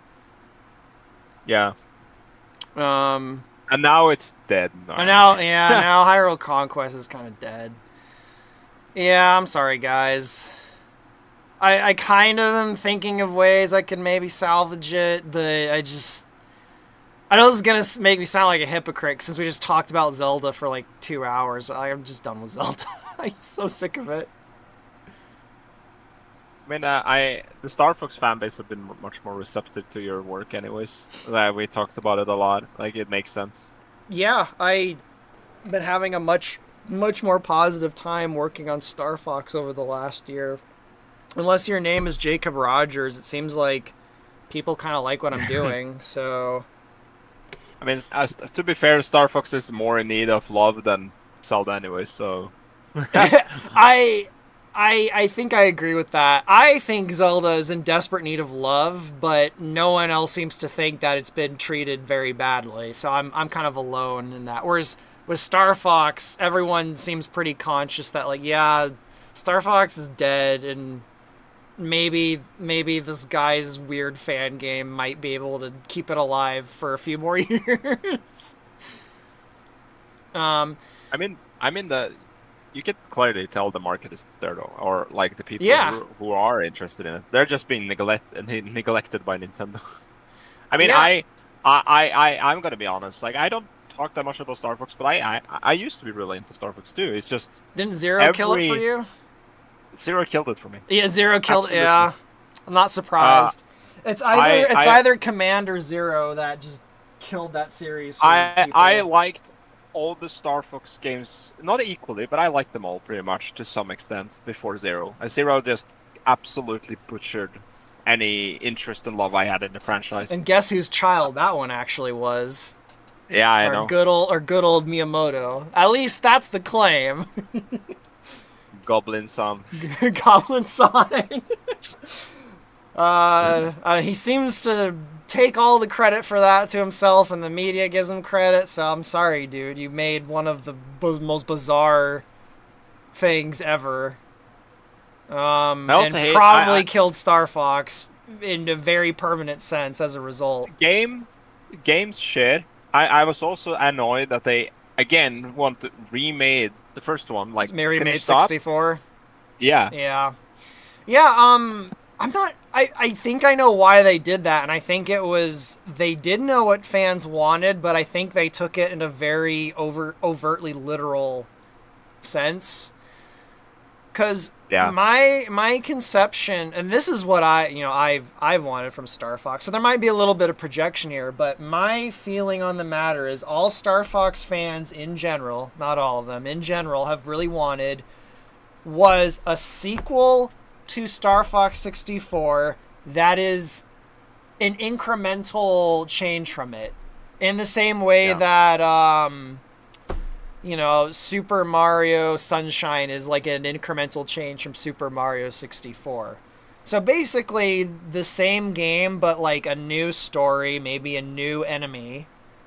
Yeah. And now it's dead. now Hyrule Conquest is kind of dead. Yeah, I'm sorry, guys. I kind of am thinking of ways I can maybe salvage it, but I know this is going to make me sound like a hypocrite since we just talked about Zelda for like 2 hours. But I'm just done with Zelda. I'm so sick of it. I mean, the Star Fox fan base have been much more receptive to your work anyways. We talked about it a lot. Like, it makes sense. Yeah, I've been having a much more positive time working on Star Fox over the last year. Unless your name is Jacob Rogers, it seems like people kind of like what I'm doing, so... I mean, to be fair, Star Fox is more in need of love than Zelda anyway, so... I think I agree with that. I think Zelda is in desperate need of love, but no one else seems to think that it's been treated very badly, so I'm kind of alone in that. Whereas with Star Fox, everyone seems pretty conscious that, like, yeah, Star Fox is dead, and maybe this guy's weird fan game might be able to keep it alive for a few more years. I mean you can clearly tell the market is there, though, or like the people who are interested in it. They're just being neglected by Nintendo. I mean, yeah. I'm gonna be honest. Like, I don't talk that much about Star Fox, but I used to be really into Star Fox too. It's just didn't Zero kill it for you? Zero killed it for me. Yeah, Zero killed. Absolutely. Yeah, I'm not surprised. It's either Command or Zero that just killed that series for people. I liked all the Star Fox games, not equally, but I liked them all pretty much to some extent before Zero. Zero just absolutely butchered any interest and love I had in the franchise. And guess whose child that one actually was? Yeah, I Our know. good old Miyamoto. At least that's the claim. Goblin Son. Goblin Sonic. He seems to take all the credit for that to himself, and the media gives him credit. So I'm sorry, dude. You made one of the most bizarre things ever. And probably killed Star Fox in a very permanent sense as a result. Game's shit. I was also annoyed that they again remade the first one. Like, remade 64. Yeah. Yeah. Yeah. I'm not. I think I know why they did that, and I think it was they did know what fans wanted, but I think they took it in a very overtly literal sense. Because my conception, and this is what I've wanted from Star Fox, so there might be a little bit of projection here, but my feeling on the matter is all Star Fox fans in general, not all of them, in general, have really wanted was a sequel to Star Fox 64 that is an incremental change from it. In the same way that Super Mario Sunshine is like an incremental change from Super Mario 64. So basically the same game, but like a new story, maybe a new enemy,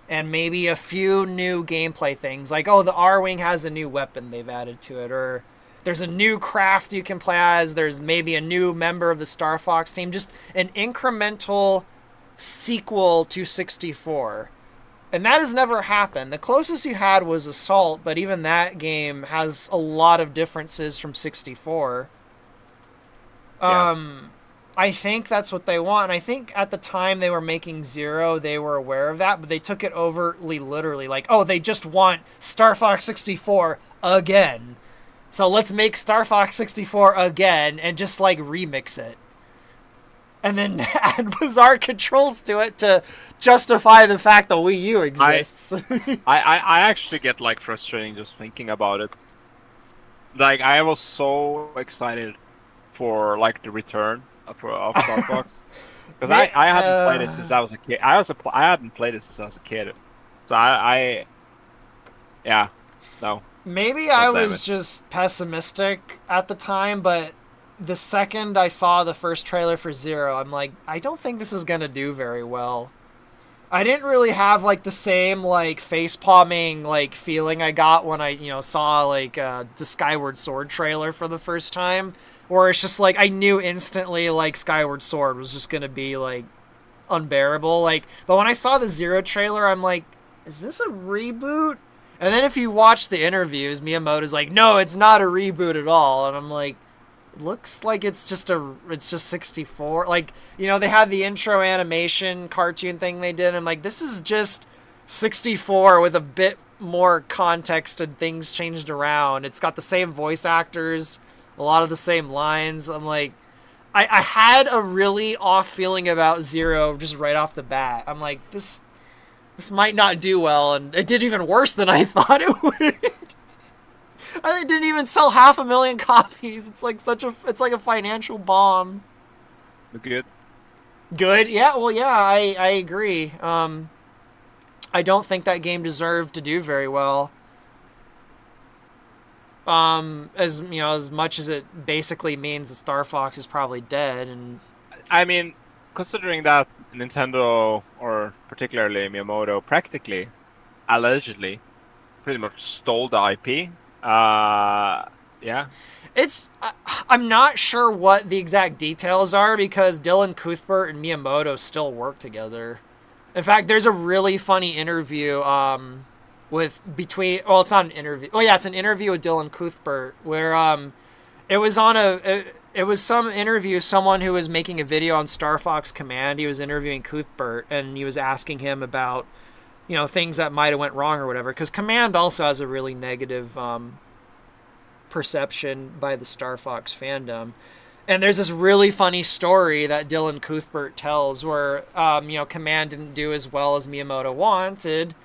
and maybe a few new gameplay things. Like, the R-Wing has a new weapon they've added to it, or there's a new craft you can play as, there's maybe a new member of the Star Fox team. Just an incremental sequel to 64. And that has never happened. The closest you had was Assault, but even that game has a lot of differences from 64. I think that's what they want. And I think at the time they were making Zero, they were aware of that, but they took it overtly literally. Like, they just want Star Fox 64 again. So let's make Star Fox 64 again and just, like, remix it. And then add bizarre controls to it to justify the fact that Wii U exists. I actually get, like, frustrating just thinking about it. Like, I was so excited for, like, the return of Star Fox. Because I hadn't played it since I was a kid. I hadn't played it since I was a kid. So no. Maybe I was just pessimistic at the time, but the second I saw the first trailer for Zero, I'm like, I don't think this is going to do very well. I didn't really have, like, the same, like, face-palming, like, feeling I got when I, saw, like, the Skyward Sword trailer for the first time, where it's just, like, I knew instantly, like, Skyward Sword was just going to be, like, unbearable. Like, but when I saw the Zero trailer, I'm like, is this a reboot? And then if you watch the interviews, Miyamoto's like, no, it's not a reboot at all. And I'm like, looks like it's just 64. Like, they had the intro animation cartoon thing they did. I'm like, this is just 64 with a bit more context and things changed around. It's got the same voice actors, a lot of the same lines. I'm like, I had a really off feeling about Zero just right off the bat. I'm like, this might not do well, and it did even worse than I thought it would. It didn't even sell 500,000 copies. It's like it's like a financial bomb. Good. Good? Yeah, well, yeah, I agree. I don't think that game deserved to do very well. As much as it basically means that Star Fox is probably dead, and I mean, considering that Nintendo, or particularly Miyamoto, practically, allegedly, pretty much stole the IP. Yeah. I'm not sure what the exact details are, because Dylan Cuthbert and Miyamoto still work together. In fact, there's a really funny interview, it's not an interview. Oh yeah, it's an interview with Dylan Cuthbert where, it was some interview, someone who was making a video on Star Fox Command. He was interviewing Cuthbert, and he was asking him about, things that might have went wrong or whatever, because Command also has a really negative, perception by the Star Fox fandom. And there's this really funny story that Dylan Cuthbert tells where, Command didn't do as well as Miyamoto wanted.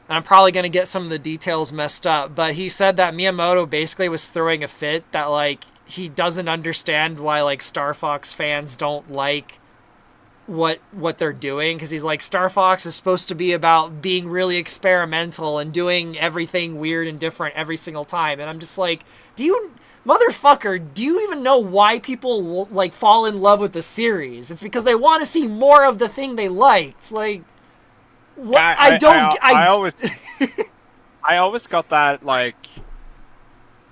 And I'm probably going to get some of the details messed up, but he said that Miyamoto basically was throwing a fit that, like, he doesn't understand why, like, Star Fox fans don't like what they're doing, because he's like, Star Fox is supposed to be about being really experimental and doing everything weird and different every single time. And I'm just like, motherfucker, do you even know why people like fall in love with the series? It's because they want to see more of the thing they liked. Like, what? I always I always got that, like,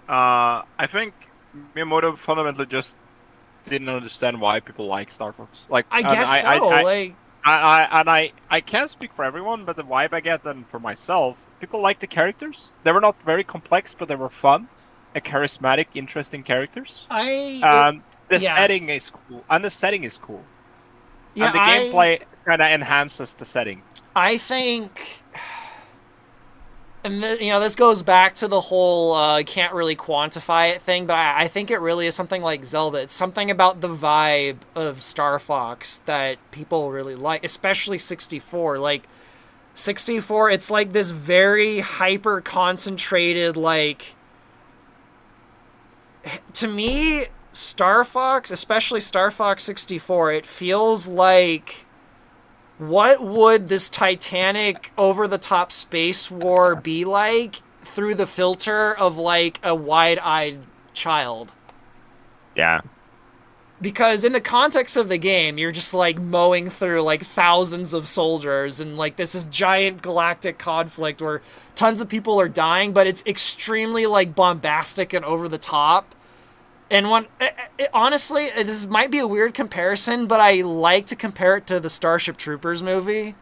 I think Miyamoto fundamentally just didn't understand why people like Star Fox. Like, I guess so. I can't speak for everyone, but the vibe I get then for myself, people like the characters. They were not very complex, but they were fun and charismatic, interesting characters. The setting is cool, and the setting is cool. Yeah, and the gameplay kind of enhances the setting. I think, and this goes back to the whole can't really quantify it thing, but I think it really is something like Zelda. It's something about the vibe of Star Fox that people really like, especially 64. Like, 64, it's like this very hyper concentrated, like, to me, Star Fox, especially Star Fox 64, it feels like, what would this titanic over-the-top space war be like through the filter of, like, a wide-eyed child? Yeah. Because in the context of the game, you're just, like, mowing through, like, thousands of soldiers, and, like, this is giant galactic conflict where tons of people are dying, but it's extremely, like, bombastic and over-the-top. And honestly, this might be a weird comparison, but I like to compare it to the Starship Troopers movie.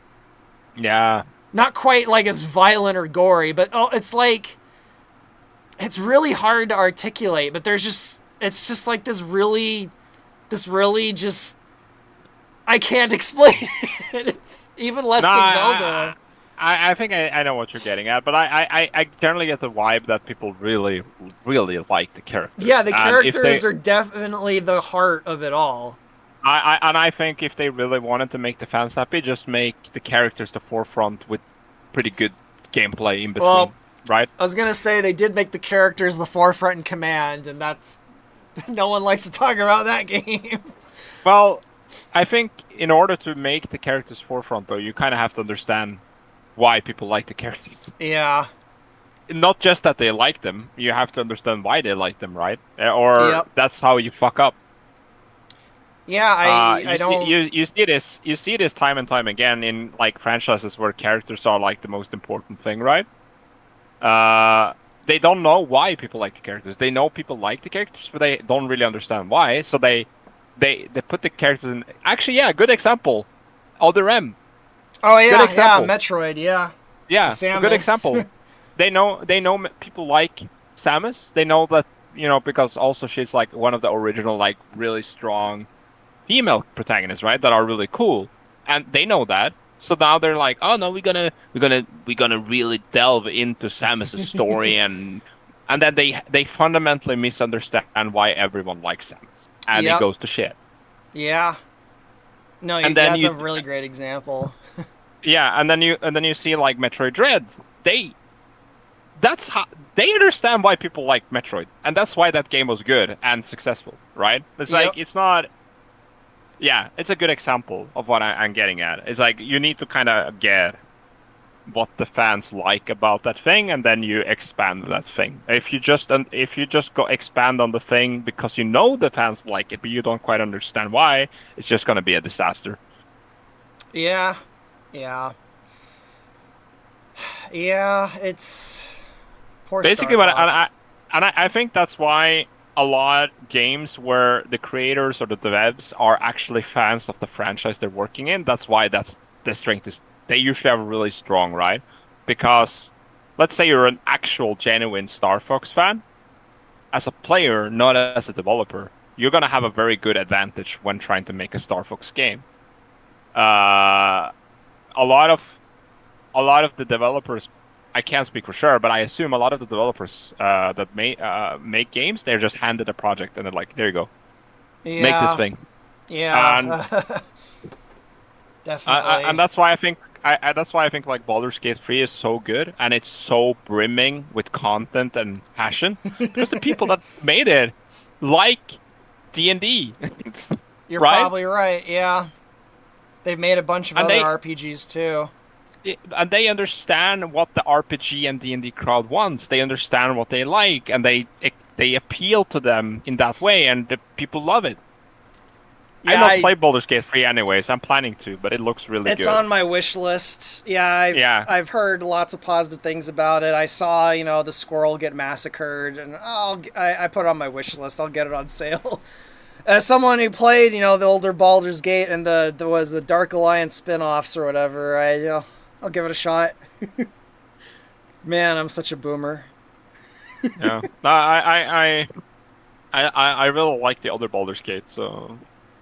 Yeah. Not quite, like, as violent or gory, but it's like, it's really hard to articulate, but it's just like this really just, I can't explain it. It's even less than Zelda. I think I know what you're getting at, but I generally get the vibe that people really, really like the characters. Yeah, the characters are definitely the heart of it all. I think if they really wanted to make the fans happy, just make the characters the forefront with pretty good gameplay in between, right? I was gonna say they did make the characters the forefront in Command, and that's no one likes to talk about that game. Well, I think in order to make the characters forefront, though, you kind of have to understand why people like the characters. Yeah. Not just that they like them, you have to understand why they like them, right? Or that's how you fuck up. Yeah, I don't. You see this time and time again in, like, franchises where characters are, like, the most important thing, right? They don't know why people like the characters. They know people like the characters, but they don't really understand why. So they put the characters in. Actually, yeah, good example. Other M. Oh yeah, Metroid, yeah. Yeah, good example. They know people like Samus. They know that, because also she's, like, one of the original, like, really strong female protagonists, right? That are really cool, and they know that. So now they're like, oh no, we're gonna really delve into Samus' story, and then they fundamentally misunderstand why everyone likes Samus, and it goes to shit. Yeah. No, that's a really great example. Yeah, and then you see, like, Metroid Dread. They understand why people like Metroid, and that's why that game was good and successful, right? It's like, it's not. Yeah, it's a good example of what I'm getting at. It's like, you need to kind of get what the fans like about that thing, and then you expand that thing. If you just go expand on the thing because you know the fans like it, but you don't quite understand why, it's just going to be a disaster. Yeah. It's poor basically Star what Fox. I think that's why a lot of games where the creators or the devs are actually fans of the franchise they're working in. That's why the strength is. They usually have a really strong, right? Because let's say you're an actual genuine Star Fox fan, as a player, not as a developer, you're gonna have a very good advantage when trying to make a Star Fox game. A lot of the developers I can't speak for sure, but I assume a lot of the developers that make games, they're just handed a project and they're like, there you go, make this Yeah, thing. And yeah, and definitely. that's why I think that's why I think like Baldur's Gate 3 is so good and it's so brimming with content and passion because the people that made it like D&D, You're right? probably right. Yeah, they've made a bunch of And other they RPGs too. and they understand what the RPG and D&D crowd wants. They understand what they like, and they appeal to them in that way, and the people love it. I Yeah, not play Baldur's Gate 3 anyways. I'm planning to, but it looks really it's good. on my wish list. Yeah, I've Yeah, I've heard lots of positive things about it. I saw, the squirrel get massacred, and I put it on my wish list. I'll get it on sale. As someone who played, the older Baldur's Gate and the Dark Alliance spin-offs or whatever, I'll give it a shot. Man, I'm such a boomer. yeah. No, I really like the other Baldur's Gate, so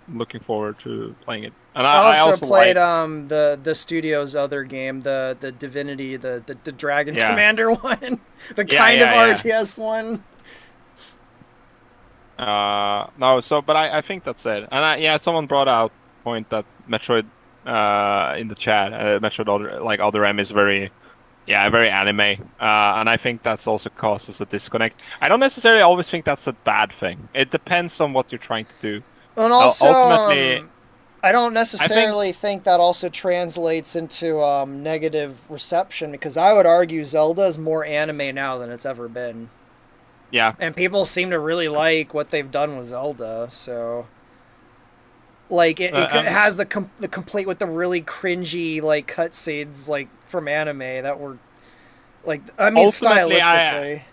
I'm looking forward to playing it. And I I also also played like, the studio's other game, the Divinity, the Dragon yeah, Commander one, the yeah, kind of yeah, RTS one. yeah. No, so but I think that's it. And yeah, someone brought out point that Metroid in the chat, Metroid Other M is very. Yeah, very anime, and I think that's also causes a disconnect. I don't necessarily always think that's a bad thing. It depends on what you're trying to do. And also, Ultimately, I don't I think, necessarily think that also translates into negative reception because I would argue Zelda is more anime now than it's ever been, yeah, and people seem to really like what they've done with Zelda. So, like, it um, has the complete with the really cringy like cutscenes like from anime that were like I mean ultimately, stylistically.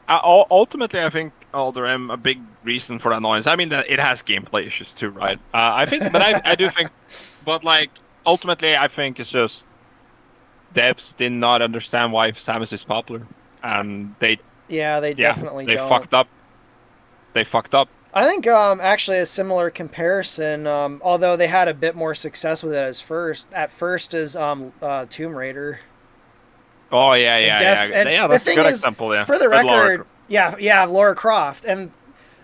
ultimately, I think Elder M a big reason for annoyance. I mean that it has gameplay issues too, right? I think, but I do think, but like ultimately, I think it's just devs did not understand why Samus is popular, and Yeah, they yeah, definitely they don't. fucked up. They fucked up. I think actually a similar comparison, although they had a bit more success with it at first is Tomb Raider. Oh yeah, And yeah, def yeah. and Yeah, the that's a thing good is, example. Yeah, for the with Lara. record, yeah, Lara Croft. And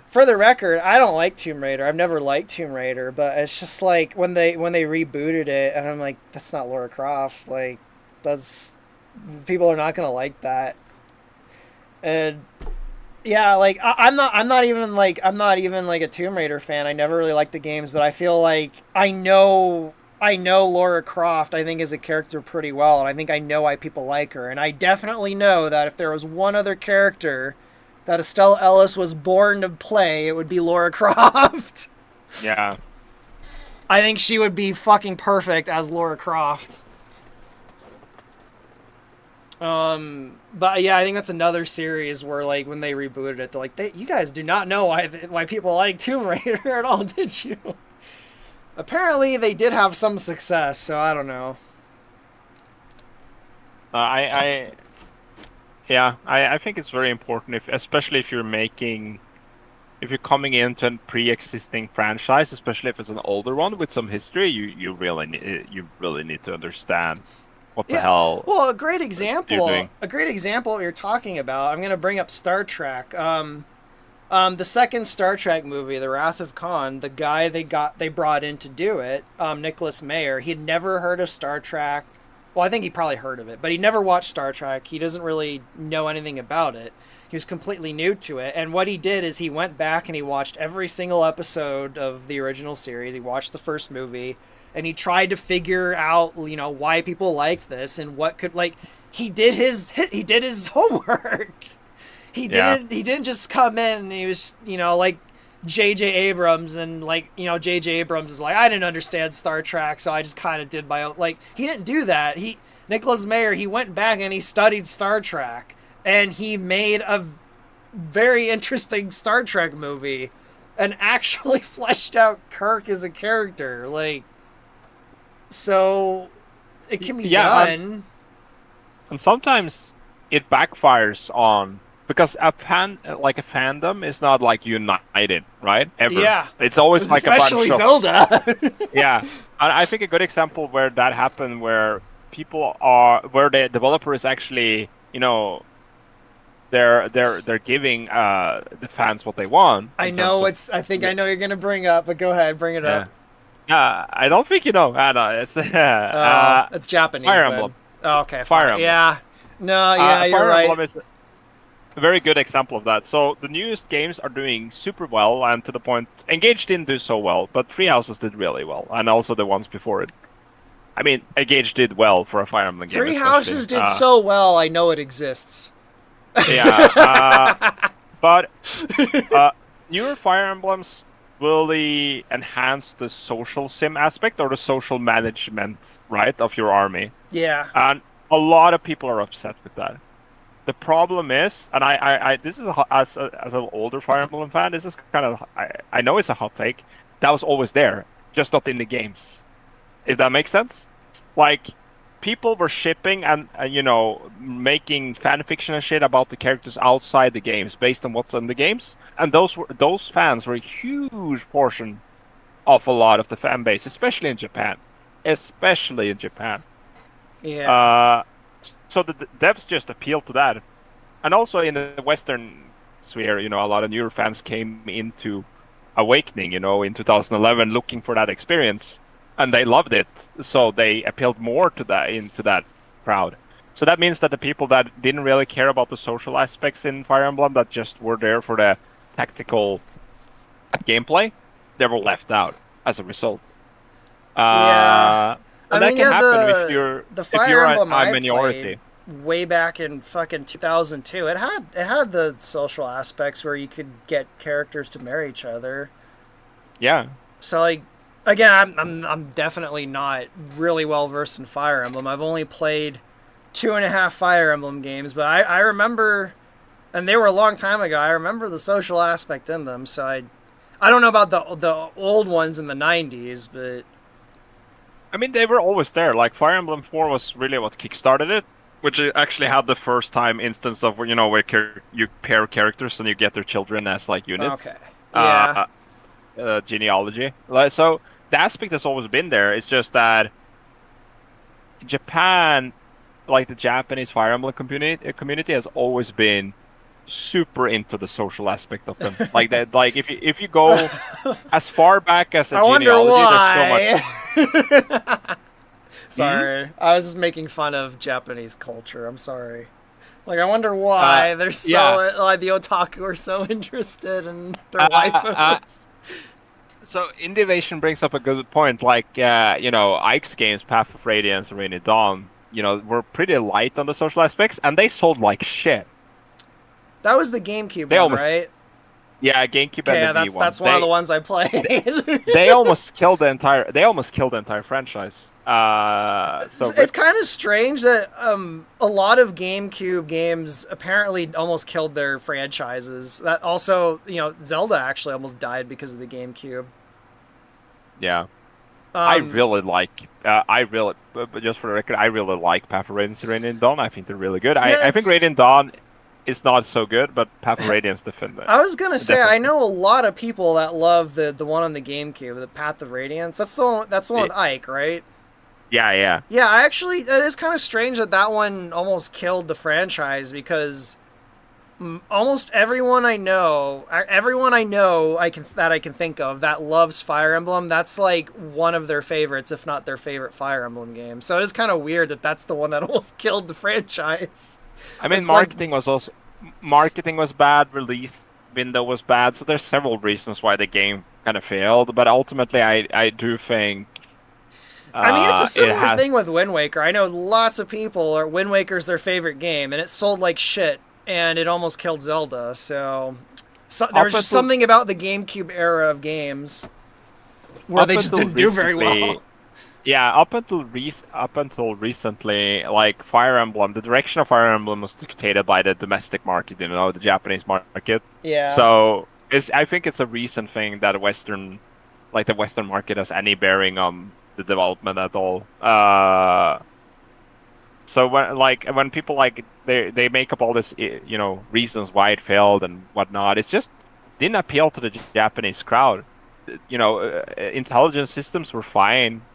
for the record, I don't like Tomb Raider. I've never liked Tomb Raider, but it's just like when they rebooted it, and I'm like, that's not Lara Croft. Like, that's people are not gonna like that. And yeah, like I'm not even like a Tomb Raider fan. I never really liked the games, but I feel like I know Laura Croft. I think is a character pretty well, and I think I know why people like her. And I definitely know that if there was one other character that Estelle Ellis was born to play, it would be Laura Croft. Yeah. I think she would be fucking perfect as Laura Croft. But yeah, I think that's another series where like when they rebooted it, they're like, "You guys do not know why people like Tomb Raider at all, did you?" Apparently, they did have some success, so I don't know. I yeah, I think it's very important if, especially if if you're coming into a pre-existing franchise, especially if it's an older one with some history, you really need to understand what the Yeah, hell well, you're doing. a great example of what you're talking about. I'm gonna bring up Star Trek. The second Star Trek movie, The Wrath of Khan, the guy they brought in to do it, Nicholas Meyer, he'd never heard of Star Trek. Well, I think he probably heard of it, but he never watched Star Trek. He doesn't really know anything about it. He was completely new to it, and what he did is he went back and he watched every single episode of the original series. He watched the first movie, and he tried to figure out, why people like this and what could like. He did his homework. Yeah. He didn't just come in and he was, like J.J. Abrams, and like, J.J. Abrams is like, I didn't understand Star Trek, so I just kind of did my own. Like, he didn't do that. Nicholas Meyer, he went back and he studied Star Trek, and he made a very interesting Star Trek movie, and actually fleshed out Kirk as a character. Like, so it can be Yeah, done. and sometimes it backfires on because a fandom is not like united, right? Ever. Yeah, It's always like a especially bunch of Zelda. yeah. And I think a good example where that happened, where people are where the developer is actually, you know, they're giving the fans what they want I in terms know of I think I know you're gonna bring up, but go ahead, bring it yeah. up. I don't think you know. No, it's Oh, it's Japanese Fire then. Emblem. Oh, okay, Fire fine. Emblem. Yeah. No, yeah, you're Fire right. Emblem is a very good example of that. So the newest games are doing super well, and to the point, Engage didn't do so well, but Three Houses did really well, and also the ones before it. I mean, Engage did well for a Fire Emblem game, Three especially. Houses did so well, I know it exists. Yeah, but newer Fire Emblems really enhance the social sim aspect or the social management, right, of your army. Yeah. And a lot of people are upset with that. The problem is, and this is as an older Fire Emblem fan, this is kind of I know it's a hot take. That was always there, just not in the games. If that makes sense, like people were shipping and you know making fan fiction and shit about the characters outside the games based on what's in the games, and those fans were a huge portion of a lot of the fan base, especially in Japan, especially in Japan. Yeah. Uh, so the devs just appealed to that, and also in the Western sphere, you know, a lot of newer fans came into Awakening, you know, in 2011, looking for that experience, and they loved it. So they appealed more to that into that crowd. So that means that the people that didn't really care about the social aspects in Fire Emblem, that just were there for the tactical gameplay, they were left out as a result. Yeah. I And that mean, can yeah, happen if the if Fire you're Emblem a I played minority. way back in fucking 2002. It had the social aspects where you could get characters to marry each other. Yeah. So like again, I'm definitely not really well versed in Fire Emblem. I've only played 2.5 Fire Emblem games, but I remember, and they were a long time ago. I remember the social aspect in them. So I don't know about the old ones in the 90s, but I mean, they were always there. Like Fire Emblem 4 was really what kickstarted it, which actually had the first time instance of you know where you pair characters and you get their children as like okay, units, yeah, uh, genealogy. Like so, the aspect has always been there. It's just that Japan, like the Japanese Fire Emblem community has always been super into the social aspect of them. Like that, like if you go as far back as a I wonder genealogy, there's so much. why. Hmm? Sorry, I was just making fun of Japanese culture. I'm sorry. Like, I wonder Uh, why they're yeah. so like the otaku are so interested in their Uh, waifus. So Innovation brings up a good point. Like, you know, Ike's games, Path of Radiance and Rainy Dawn, you know, were pretty light on the social aspects, and they sold like shit. That was the GameCube They one, almost, right? yeah, GameCube Okay, and the yeah, V that's one. one of the ones I played. They almost killed the entire. They almost killed the entire franchise. So It's kind of strange that a lot of GameCube games apparently almost killed their franchises. That also, Zelda actually almost died because of the GameCube. yeah, I Um, really like. But just for the record, I really like Path of Radiance and Rainy Dawn. I think they're really good. yeah, I think Radiant Dawn is not so good, but Path of Radiance defend I was gonna say I definitely. know a lot of people that love the one on the GameCube, the Path of Radiance. That's the one with Ike, right? Yeah, yeah. Yeah, I actually that is kind of strange that one almost killed the franchise because almost everyone I know I can think of that loves Fire Emblem, that's like one of their favorites, if not their favorite Fire Emblem game. So it is kind of weird that that's the one that almost killed the franchise. I mean, It's like, marketing was bad, release window was bad, so there's several reasons why the game kind of failed. But ultimately, I do think I mean, it's a it similar has. thing with Wind Waker. I know lots of people are Wind Waker's their favorite game, and it sold like shit, and it almost killed Zelda. So there Up was just until something about the GameCube era of games where up they just until didn't do very recently, well. yeah, up until recently, like Fire Emblem, the direction of Fire Emblem was dictated by the domestic market, you know, the Japanese market. Yeah. So I think it's a recent thing that the Western market has any bearing on the development at all. So when people like they make up all this you know reasons why it failed and whatnot, it's just didn't appeal to the Japanese crowd. You know, intelligence systems were fine.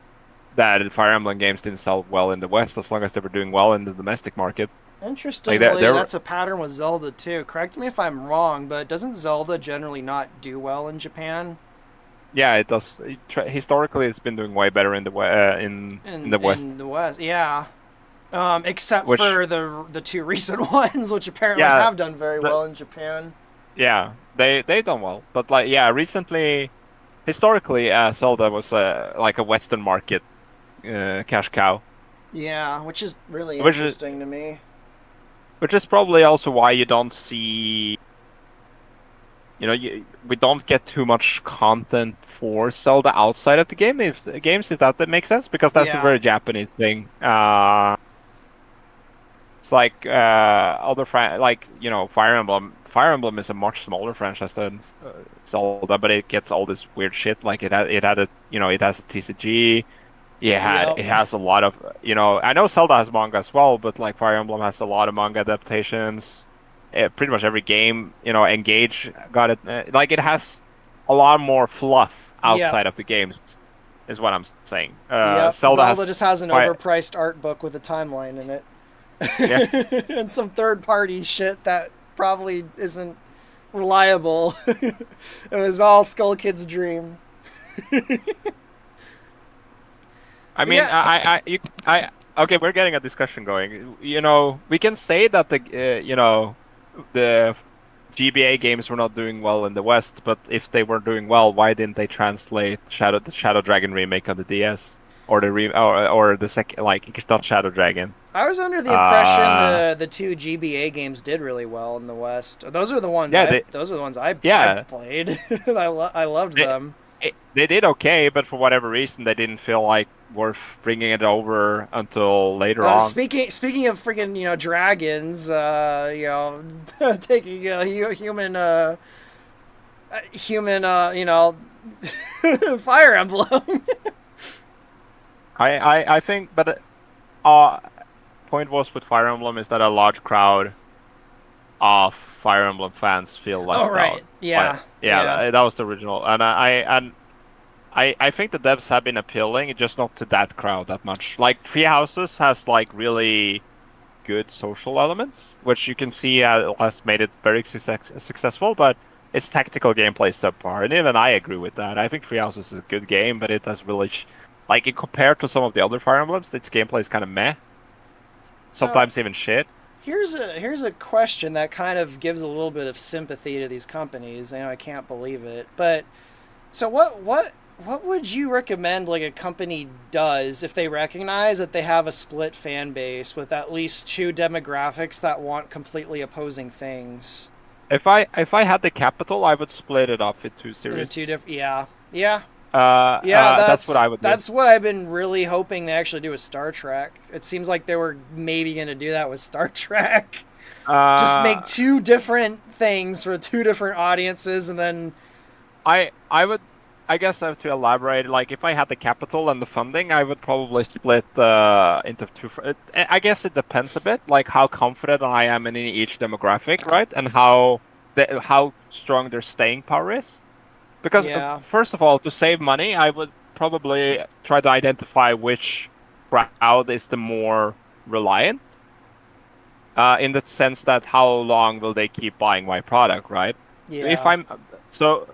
that Fire Emblem games didn't sell well in the West as long as they were doing well in the domestic market. Interestingly, Like that's a pattern with Zelda too. Correct me if I'm wrong, but doesn't Zelda generally not do well in Japan? yeah, it does. Historically, it's been doing way better in in the West. In the West, yeah. Except Which for the two recent ones, which apparently yeah, have done very the, well in Japan. yeah, they done well. But like yeah, recently, historically, Zelda was like a Western market cash cow, Yeah, which is really which is interesting to me. which is probably also why you don't see. We don't get too much content for Zelda outside of the games, if that makes sense, because that's a Yeah. very Japanese thing. It's like Fire Emblem. Fire Emblem is a much smaller franchise than Zelda, but it gets all this weird shit. Like it has a TCG. Yep. It has a lot of I know Zelda has manga as well, but like Fire Emblem has a lot of manga adaptations. Pretty much every game, Engage got it. Like it has a lot more fluff Yep. outside of the games, is what I'm saying. Yep. Zelda Zelda has just has an quite overpriced art book with a timeline in it. yeah. And some third party shit that probably isn't reliable. It was all Skull Kid's dream. I mean, Yeah. okay, we're getting a discussion going. We can say that the GBA games were not doing well in the West, but if they were doing well, why didn't they translate the Shadow Dragon remake on the DS or the second, like, not Shadow Dragon? I was under the impression Uh, the two GBA games did really well in the West. Those are the ones yeah, I yeah, played. I loved they, them. they did okay, but for whatever reason, they didn't feel like worth bringing it over until later on. Speaking of freaking dragons, taking human Fire Emblem. I think, but uh, point was with Fire Emblem is that a large crowd of Fire Emblem fans feel Oh left right, out. yeah, Yeah, yeah. that was the original, and I think the devs have been appealing, just not to that crowd that much. Like Three Houses has like really good social elements, which you can see has made it very successful, but its tactical gameplay is subpar, and even I agree with that. I think Three Houses is a good game, but it has really compared to some of the other Fire Emblems, its gameplay is kind of meh. So Sometimes even shit. here's a question that kind of gives a little bit of sympathy to these companies. I can't believe it, but so what would you recommend like a company does if they recognize that they have a split fan base with at least two demographics that want completely opposing things? If I had the capital, I would split it off into two Into two series. different, yeah, yeah. Yeah, That's what I would do. that's what I've been really hoping they actually do with Star Trek. It seems like they were maybe going to do that with Star Trek. Just Uh, make two different things for two different audiences, and then I would, I guess I have to elaborate. Like, if I had the capital and the funding, I would probably split into two. I guess it depends a bit, like how confident I am in each demographic, right? And how strong their staying power is. Because yeah, first of all, to save money, I would probably try to identify which crowd is the more reliant. In the sense that how long will they keep buying my product, right? If yeah. I'm so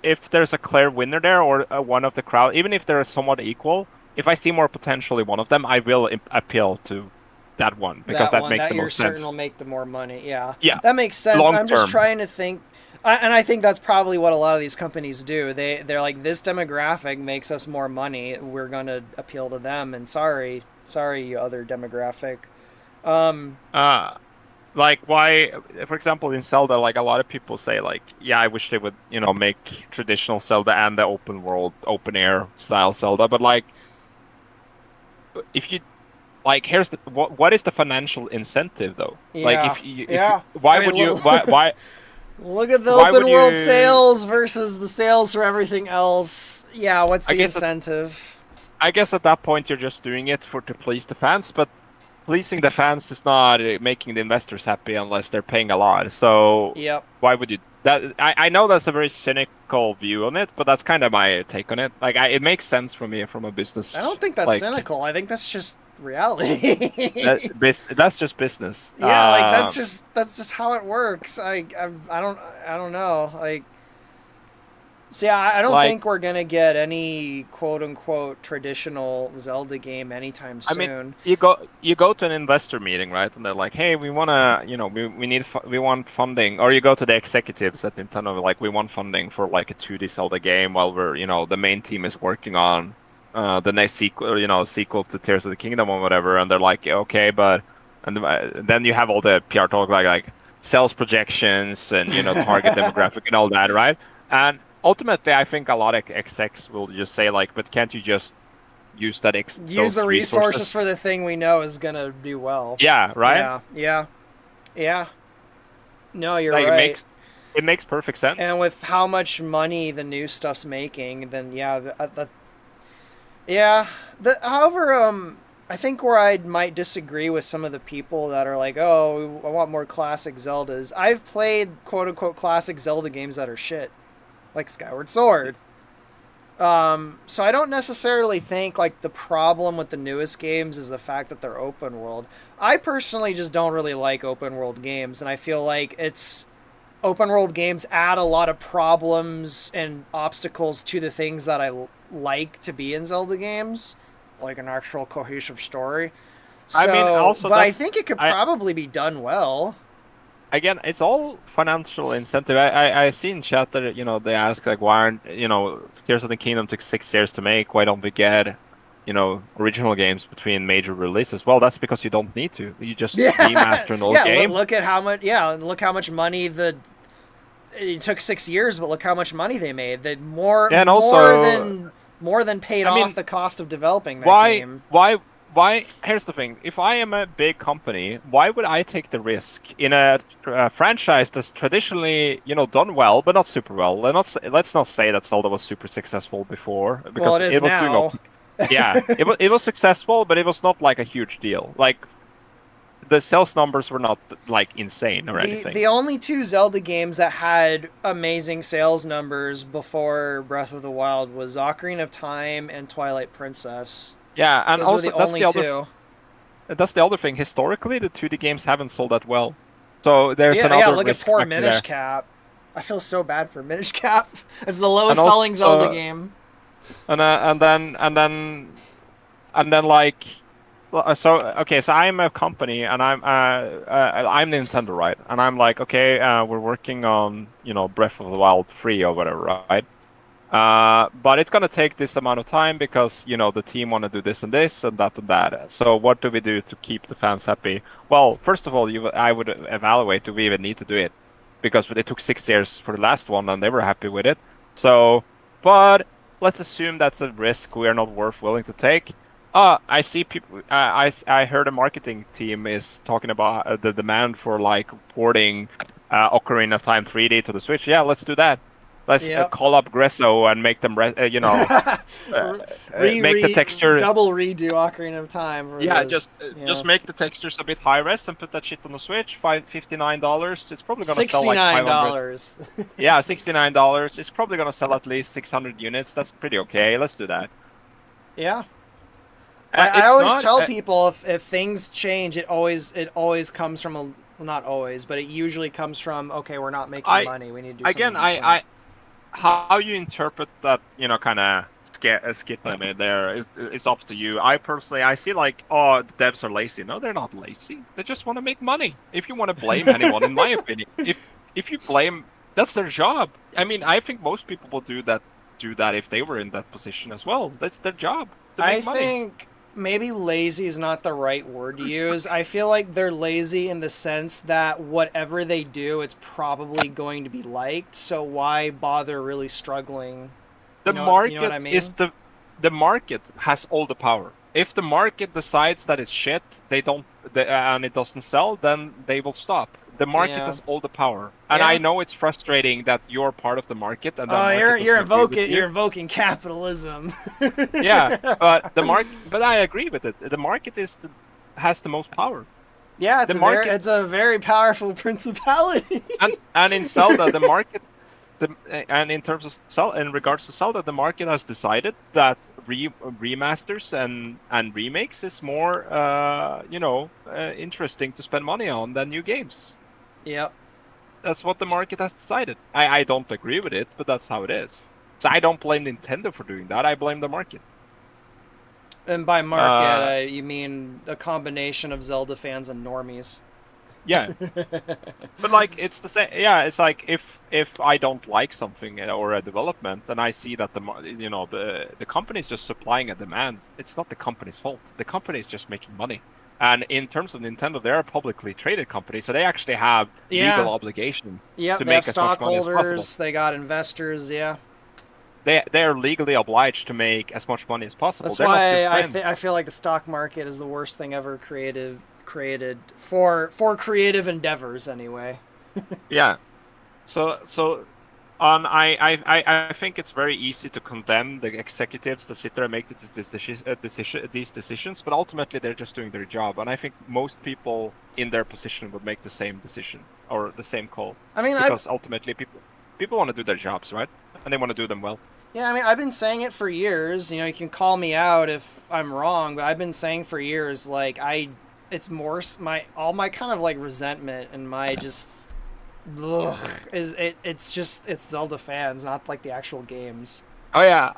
if there's a clear winner there or one of the crowd, even if they're somewhat equal, if I see more potential in one of them, I will appeal to that one because That that one makes that the you're most certain will sense. make the more money. Yeah, Yeah, that makes sense. long I'm just term. trying to think, and I think that's probably what a lot of these companies do. They're like, this demographic makes us more money. We're gonna appeal to them. And sorry, you other demographic. Um, Uh, like why, for example, in Zelda, like a lot of people say, like, yeah, I wish they would, make traditional Zelda and the open world, open air style Zelda, but like, if you like, here's what is the financial incentive though? Like, yeah, if yeah. why I mean, would you why look at the why would open world you? sales versus the sales for everything else. Yeah, what's I the guess incentive? I guess at that point you're just doing it to please the fans, but pleasing the fans is not making the investors happy unless they're paying a lot. So Yep. why would you? that I know that's a very cynical view on it, but that's kind of my take on it. Like, it makes sense for me from a I business, don't think that's like, cynical. I think that's just reality. that's just business. Yeah, like that's just how it works. I don't know. Like, so yeah, I don't Like, think we're gonna get any quote unquote traditional Zelda game anytime I mean, soon. you go to an investor meeting, right? And they're like, "Hey, we wanna, we want funding." Or you go to the executives at Nintendo, like, "We want funding for like a 2D Zelda game while we're, the main team is working on the next sequel, sequel to Tears of the Kingdom or whatever." And they're like, "Okay, but," and then you have all the PR talk like sales projections and target demographic and all that, right? And ultimately, I think a lot of execs will just say like, "But can't you just use Use the those resources resources?" for the thing we know is gonna do well. Yeah, right. Yeah, yeah, yeah. No, you're Like, right. it makes perfect sense. And with how much money the new stuff's making, then yeah, yeah. However, I think where I might disagree with some of the people that are like, "Oh, I want more classic Zeldas." I've played quote unquote classic Zelda games that are shit, like Skyward Sword. So I don't necessarily think like the problem with the newest games is the fact that they're open world. I personally just don't really like open world games, and I feel like it's open world games add a lot of problems and obstacles to the things that like to be in Zelda games, like an actual cohesive story. I mean, So, also but I that's think it could I probably be done well. again, it's all financial incentive. I see in chat that they ask like, why aren't Tears of the Kingdom took 6 years to make? Why don't we get original games between major releases? Well, that's because you don't need to. You just Yeah, remaster an old yeah. game. Look at how much. Yeah, look how much money the. It took 6 years, but look how much money they made. That And also, more than paid I off mean, the cost of developing that why game. why why here's the thing. If I am a big company, why would I take the risk in a franchise that's traditionally done well but not super well? Let's not say that Zelda was super successful before, Well, because it is it was doing now. okay. Yeah, it was successful, but it was not like a huge deal. Like, the sales numbers were not like insane or The anything. only two Zelda games that had amazing sales numbers before Breath of the Wild was Ocarina of Time and Twilight Princess. Yeah, and Those were also the only two. that's the other thing. Historically, the 2D games haven't sold that well. So there's Yeah, yeah. another Look at risk poor factor Minish there. Cap. I feel so bad for Minish Cap as the And lowest selling Zelda also, game. and then like, well, so okay, so I'm a company and I'm Nintendo, right? And I'm like, okay, we're working on Breath of the Wild 3 or whatever, right? But it's gonna take this amount of time because the team want to do this and this and that and that. So what do we do to keep the fans happy? Well, first of all, I would evaluate, do we even need to do it? Because it took 6 years for the last one and they were happy with it. So, but let's assume that's a risk we are not willing to take. I see people. I heard a marketing team is talking about the demand for like porting Ocarina of Time 3D to the Switch. Yeah, let's do that. Let's Yep. call up Gresso and make them, uh, make the texture. Double redo Ocarina of Time for Yeah, the just make the textures a bit high res and put that shit on the Switch. $59. It's probably gonna sell like $69. 500. Yeah, $69. It's probably gonna sell at least 600 units. That's pretty okay. Let's do that. Yeah. I It's always not. tell people if things change, it always comes from a well, not always, but it usually comes from okay, we're not making I money. We need to do again, something different. how you interpret that, kind of skit I made there is up to you. I personally, I see like, oh, the devs are lazy. No, they're not lazy. They just want to make money. If you want to blame anyone, in my opinion, if you blame, that's their job. I mean, I think most people will do that if they were in that position as well. That's their job, to I make money. think maybe lazy is not the right word to use. I feel like they're lazy in the sense that whatever they do, it's probably going to be liked. So why bother really struggling? The You know what I market is mean? the market has all the power. If the market decides that it's shit, and it doesn't sell, then they will stop. The market Yeah. has all the power, and I Yeah. know it's frustrating that you're part of the market and the Oh, market doesn't agree with you're you. invoking capitalism. Yeah, but I agree with it. The market has the most power. Yeah, The market it's a very powerful principality. and in Zelda, the market and in terms of in regards to Zelda, the market has decided that remasters and remakes is more interesting to spend money on than new games. Yep. That's what the market has decided. I don't agree with it, but that's how it is. So I don't blame Nintendo for doing that. I blame the market. And by Uh, market, you mean a combination of Zelda fans and normies. yeah, but like it's the same. Yeah, it's like if I don't like something or a development, and I see that the company is just supplying a demand, it's not the company's fault. The company is just making money. And in terms of Nintendo, they're a publicly traded company, so they actually have legal Yeah. obligation Yep, to they have make as much money as possible. stockholders, they got investors, yeah. They're legally obliged to make as much money as possible. That's They're not your why friend. I feel like the stock market is the worst thing ever created for creative endeavors anyway. Yeah. So I think it's very easy to condemn the executives that sit there and make these decisions, but ultimately they're just doing their job. And I think most people in their position would make the same decision or the same call, I mean, because ultimately people want to do their jobs, right? And they want to do them well. yeah, I mean, I've been saying it for years. You know, you can call me out if I'm wrong, but I've been saying for years, like, it's more all my kind of like resentment and my just, ugh, it's Zelda fans, not like the actual games. Oh yeah,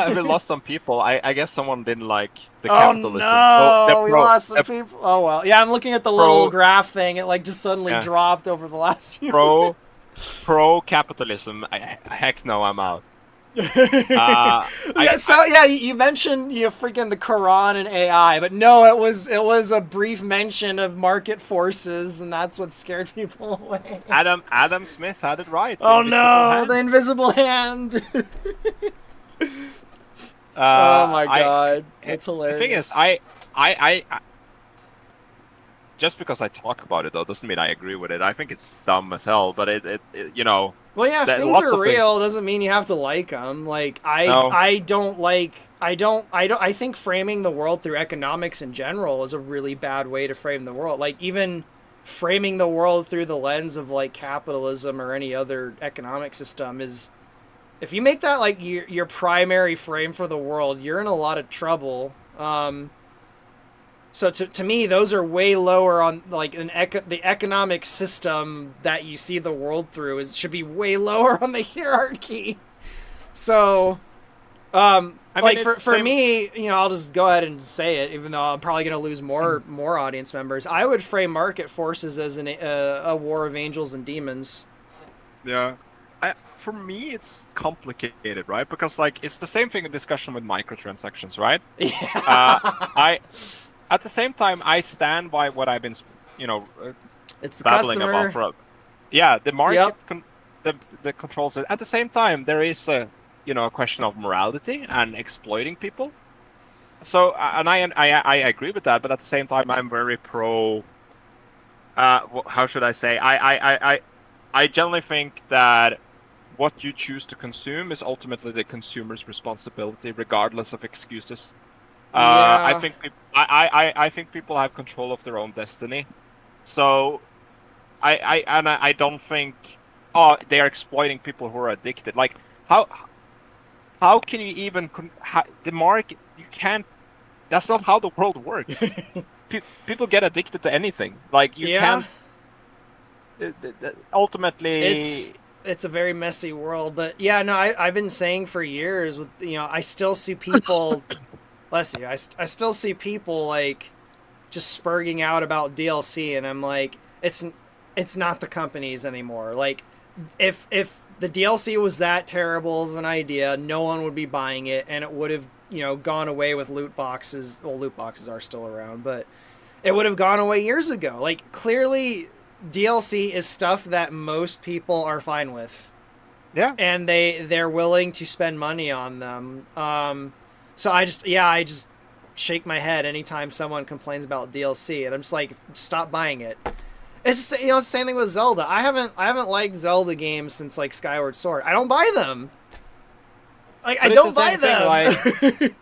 we lost some people. I guess someone didn't like the Oh capitalism. Oh, no, we lost some people. Oh well, yeah, I'm looking at the little pro graph thing. It like just suddenly yeah dropped over the last few pro pro capitalism. Heck no, I'm out. Uh, Yeah, so yeah, you mentioned freaking the Quran and AI, but no, it was a brief mention of market forces, and that's what scared people away. Adam Smith had it right. The Oh invisible no, hand. the invisible hand. Oh my I god, it's the thing is, hilarious. I just because I talk about it though doesn't mean I agree with it. I think it's dumb as hell, but Well, yeah, if things lots are of things. real doesn't mean you have to like them. Like No, I think framing the world through economics in general is a really bad way to frame the world. Like even framing the world through the lens of like capitalism or any other economic system is, if you make that like your primary frame for the world, you're in a lot of trouble. So to me, those are way lower on like the economic system that you see the world through should be way lower on the hierarchy. So, I mean like it's the for same. me, I'll just go ahead and say it, even though I'm probably gonna lose more audience members. I would frame market forces as a war of angels and demons. Yeah. For me, it's complicated, right? Because like it's the same thing in discussion with microtransactions, right? Uh, Yeah, I At the same time, I stand by what I've been, you know, uh, it's the babbling about customer. for. Yeah, the Yep. market the controls it. At the same time, there is a question of morality and exploiting people. So, and I agree with that, but at the same time, I'm very pro. How should I say? I generally think that what you choose to consume is ultimately the consumer's responsibility, regardless of excuses. I Yeah. think I think people have control of their own destiny. So I don't think they are exploiting people who are addicted. Like how how can you even the market? You can't. That's not how the world works. People get addicted to anything. Like you Yeah. can't. Ultimately, It's a very messy world, but yeah, no, I've been saying for years with I still see people, bless you, I still see people like just spurging out about DLC, and I'm like, it's not the companies anymore. Like if the DLC was that terrible of an idea, no one would be buying it, and it would have gone away with loot boxes. Well, loot boxes are still around, but it would have gone away years ago. Like clearly DLC is stuff that most people are fine with, yeah. and they're willing to spend money on them. So I just shake my head anytime someone complains about DLC, and I'm just like, stop buying it. It's just, it's the same thing with Zelda. I haven't liked Zelda games since like Skyward Sword. I don't buy them. Like I But it's the don't buy same thing. Like them.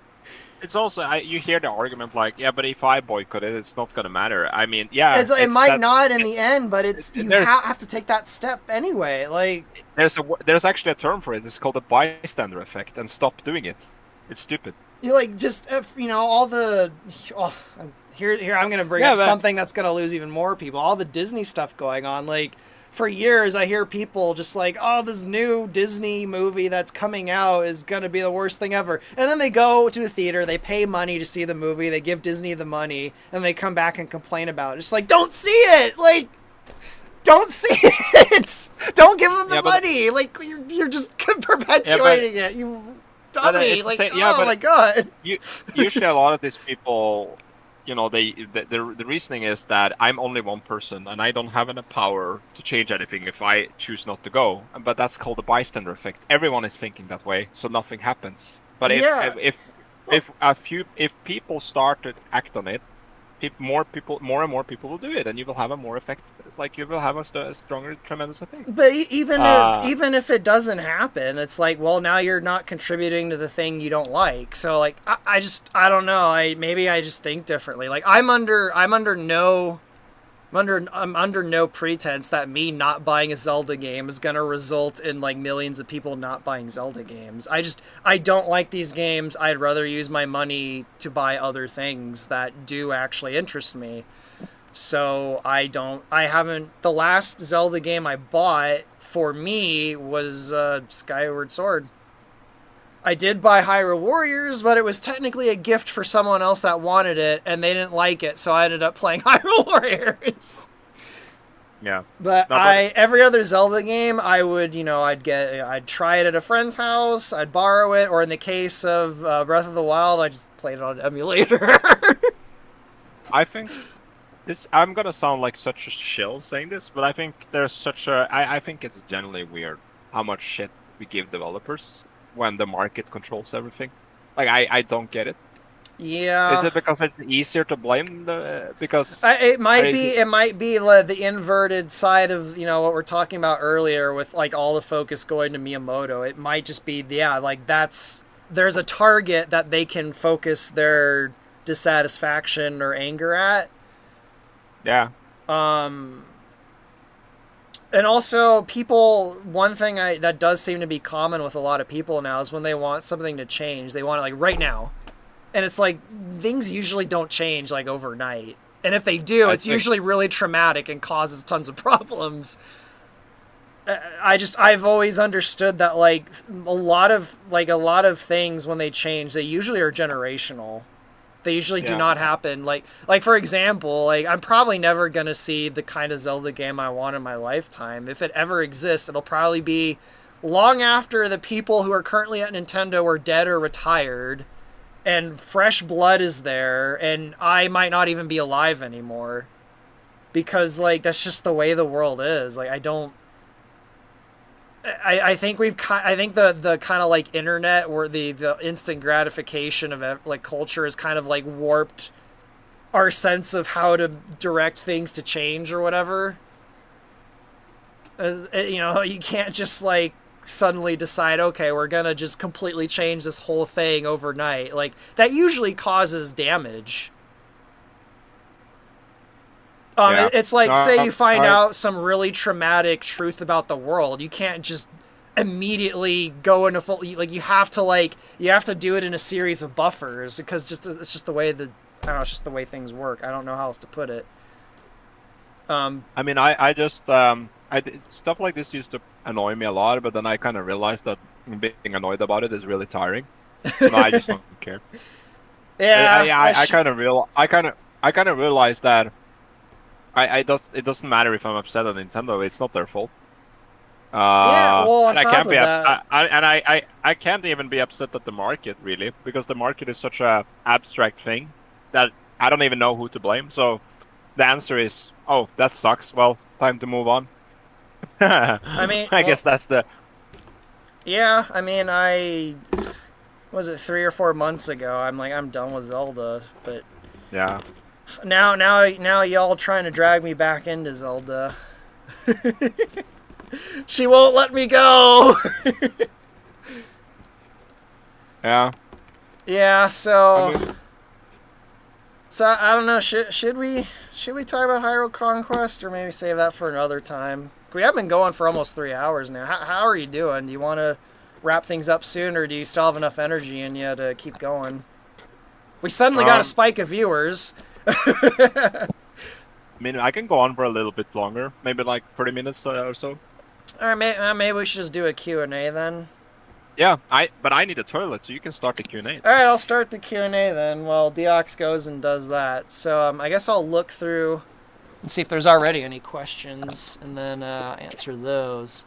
it's also you hear the argument like, yeah, but if I boycott it, it's not gonna matter. I mean, yeah, It it's might that. not in the end, but it's you There's have to take that step anyway. Like there's actually a term for it. It's called a bystander effect, and stop doing it. It's stupid. you like just if, all the here I'm gonna bring Yeah, up but something that's gonna lose even more people. All the Disney stuff going on, like. For years, I hear people just like, oh, this new Disney movie that's coming out is going to be the worst thing ever. And then they go to a theater, they pay money to see the movie, they give Disney the money, and they come back and complain about it. It's like, don't see it! Like, don't see it! Don't give them the money! Like, you're just perpetuating it. You dummy! Like, oh my god! Usually a lot of these people, the reasoning is that I'm only one person and I don't have enough power to change anything if I choose not to go. But that's called the bystander effect. Everyone is thinking that way, so nothing happens. But if people start to act on it, more and more people will do it, and you will have a more effect. Like you will have a stronger, tremendous effect. But even if it doesn't happen, it's like, well, now you're not contributing to the thing you don't like. So like, I don't know. Maybe I just think differently. Like I'm under no pretense that me not buying a Zelda game is gonna result in like millions of people not buying Zelda games. I don't like these games. I'd rather use my money to buy other things that do actually interest me. So the last Zelda game I bought for me was Skyward Sword. I did buy Hyrule Warriors, but it was technically a gift for someone else that wanted it, and they didn't like it, so I ended up playing Hyrule Warriors. Yeah. But every other Zelda game, I'd try it at a friend's house, I'd borrow it, or in the case of Breath of the Wild, I just played it on an emulator. I think I'm gonna sound like such a shill saying this, but I think I think it's generally weird how much shit we give developers when the market controls everything. Like I don't get it. Yeah. Is it because it's easier to blame because it might be the inverted side of what we're talking about earlier with like all the focus going to Miyamoto. It might just be like there's a target that they can focus their dissatisfaction or anger at. Yeah. And also, one thing that does seem to be common with a lot of people now is when they want something to change, they want it like right now. And it's like, things usually don't change like overnight. And if they do, it's usually really traumatic and causes tons of problems. I've always understood that like a lot of things when they change, they usually are generational. They usually do not happen. Like for example, like I'm probably never gonna see the kind of Zelda game I want in my lifetime. If it ever exists, it'll probably be long after the people who are currently at Nintendo are dead or retired, and fresh blood is there, and I might not even be alive anymore. Because like that's just the way the world is. Like I think the kind of like internet or the instant gratification of like culture is kind of like warped our sense of how to direct things to change or whatever. You can't just like suddenly decide, okay, we're gonna just completely change this whole thing overnight. Like that usually causes damage. It's like, say you find out some really traumatic truth about the world. You can't just immediately go into full, like you have to do it in a series of buffers because it's just the way it's just the way things work. I don't know how else to put it. I mean, I just stuff like this used to annoy me a lot, but then I kind of realized that being annoyed about it is really tiring. So now I just don't care. Yeah, I kind of realized that. It doesn't matter if I'm upset at Nintendo. It's not their fault. Yeah, well, on top of that, I can't even be upset at the market really, because the market is such a abstract thing that I don't even know who to blame. So the answer is, oh, that sucks. Well, time to move on. I mean, I guess that's the. Yeah, I mean, was it 3 or 4 months ago? I'm done with Zelda, but yeah. Now y'all trying to drag me back into Zelda. She won't let me go. Yeah. Yeah, I so mean, I don't know. Should we talk about Hyrule Conquest or maybe save that for another time? We have been going for almost 3 hours now. How are you doing? Do you want to wrap things up soon, or do you still have enough energy in you to keep going? We suddenly got a um, spike of viewers. I mean, I can go on for a little bit longer, maybe like 30 minutes or so. All right, maybe we should just do a Q&A then. Yeah, but I need a toilet, so you can start the Q&A. All right, I'll start the Q&A then while Deox goes and does that. So I guess I'll look through and see if there's already any questions and then answer those.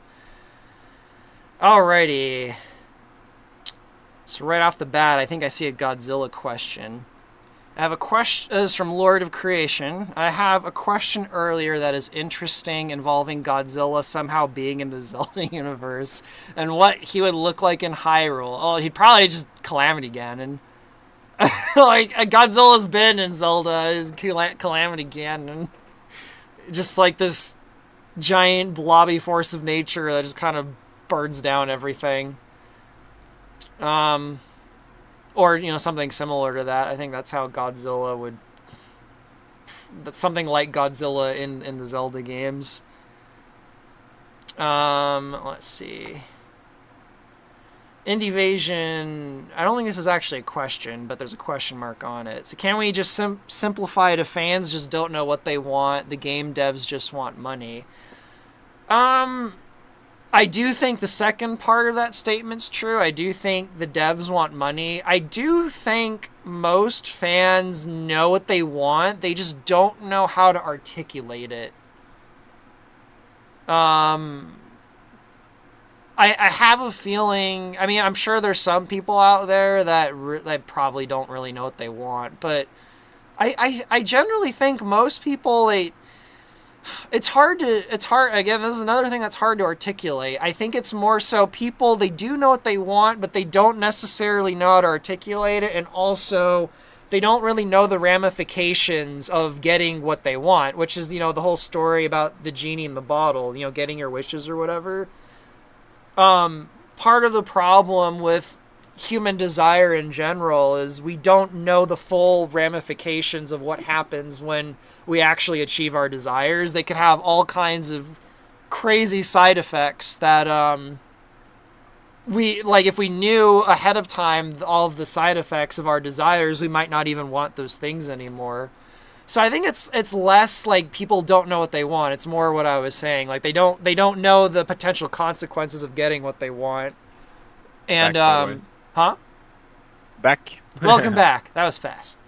Alrighty. So right off the bat, I think I see a Godzilla question. I have a question. This is from Lord of Creation. I have a question earlier that is interesting involving Godzilla somehow being in the Zelda universe and what he would look like in Hyrule. Oh, he'd probably just Calamity Ganon. Like Godzilla's been in Zelda is Calamity Ganon. Just like this giant blobby force of nature that just kind of burns down everything. Or, something similar to that. I think that's how Godzilla would... That's something like Godzilla in the Zelda games. Let's see. Indievasion... I don't think this is actually a question, but there's a question mark on it. So can we just simplify it if fans just don't know what they want, the game devs just want money? I do think the second part of that statement's true. I do think the devs want money. I do think most fans know what they want. They just don't know how to articulate it. I have a feeling... I mean, I'm sure there's some people out there that probably don't really know what they want, but I generally think most people... It's hard, again, this is another thing that's hard to articulate. I think it's more so people, they do know what they want, but they don't necessarily know how to articulate it, and also they don't really know the ramifications of getting what they want, which is, the whole story about the genie in the bottle, getting your wishes or whatever. Part of the problem with human desire in general is we don't know the full ramifications of what happens when we actually achieve our desires. They could have all kinds of crazy side effects that if we knew ahead of time all of the side effects of our desires, we might not even want those things anymore. So I think it's less like people don't know what they want. It's more what I was saying. Like they don't know the potential consequences of getting what they want. And huh? Back. Welcome back. That was fast.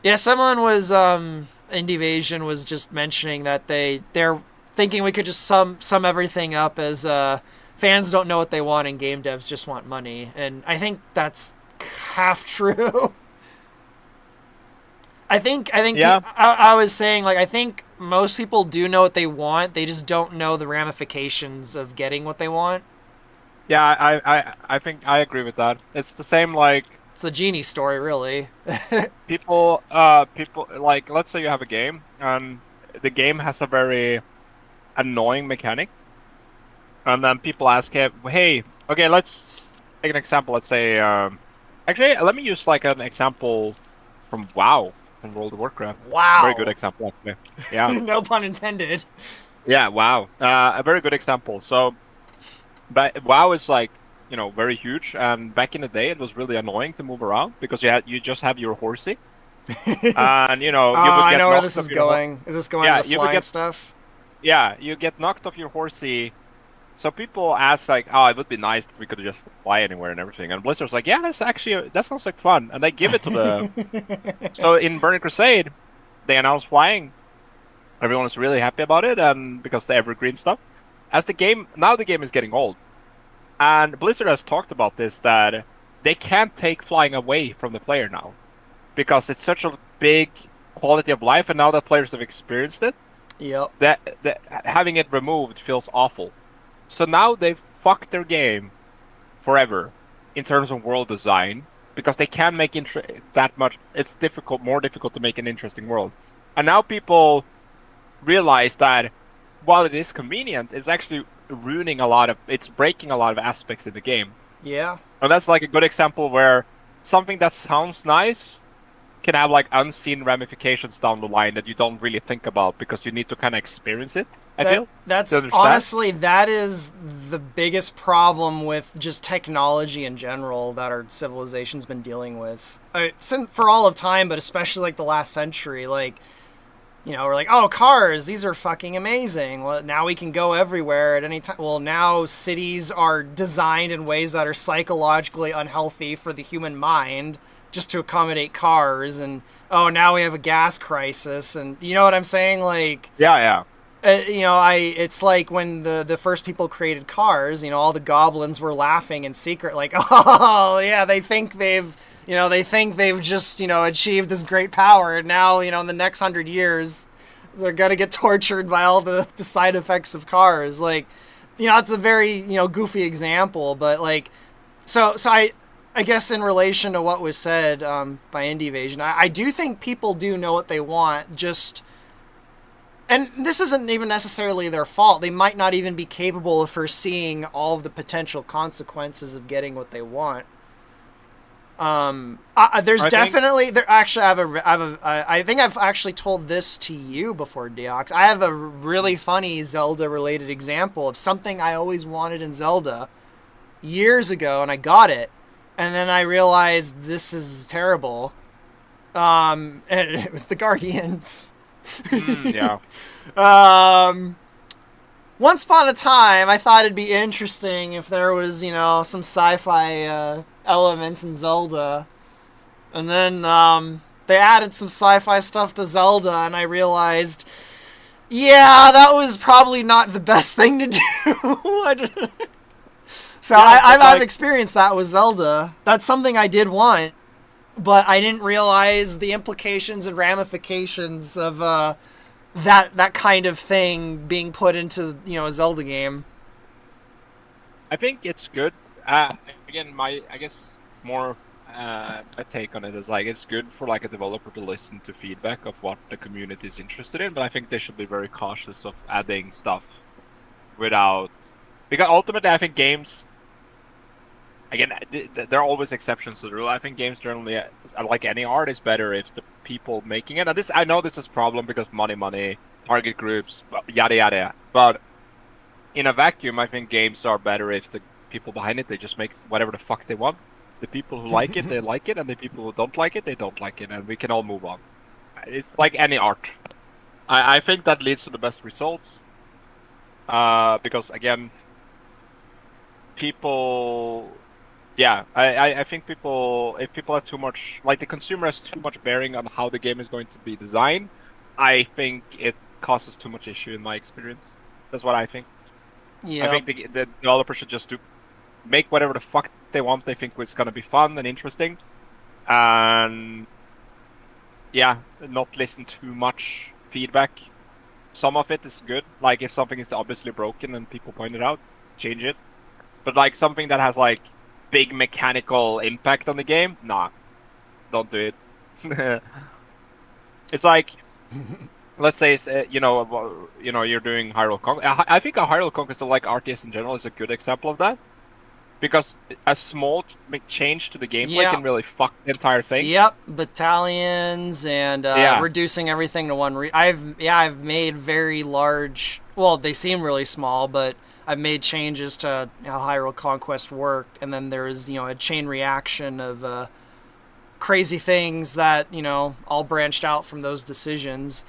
Yeah, someone was Indievasion was just mentioning that they're thinking we could just sum everything up as fans don't know what they want and game devs just want money, and I think that's half true. I think Yeah. I was saying, like, I think most people do know what they want, they just don't know the ramifications of getting what they want. Yeah, I think I agree with that. It's the same like It's the genie story, really. people like, let's say you have a game and the game has a very annoying mechanic, and then people ask, hey, okay, let's take an example. Let's say actually let me use like an example from WoW, from World of Warcraft. Wow. Very good example, actually. Yeah. No pun intended. Yeah, WoW. A very good example. So but WoW is like, very huge, and back in the day it was really annoying to move around because you just have your horsey. And you would get I know where knocked this off is your going. Is this going Yeah, to the you would flying get- stuff? Yeah, you get knocked off your horsey. So people ask like, oh, it would be nice if we could just fly anywhere and everything. And Blizzard's like, yeah, that sounds like fun. And they give it to the... So in Burning Crusade, they announced flying. Everyone is really happy about it, and because the evergreen stuff. Now the game is getting old. And Blizzard has talked about this, that they can't take flying away from the player now. Because it's such a big quality of life, and now that players have experienced it, Yep. that having it removed feels awful. So now they've fucked their game forever in terms of world design, because they can't make that much. It's more difficult to make an interesting world. And now people realize that while it is convenient, it's actually it's breaking a lot of aspects in the game. Yeah. And that's like a good example where something that sounds nice can have like unseen ramifications down the line that you don't really think about because you need to kind of experience it. I feel to That's understand. honestly, that is the biggest problem with just technology in general that our civilization's been dealing with since for all of time, but especially like the last century. Like, you know, we're like, oh, cars, these are fucking amazing. Well, now we can go everywhere at any time. Well, now cities are designed in ways that are psychologically unhealthy for the human mind just to accommodate cars. And, oh, now we have a gas crisis. And you know what I'm saying? Like, Yeah. you know, it's like when the first people created cars, you know, all the goblins were laughing in secret, like, oh, yeah, they think they've just, you know, achieved this great power. And now, you know, in the next 100 years, they're going to get tortured by all the side effects of cars. Like, you know, it's a very, you know, goofy example. But, like, so I guess in relation to what was said by Indie Evasion, I do think people do know what they want, just... And this isn't even necessarily their fault. They might not even be capable of foreseeing all of the potential consequences of getting what they want. There's definitely there. Actually, I think I've actually told this to you before, Deox. I have a really funny Zelda-related example of something I always wanted in Zelda years ago, and I got it, and then I realized this is terrible. And it was the Guardians. Yeah. Once upon a time, I thought it'd be interesting if there was, you know, some sci-fi elements in Zelda. And then they added some sci-fi stuff to Zelda, and I realized, yeah, that was probably not the best thing to do. So yeah, I've experienced that with Zelda. That's something I did want, but I didn't realize the implications and ramifications of that kind of thing being put into, you know, a Zelda game. I think it's good. Again, I guess more a take on it is like it's good for like a developer to listen to feedback of what the community is interested in, but I think they should be very cautious of adding stuff without, because ultimately I think games, again, there are always exceptions to the rule. I think games generally, like any art, is better if the people making it. And I know this is a problem because money, target groups, yada yada. But in a vacuum, I think games are better if the people behind it, they just make whatever the fuck they want. The people who like it, they like it, and the people who don't like it, they don't like it, and we can all move on. It's like any art. I think that leads to the best results. Because again, people. Yeah, I think if people have too much, like the consumer has too much bearing on how the game is going to be designed, I think it causes too much issue in my experience. That's what I think. Yeah. I think the developer should just make whatever the fuck they want. They think it's going to be fun and interesting. And yeah, not listen too much feedback. Some of it is good. Like if something is obviously broken and people point it out, change it. But like something that has like big mechanical impact on the game, nah, don't do it. It's like, let's say it's, you know, you're doing Hyrule Conquest. I think a Hyrule Conquest, like RTS in general, is a good example of that, because a small change to the gameplay can really fuck the entire thing. Yep, battalions and reducing everything to one. I've made very large. Well, they seem really small, but I've made changes to how Hyrule Conquest worked, and then there's, you know, a chain reaction of crazy things that, you know, all branched out from those decisions.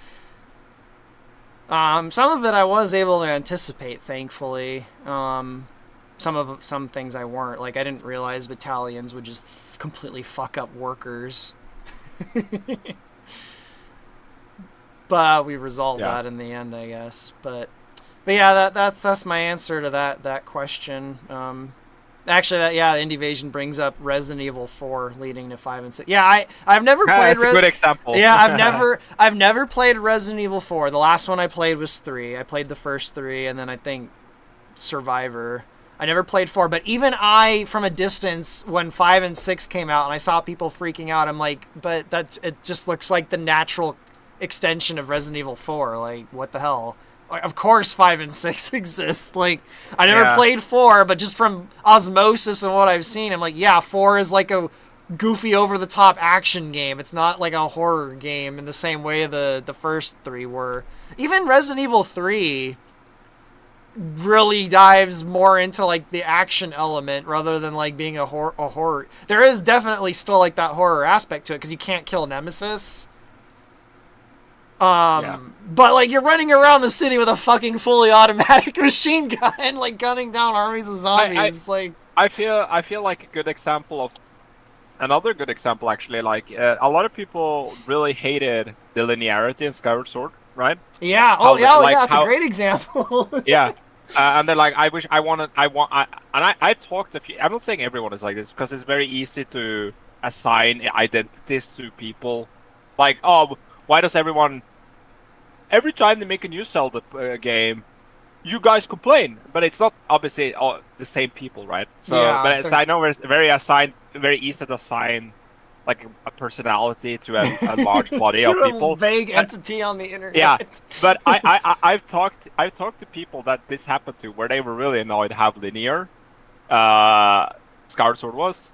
Some of it I was able to anticipate, thankfully. Some things I weren't. Like, I didn't realize battalions would just completely fuck up workers. But we resolved that in the end, I guess. But yeah, that's my answer to that question. Actually, Indie Evasion brings up Resident Evil 4 leading to 5 and 6. Yeah, I've never played. That's a good example. Yeah, I've never played Resident Evil 4. The last one I played was 3. I played the first 3, and then I think Survivor. I never played 4, but even I, from a distance, when 5 and 6 came out, and I saw people freaking out, I'm like, but it just looks like the natural extension of Resident Evil 4. Like, what the hell? Of course 5 and 6 exist. Like, I never played 4, but just from osmosis and what I've seen, I'm like, yeah, 4 is like a goofy over the top action game. It's not like a horror game in the same way the first three were. Even Resident Evil 3 really dives more into like the action element rather than like being a horror. There is definitely still like that horror aspect to it because you can't kill Nemesis. But like you're running around the city with a fucking fully automatic machine gun, like gunning down armies of zombies. I feel like a good example of another good example actually. Like a lot of people really hated the linearity in Skyward Sword, right? Yeah. That's a great example. Yeah. And they're like, I talked a few. I'm not saying everyone is like this because it's very easy to assign identities to people. Like, oh, why does everyone? Every time they make a new Zelda game, you guys complain, but it's not obviously all the same people, right? So, yeah, but I know it's very easy to assign like a personality to a large body of people. A vague entity on the internet. Yeah, but I've talked to people that this happened to where they were really annoyed how linear Skyward Sword was.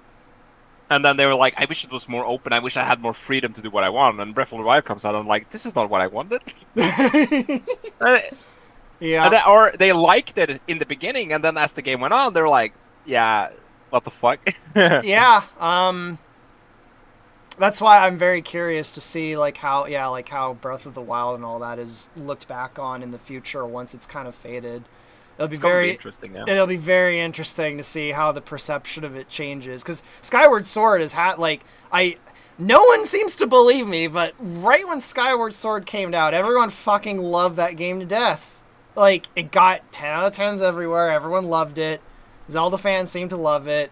And then they were like, I wish it was more open. I wish I had more freedom to do what I want. And Breath of the Wild comes out, and I'm like, this is not what I wanted. Yeah. Or they liked it in the beginning, and then as the game went on, they were like, yeah, what the fuck? Yeah. That's why I'm very curious to see how Breath of the Wild and all that is looked back on in the future once it's kind of faded. It'll be very interesting. Yeah. It'll be very interesting to see how the perception of it changes because Skyward Sword has had no one seems to believe me, but right when Skyward Sword came out, everyone fucking loved that game to death. Like it got 10 out of 10s everywhere. Everyone loved it. Zelda fans seem to love it.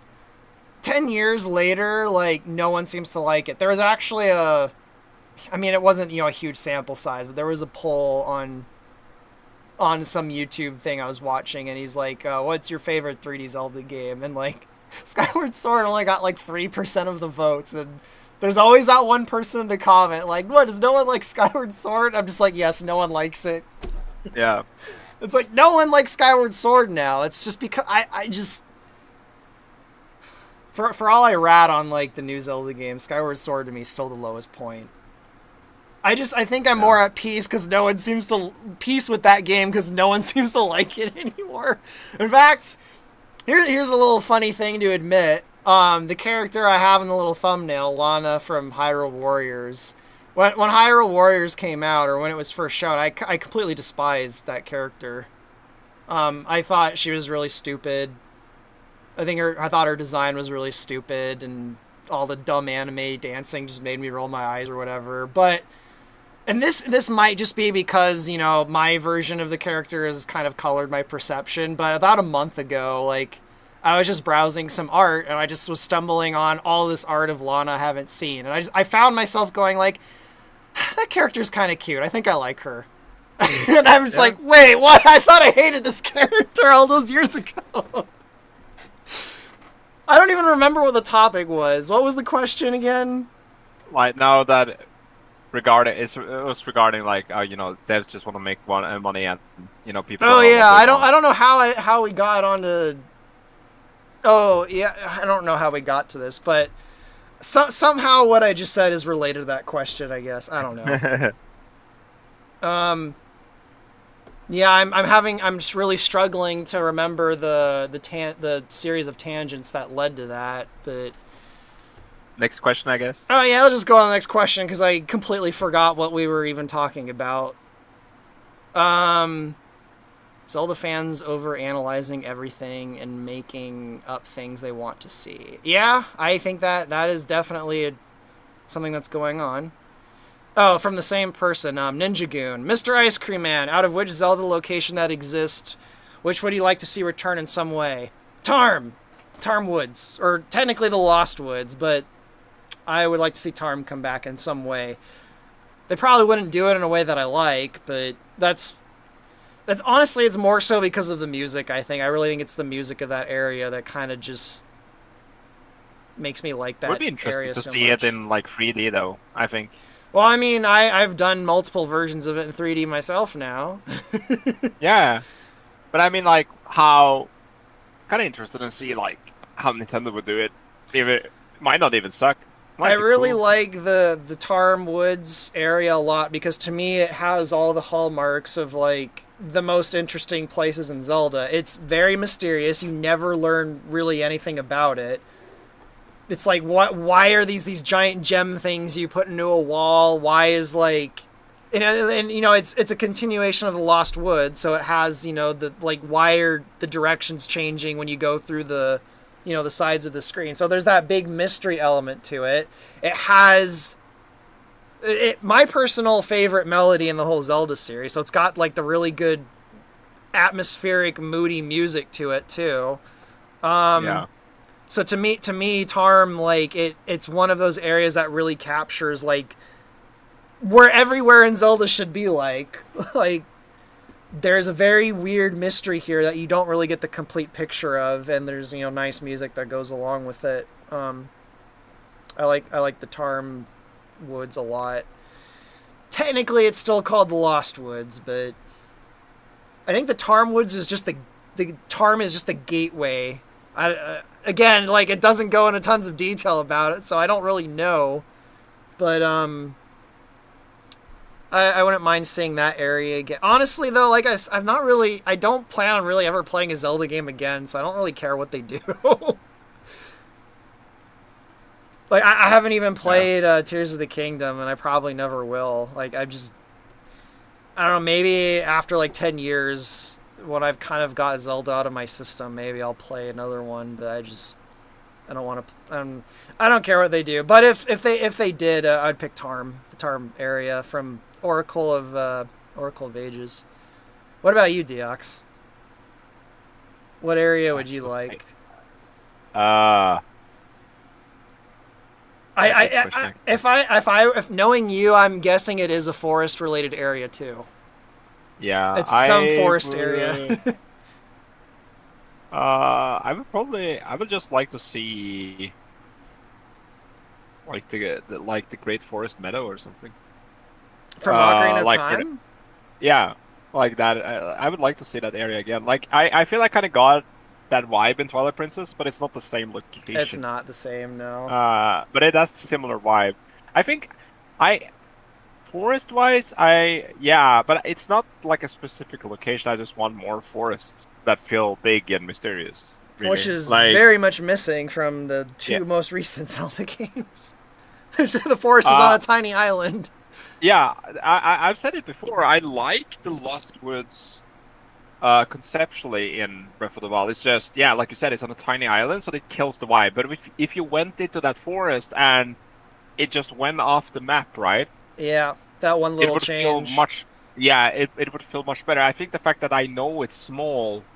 10 years later, like no one seems to like it. There was actually it wasn't a huge sample size, but there was a poll on some YouTube thing I was watching, and he's like, what's your favorite 3D Zelda game? And like Skyward Sword only got like 3% of the votes, and there's always that one person in the comment like, what, does no one like Skyward Sword? I'm just like, yes, no one likes it. Yeah. It's like no one likes Skyward Sword now. It's just because I just for all I rat on like the new Zelda game, Skyward Sword to me is still the lowest point. I think I'm more at peace because no one seems to peace with that game because no one seems to like it anymore. In fact, here's a little funny thing to admit. The character I have in the little thumbnail, Lana from Hyrule Warriors. When Hyrule Warriors came out, or when it was first shown, I completely despised that character. I thought she was really stupid. I thought her design was really stupid, and all the dumb anime dancing just made me roll my eyes or whatever. And this might just be because, my version of the character has kind of colored my perception, but about a month ago, like, I was just browsing some art, and I just was stumbling on all this art of Lana I haven't seen. And I found myself going, like, that character's kind of cute. I think I like her. And I was like, wait, what? I thought I hated this character all those years ago. I don't even remember what the topic was. What was the question again? Like, now that it was regarding like devs just want to make money and people. Oh yeah, I don't know how we got onto. Oh yeah, I don't know how we got to this, but somehow what I just said is related to that question. I guess I don't know. Yeah, I'm just really struggling to remember the series of tangents that led to that, but. Next question, I guess. Oh yeah, let's just go on to the next question because I completely forgot what we were even talking about. Zelda fans over-analyzing everything and making up things they want to see. Yeah, I think that is definitely something that's going on. Oh, from the same person, Ninja Goon. Mr. Ice Cream Man, out of which Zelda location that exists, which would you like to see return in some way? Tarm Woods, or technically the Lost Woods, but I would like to see Tarm come back in some way. They probably wouldn't do it in a way that I like, but that's honestly, it's more so because of the music, I think. I really think it's the music of that area that kind of just makes me like that area. It would be interesting to so see much. it in like 3D though, I think. Well, I mean, I've done multiple versions of it in 3D myself now. Yeah. But I mean, like, how... kind of interested in see, like, how Nintendo would do it. might not even suck. I Might be really cool. like the Tarm Woods area a lot because to me it has all the hallmarks of like the most interesting places in Zelda. It's very mysterious. You never learn really anything about it. It's like what? Why are these giant gem things you put into a wall? Why is like, and you know it's a continuation of the Lost Woods, so it has the like why are the directions changing when you go through the the sides of the screen. So there's that big mystery element to it. It has my personal favorite melody in the whole Zelda series. So it's got like the really good atmospheric, moody music to it too. Yeah. So to me, Tarm like it's one of those areas that really captures like where everywhere in Zelda should be like like there's a very weird mystery here that you don't really get the complete picture of, and there's nice music that goes along with it. I like the Tarm Woods a lot. Technically, it's still called the Lost Woods, but I think the Tarm Woods is just the Tarm is just the gateway. Again, like it doesn't go into tons of detail about it, so I don't really know. But I wouldn't mind seeing that area again. Honestly, though, like I don't plan on really ever playing a Zelda game again, so I don't really care what they do. Like I haven't even played Tears of the Kingdom, and I probably never will. Like I don't know. Maybe after like 10 years, when I've kind of got Zelda out of my system, maybe I'll play another one. But I don't want to. I don't care what they do. But if they did, I'd pick Tarm, the Tarm area from Oracle of Ages. What about you, Deox? What area would you like? If knowing you, I'm guessing it is a forest related area too. Yeah, It's some forest area. I would just like to see like the Great Forest Meadow or something. From Ocarina of Like Time? yeah, like that. I would like to see that area again. Like I feel I kind of got that vibe in Twilight Princess, but it's not the same It's location. not the same, no. But it has a similar vibe. I think I forest wise, yeah, but it's not like a specific location. I just want more forests that feel big and mysterious. Which Really, is like very much missing from the yeah, two most recent Zelda games. The forest is on uh, a tiny island. yeah. I've said it before. I like the Lost Woods conceptually in Breath of the Wild. It's just yeah, like you said, it's on a tiny island, so it kills the vibe. But if you went into that forest and it just went off the map, right? Yeah, that one It little would feel change. much yeah, it would feel much better. I think the fact that I know it's small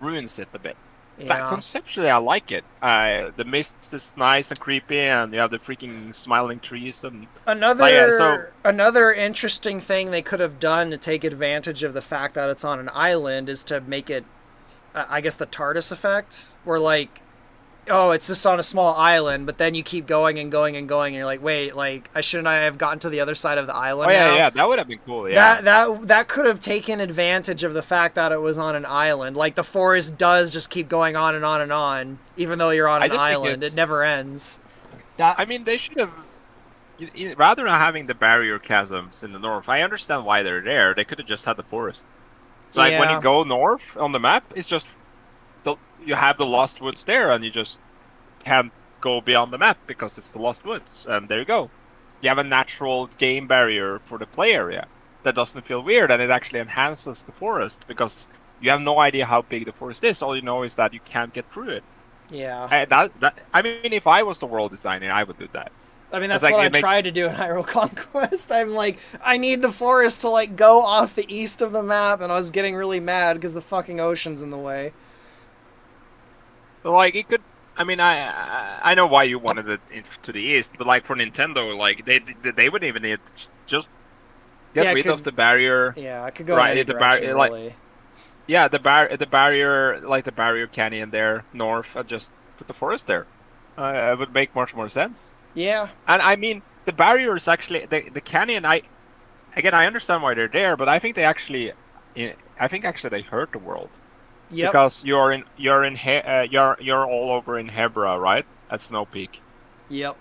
ruins it a bit. But Yeah. conceptually, I like it. The mist is nice and creepy, and you have the freaking smiling trees and like yeah. So Another interesting thing they could have done to take advantage of the fact that it's on an island is to make it, I guess, the TARDIS effect, where like oh, it's just on a small island, but then you keep going and going and going, and you're like, wait, like I have gotten to the other side of the oh island yeah, now? yeah, that would have been cool. Yeah. That could have taken advantage of the fact that it was on an island. Like the forest does just keep going on and on and on, even though you're on I an just think island. It it's. never ends. That I mean, they should have. Rather than having the barrier chasms in the north, I understand why they're there. They could have just had the forest. So like when you yeah. go north on the map, it's just you have the Lost Woods there, and you just can't go beyond the map because it's the Lost Woods, and there you go. You have a natural game barrier for the play area that doesn't feel weird, and it actually enhances the forest because you have no idea how big the forest is. All you know is that you can't get through it. Yeah. I mean, if I was the world designer, I would do that. I mean, It's that's like what I it makes. tried to do in Hyrule Conquest. I'm like, I need the forest to like go off the east of the map, and I was getting really mad because the fucking ocean's in the way. Like it could. I mean, I know why you wanted it to the east, but like for Nintendo, like they wouldn't even need just get Yeah, it rid of could. the barrier, Yeah, it could go in any right? The direction, barrier, like really. yeah, the barrier, like the barrier canyon there north, and just put the forest there. It would make much more sense. Yeah. And I mean, the barrier is actually the canyon. I understand why they're there, but I think they actually, I think actually they hurt the world. Yep. Because you're all over in Hebra, right? At Snow Peak. Yep.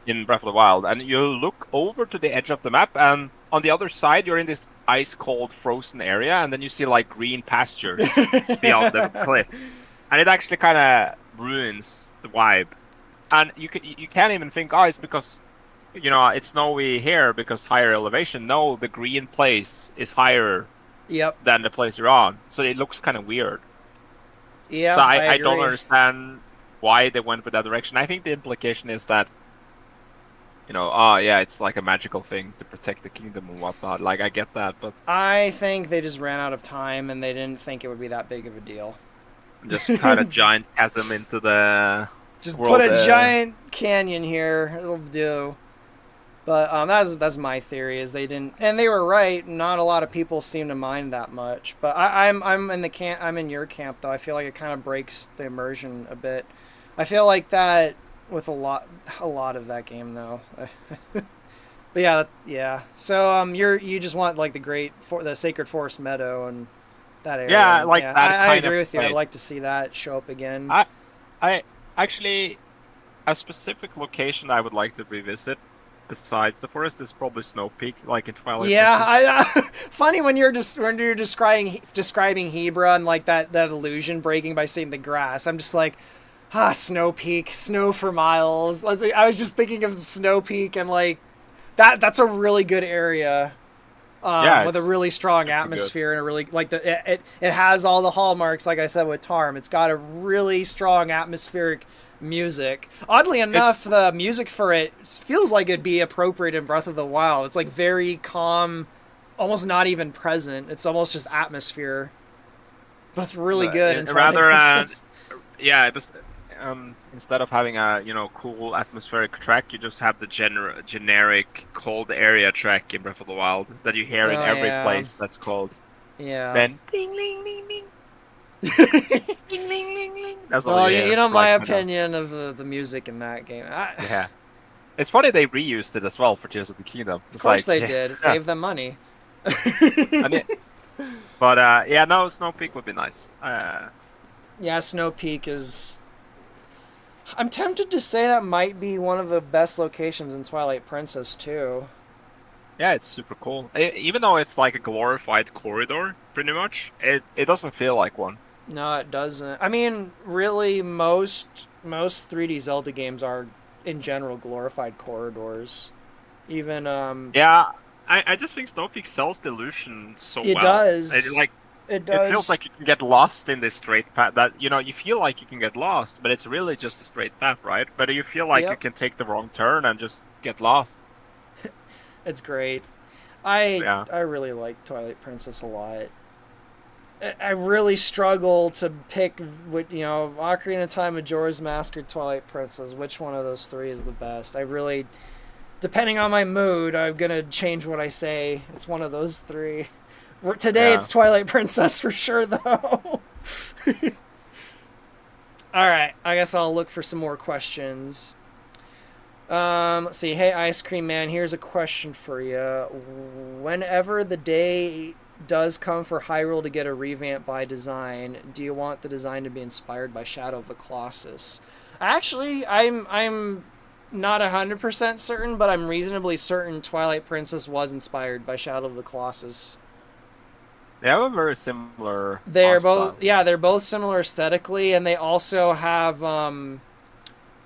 in Breath of the Wild, and you look over to the edge of the map, and on the other side, you're in this ice-cold, frozen area, and then you see like green pastures beyond the cliffs, and it actually kind of ruins the vibe. And you can't even think, oh, it's because it's snowy here because higher elevation. No, the green place is higher Yep. than the place you're on, so it looks kind of weird. So Yeah, I I don't agree. understand why they went with that direction. I think the implication is that oh yeah, it's like a magical thing to protect the kingdom and whatnot. Like I get that, but I think they just ran out of time and they didn't think it would be that big of a deal. just cut a giant chasm into the Just put world. a giant canyon here. It'll do. But that's my theory is they didn't, and they were right. Not a lot of people seem to mind that much. But I'm in the camp. I'm in your camp though. I feel like it kind of breaks the immersion a bit. I feel like that with a lot of that game though. But yeah, yeah. So you just want like the Sacred Forest Meadow and that area. Yeah, And, like yeah, that I kind of agree with you. I'd place. like to see that show up again. I I actually a specific location I would like to revisit besides the forest is probably Snow Peak, like in Twilight Yeah, Princess. funny when you're describing Hebra and like that illusion breaking by seeing the grass. I'm just like, Snow Peak, snow for miles. I was just thinking of Snow Peak and like that's a really good area. Yeah, With a it's really strong super good. atmosphere and a really like it has all the hallmarks. Like I said with Tarm, it's got a really strong atmospheric music. Oddly It's enough, the music for it feels like it'd be appropriate in Breath of the Wild. It's like very calm, almost not even present. It's almost just atmosphere, but it's really good in Twilight rather Princess. yeah, it was instead of having a cool atmospheric track, you just have the generic cold area track in Breath of the Wild that you hear in Oh every yeah, place that's cold. yeah. Then ding ling ling ling ding ling ling ling. That's all Well, you hear you know for my like opinion of the music in that game. yeah. It's funny they reused it as well for Tears of the Kingdom. Of It's course like they did. It yeah, saved them money. and but yeah, no, Snow Peak would be nice. Yeah, Snow Peak is. I'm tempted to say that might be one of the best locations in Twilight Princess too. Yeah, it's super cool. Even though it's like a glorified corridor, pretty much, it doesn't feel like one. No, it doesn't. I mean, really, most 3D Zelda games are, in general, glorified corridors. Even Yeah, I just think Snow Peak sells the illusion so it well. does. It It feels does. like you can get lost in this straight path. That you feel like you can get lost, but it's really just a straight path, right? But you feel like you Yep, can take the wrong turn and just get lost. it's great. I Yeah. I really like Twilight Princess a lot. I really struggle to pick what Ocarina of Time, Majora's Mask, or Twilight Princess. Which one of those three is the best? I really, depending on my mood, I'm gonna change what I say. It's one of those three. Today Yeah. it's Twilight Princess for sure, though. All right, I guess I'll look for some more questions. Let's see. Hey, Ice Cream Man, here's a question for you. Whenever the day does come for Hyrule to get a revamp by design, do you want the design to be inspired by Shadow of the Colossus? Actually, I'm not 100% certain, but I'm reasonably certain Twilight Princess was inspired by Shadow of the Colossus. They have a very similar They're art both style. yeah, they're both similar aesthetically, and they also have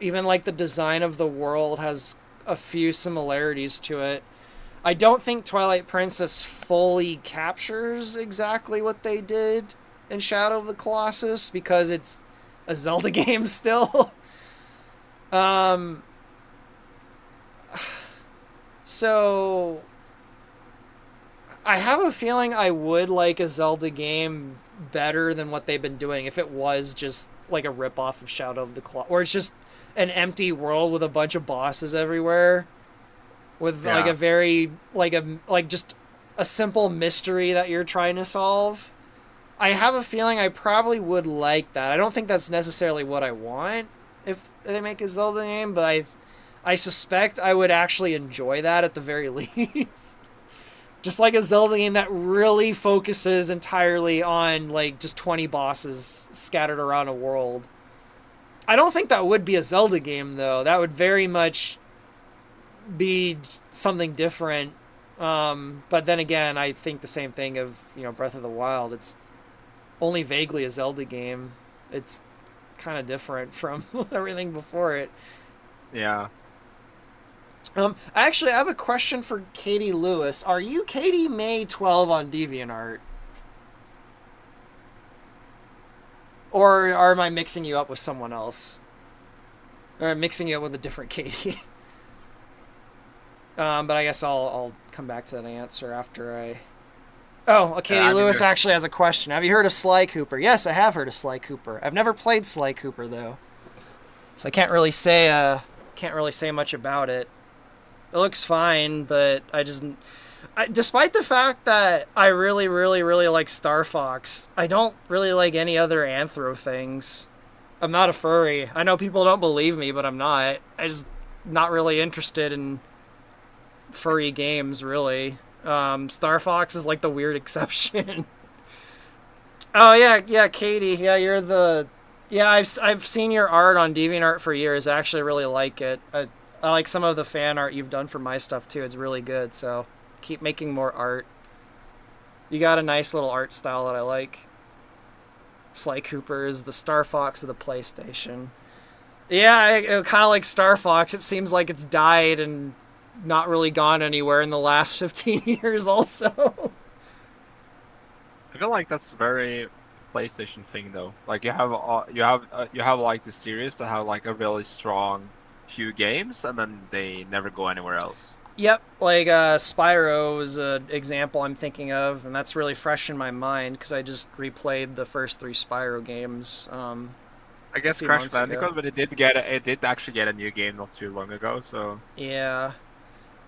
even like the design of the world has a few similarities to it. I don't think Twilight Princess fully captures exactly what they did in Shadow of the Colossus because it's a Zelda game still. um so I have a feeling I would like a Zelda game better than what they've been doing if it was just like a ripoff of Shadow of the Claw, or it's just an empty world with a bunch of bosses everywhere, with like Yeah. a very like just a simple mystery that you're trying to solve. I have a feeling I probably would like that. I don't think that's necessarily what I want if they make a Zelda game, but I suspect I would actually enjoy that at the very least. Just like a Zelda game that really focuses entirely on like just 20 bosses scattered around a world. I don't think that would be a Zelda game though. That would very much be something different. But then again, I think the same thing of Breath of the Wild. It's only vaguely a Zelda game. It's kind of different from everything before it. Yeah. Actually, I have a question for Katie Lewis. Are you Katie May 12 on DeviantArt? Or am I mixing you up with someone else? Or mixing you up with a different Katie? But I guess I'll come back to that answer after I... Oh, Katie Lewis actually has a question. Have you heard of Sly Cooper? Yes, I have heard of Sly Cooper. I've never played Sly Cooper, though. So I can't really say much about it. It looks fine, but despite the fact that I really, really, really like Star Fox, I don't really like any other Anthro things. I'm not a furry. I know people don't believe me, but I'm not. I just not really interested in furry games, really. Star Fox is like the weird exception. Oh yeah, Katie. Yeah, you're the... Yeah, I've seen your art on DeviantArt for years. I actually really like it. I like some of the fan art you've done for my stuff too. It's really good. So keep making more art. You got a nice little art style that I like. Sly Cooper is the Star Fox of the PlayStation. Yeah, kind of like Star Fox. It seems like it's died and not really gone anywhere in the last 15 years also. I feel like that's very PlayStation thing though. Like you have like the series that have like a really strong few games and then they never go anywhere else. Yep, like Spyro is an example I'm thinking of, and that's really fresh in my mind because I just replayed the first 3 Spyro games. I guess Crash Bandicoot, but it did actually get a new game not too long ago. So yeah,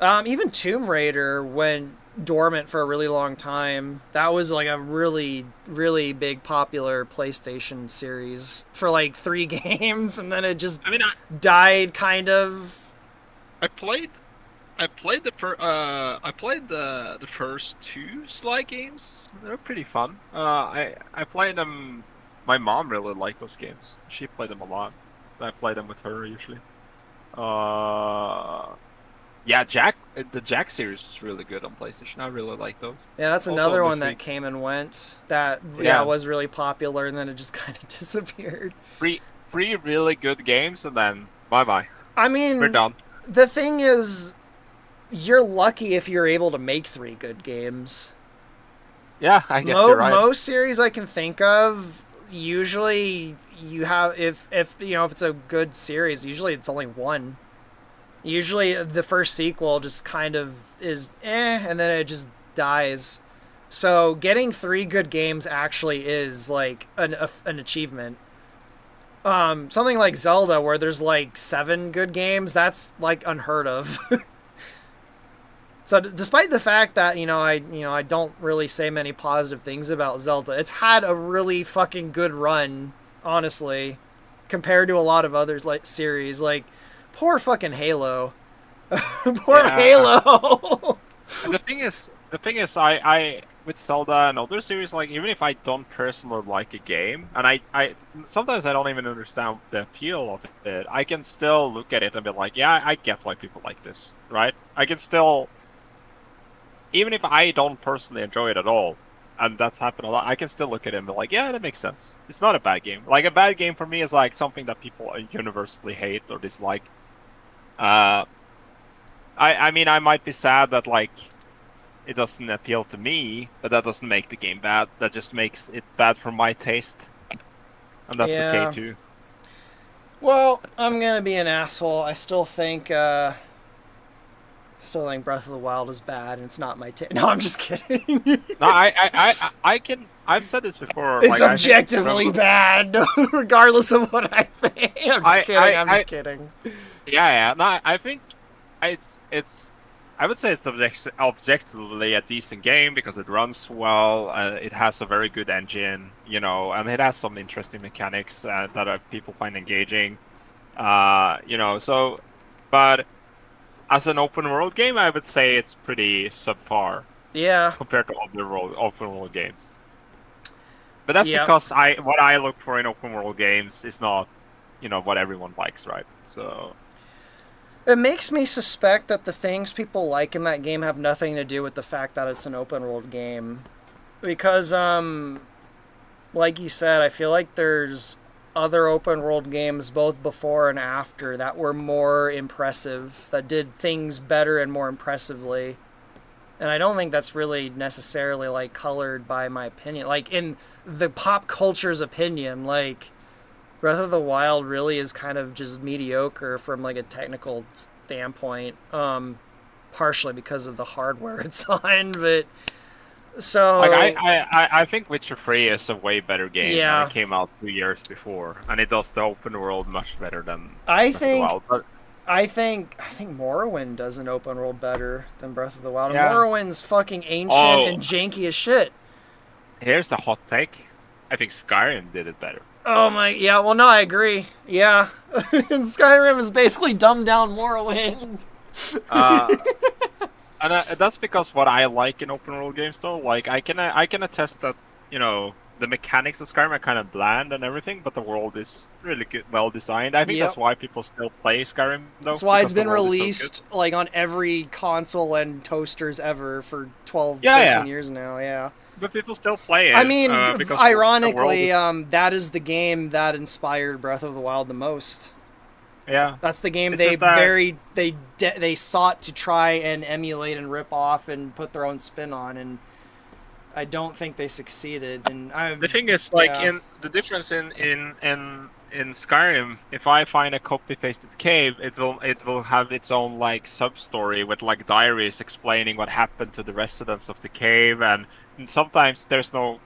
even Tomb Raider went dormant for a really long time. That was like a really, really big popular PlayStation series for like 3 games, and then it just died kind of. I played the first 2 Sly games. They're pretty fun. I played them. My mom really liked those games. She played them a lot. I played them with her usually. Yeah, the Jack series was really good on PlayStation. I really like those. Yeah, that's another one that came and went. That was really popular, and then it just kind of disappeared. 3 really good games, and then bye. I mean, we're done. The thing is, you're lucky if you're able to make 3 good games. Yeah, I guess you're right. Most series I can think of, usually you have if it's a good series, usually it's only 1. Usually the first sequel just kind of is and then it just dies. So getting 3 good games actually is like an achievement. Something like Zelda where there's like 7 good games, that's like unheard of. So despite the fact that I don't really say many positive things about Zelda, it's had a really fucking good run, honestly, compared to a lot of others like series. Like poor fucking Halo. Poor Halo. The thing is, I with Zelda and other series, like even if I don't personally like a game, and I sometimes I don't even understand the appeal of it, I can still look at it and be like, yeah, I get why people like this, right? I can still, even if I don't personally enjoy it at all, and that's happened a lot, I can still look at it and be like, yeah, that makes sense. It's not a bad game. Like a bad game for me is like something that people universally hate or dislike. I mean, I might be sad that like it doesn't appeal to me, but that doesn't make the game bad. That just makes it bad for my taste, and that's okay too. Well, I'm gonna be an asshole. I still think Breath of the Wild is bad, and it's not my taste. No, I'm just kidding. No, I've said this before. It's like, objectively bad, regardless of what I think. I'm just kidding. Yeah. No, I think it's. I would say it's objectively a decent game because it runs well. It has a very good engine, and it has some interesting mechanics that people find engaging. So, but as an open world game, I would say it's pretty subpar. Yeah. Compared to other open world games. But that's because what I look for in open world games is not what everyone likes, right? So It makes me suspect that the things people like in that game have nothing to do with the fact that it's an open world game. Because, like you said, I feel like there's other open world games both before and after that were more impressive, that did things better and more impressively. And I don't think that's really necessarily like colored by my opinion. Like in the pop culture's opinion, like Breath of the Wild really is kind of just mediocre from like a technical standpoint. Partially because of the hardware it's on, but so like I think Witcher 3 is a way better game, and yeah, it came out 2 years before, and it does the open world much better than I Breath of the think Wild. But I think Morrowind does an open world better than Breath of the Wild. And yeah. Morrowind's fucking ancient Oh, and janky as shit. here's a hot take. I think Skyrim did it better. Oh my, yeah. Well, no, I agree. Yeah, Skyrim is basically dumbed down Morrowind. Uh, and that's because what I like in open world games, though, like I can attest that the mechanics of Skyrim are kind of bland and everything, but the world is really good, well designed. I think Yep. that's why people still play Skyrim, though. That's why it's because the been world is so released like on every console and toasters ever for 12, Yeah, 13 yeah. years now. Yeah. But people still play it. I mean, because the world ironically, is- that is the game that inspired Breath of the Wild the most. yeah. That's the game It's they just that- they sought to try and emulate and rip off and put their own spin on, and I don't think they succeeded. And The thing is, like, yeah. in the difference in Skyrim, if I find a copy pasted cave, it will have its own like sub story with like diaries explaining what happened to the residents of the cave, and sometimes there's no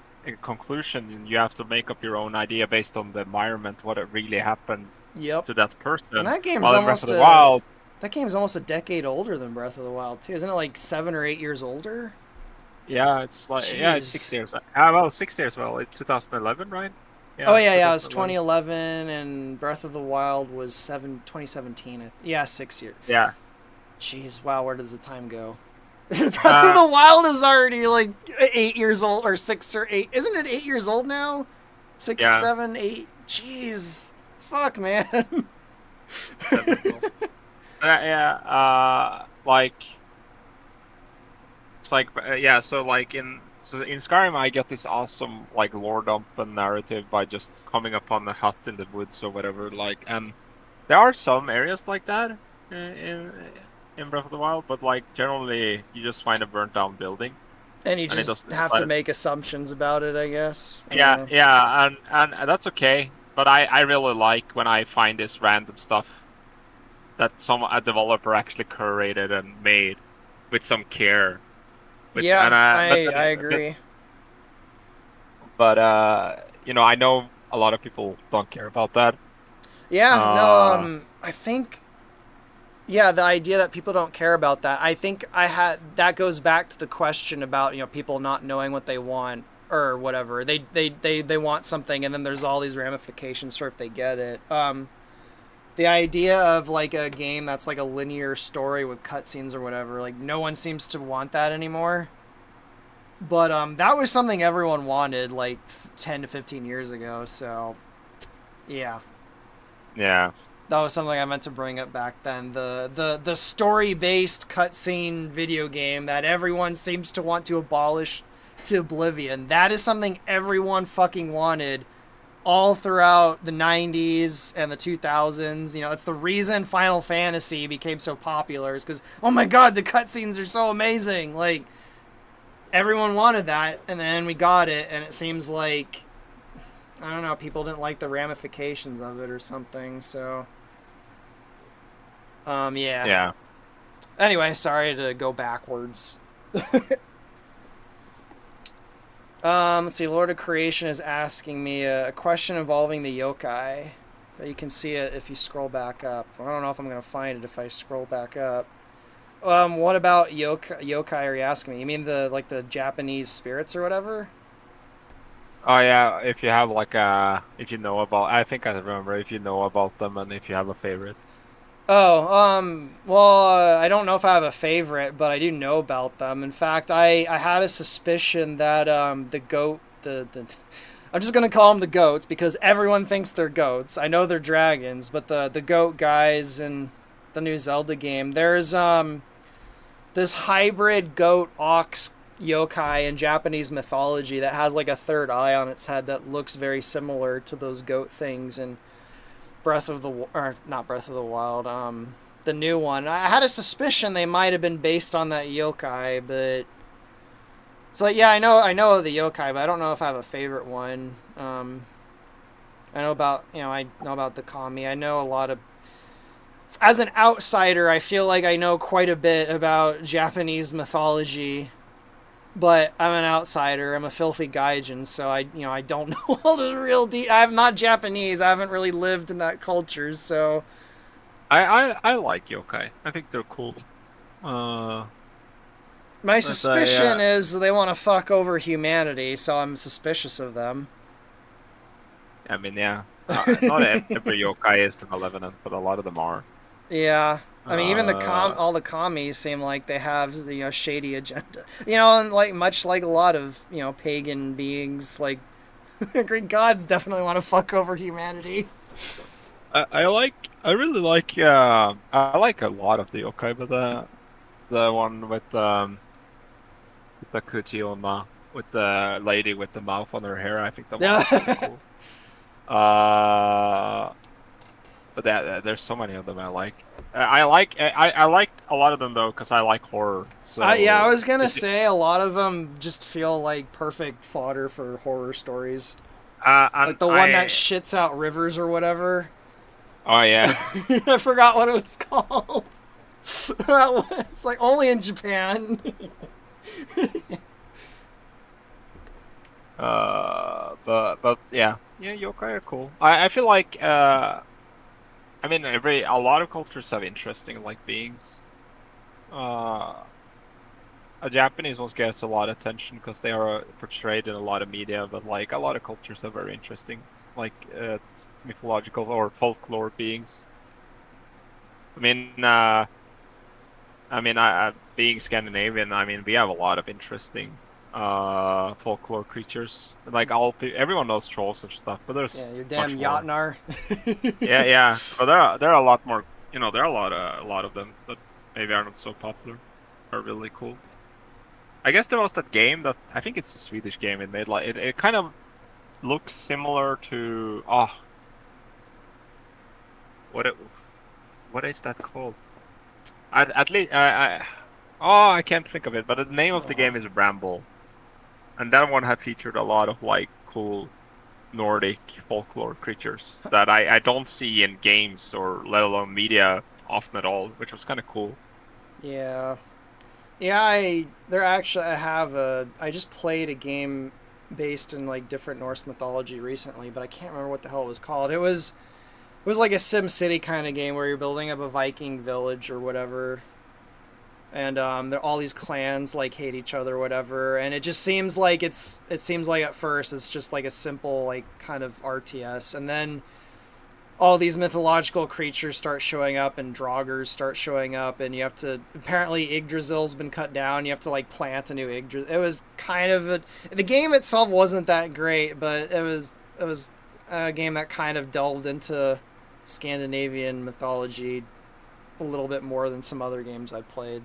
conclusion, and you have to make up your own idea based on the environment, what it really happened Yep. to that person. And that game's While in Breath of almost the Wild, that game's almost a decade older than Breath of the Wild too. Isn't it like 7 or 8 years older? yeah, it's like it's Jeez. 6 years. Well, 6 years. Well, it's 2011, right? Oh yeah, it was 2011. 2011, and Breath of the Wild was 2017. Yeah, 6 years. Yeah. Jeez, wow, where does the time go? Breath of the Wild is already like 8 years old, or 6 or 8. Isn't it 8 years old now? 6, Yeah. 7, 8. Jeez, fuck, man. Like it's like yeah. So in Skyrim, I get this awesome like lore dump and narrative by just coming upon a hut in the woods or whatever. Like, and there are some areas like that in Breath of the Wild, but like generally, you just find a burnt down building. And you And it just doesn't- have to make assumptions about it, I guess. Yeah, and that's okay. But I really like when I find this random stuff that a developer actually curated and made with some care. Yeah, And, I agree. But I know a lot of people don't care about that. Yeah, Uh, no, I think, yeah, the idea that people don't care about that, I think that goes back to the question about, people not knowing what they want or whatever. They want something, and then there's all these ramifications for if they get it. The idea of like a game that's like a linear story with cutscenes or whatever, like no one seems to want that anymore. But that was something everyone wanted like 10 to 15 years ago, so yeah. Yeah. That was something I meant to bring up back then. The story-based cutscene video game that everyone seems to want to abolish to oblivion. That is something everyone fucking wanted all throughout the 90s and the 2000s. It's the reason Final Fantasy became so popular, is because, oh my god, the cutscenes are so amazing. Like, everyone wanted that, and then we got it, and it seems like, I don't know, people didn't like the ramifications of it or something, so... yeah. Yeah. Anyway, sorry to go backwards. Let's see, Lord of Creation is asking me a question involving the yokai. You can see it if you scroll back up. I don't know if I'm going to find it if I scroll back up. What about yokai are you asking me? You mean the Japanese spirits or whatever? Oh yeah, if you have if you know about, I think I remember if you know about them and if you have a favorite. Oh, well, I don't know if I have a favorite, but I do know about them. In fact, I had a suspicion that the goat, I'm just gonna call them the goats because everyone thinks they're goats. I know they're dragons, but the goat guys in the new Zelda game, there's this hybrid goat ox yokai in Japanese mythology that has like a third eye on its head that looks very similar to those goat things in not Breath of the Wild, the new one. I had a suspicion they might have been based on that yokai, but so yeah, I know the yokai, but I don't know if I have a favorite one. I know about the kami. I know a lot of. As an outsider, I feel like I know quite a bit about Japanese mythology, but I'm an outsider. I'm a filthy gaijin, so I don't know all the real I'm not Japanese. I haven't really lived in that culture, so. I like yokai. I think they're cool. My suspicion is they want to fuck over humanity, so I'm suspicious of them. I mean, yeah. Not every yokai is malevolent, but a lot of them are. Yeah. I mean, even all the commies seem like they have shady agenda. And like much like a lot of pagan beings, like Greek gods definitely want to fuck over humanity. I really like I like a lot of the yokai, but the one with the Kuchioma, with the lady with the mouth on her hair, I think that one's pretty cool. But there's so many of them I like. I liked a lot of them though because I like horror. So yeah, I was gonna say a lot of them just feel like perfect fodder for horror stories. Like the one that shits out rivers or whatever. Oh yeah. I forgot what it was called. It's like only in Japan. But yeah, yokai are cool. I feel like I mean a lot of cultures have interesting like beings. A Japanese ones gets a lot of attention because they are portrayed in a lot of media, but like a lot of cultures are very interesting, like mythological or folklore beings. Being Scandinavian, I mean, we have a lot of interesting folklore creatures. Like everyone knows trolls and stuff, but there's your damn Jotnar. yeah. But there are a lot more. There are a lot of them that maybe are not so popular. Are really cool. I guess there was that game that I think it's a Swedish game. It made like it kind of looks similar to what is that called? At least I can't think of it. But the name of the game is Bramble, and that one had featured a lot of like cool Nordic folklore creatures that I don't see in games or let alone media often at all, which was kind of cool. Yeah. Yeah, I just played a game based in like different Norse mythology recently, but I can't remember what the hell it was called. It was like a Sim City kind of game where you're building up a Viking village or whatever. And all these clans like hate each other or whatever, and it just seems like it seems like at first it's just like a simple like kind of RTS, and then all these mythological creatures start showing up and draugrs start showing up, and you have to apparently Yggdrasil's been cut down. You have to like plant a new Yggdrasil. It was kind of the game itself wasn't that great, but it was a game that kind of delved into Scandinavian mythology a little bit more than some other games I played.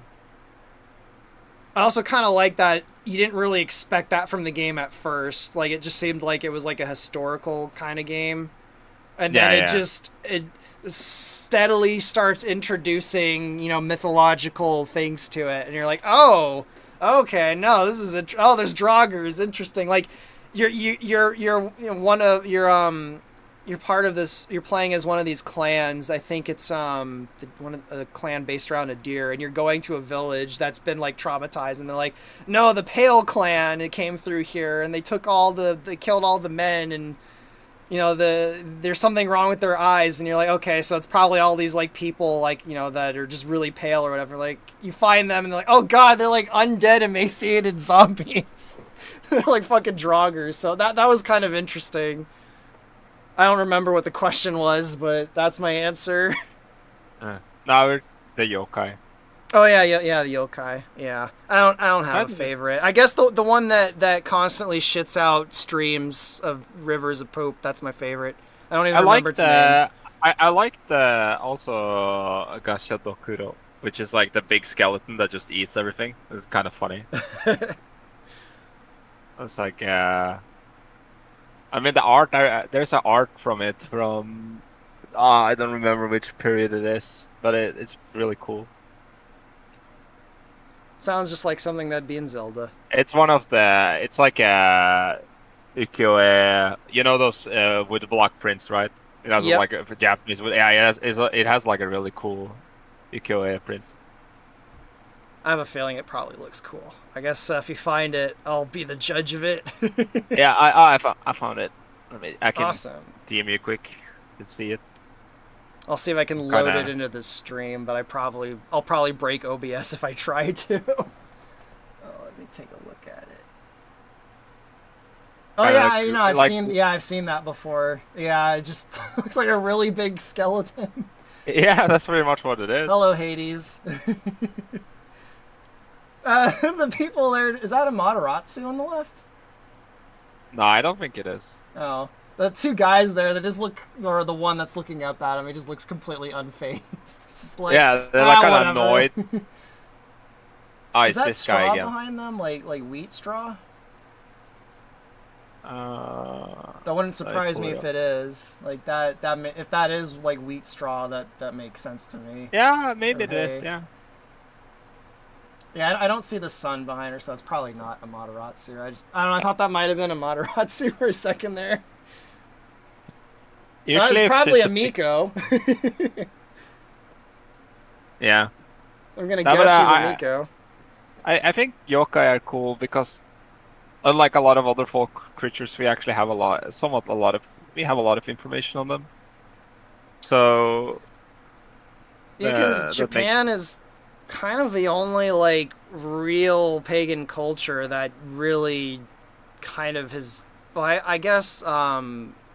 I also kind of like that you didn't really expect that from the game at first. Like it just seemed like it was like a historical kind of game. And then it steadily starts introducing, mythological things to it, and you're like, oh, okay, no, this is there's draugrs, interesting. Like, you're part of this. You're playing as one of these clans. I think it's a clan based around a deer, and you're going to a village that's been like traumatized, and they're like, no, the Pale Clan, it came through here, and they killed all the men, and there's something wrong with their eyes, and you're like, okay, so it's probably all these like people like that are just really pale or whatever. Like you find them and they're like, oh god, they're like undead emaciated zombies. They're like fucking draugrs. So that was kind of interesting. I don't remember what the question was, but that's my answer. No, it's the yokai. Oh yeah, the yokai. Yeah, I don't have a favorite. I guess the one that constantly shits out streams of rivers of poop. That's my favorite. I don't even I remember like its name. the I like the also Gasha Dokuro, which is like the big skeleton that just eats everything. It's kind of funny. It's like I mean the art there's an art from it from I don't remember which period it is, but it's really cool. Sounds just like something that'd be in Zelda. It's one of the it's like a ukiyo-e, you know those with the block prints, right? It has Yep. like a Japanese with yeah, it has like a really cool ukiyo-e print. I have a feeling it probably looks cool. I guess if you find it, I'll be the judge of it. Yeah, I found it. I can Awesome. DM you quick and see it. I'll see if I can Kind load it of. into this stream, but I'll probably break OBS if I try to. Oh, let me take a look at it. Oh yeah, I've Like seen that before. Yeah, it just looks like a really big skeleton. yeah, that's pretty much what it is. Hello, Hades. The people there, is that a Mataratsu on the left? No, I don't think it is. Oh, the two guys there that just look, or the one that's looking up at him, he just looks completely unfazed. It's just like, Yeah, they're like kind of whatever. annoyed. Oh, Is it's that this straw guy again. behind them, like wheat straw? Uh, That wouldn't surprise pull me it if up. it is. Like that if that is like wheat straw, that makes sense to me. Yeah, maybe Or it is. hay. Yeah. Yeah, I don't see the sun behind her, so it's probably not a Mataratsu. I don't know. I thought that might have been a Mataratsu for a second there. It's Usually, if probably it's a the Miko. yeah. I'm gonna No, but guess she's a Miko. I think yokai are cool because unlike a lot of other folk creatures, we actually have we have a lot of information on them. So Yeah, because that make Japan is kind of the only like real pagan culture that really kind of has. Well, I guess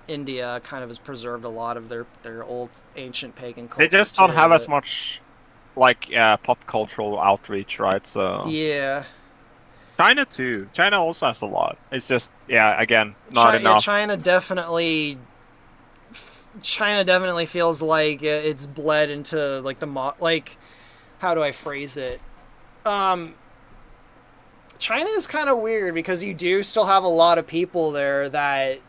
India kind of has preserved a lot of their old ancient pagan culture. they just don't too, have as but much like pop cultural outreach, right? So yeah, China too. China also has a lot. It's just yeah, again, not Yeah, enough. China definitely feels like it's bled into like like how do I phrase it? Um, China is kind of weird because you do still have a lot of people there that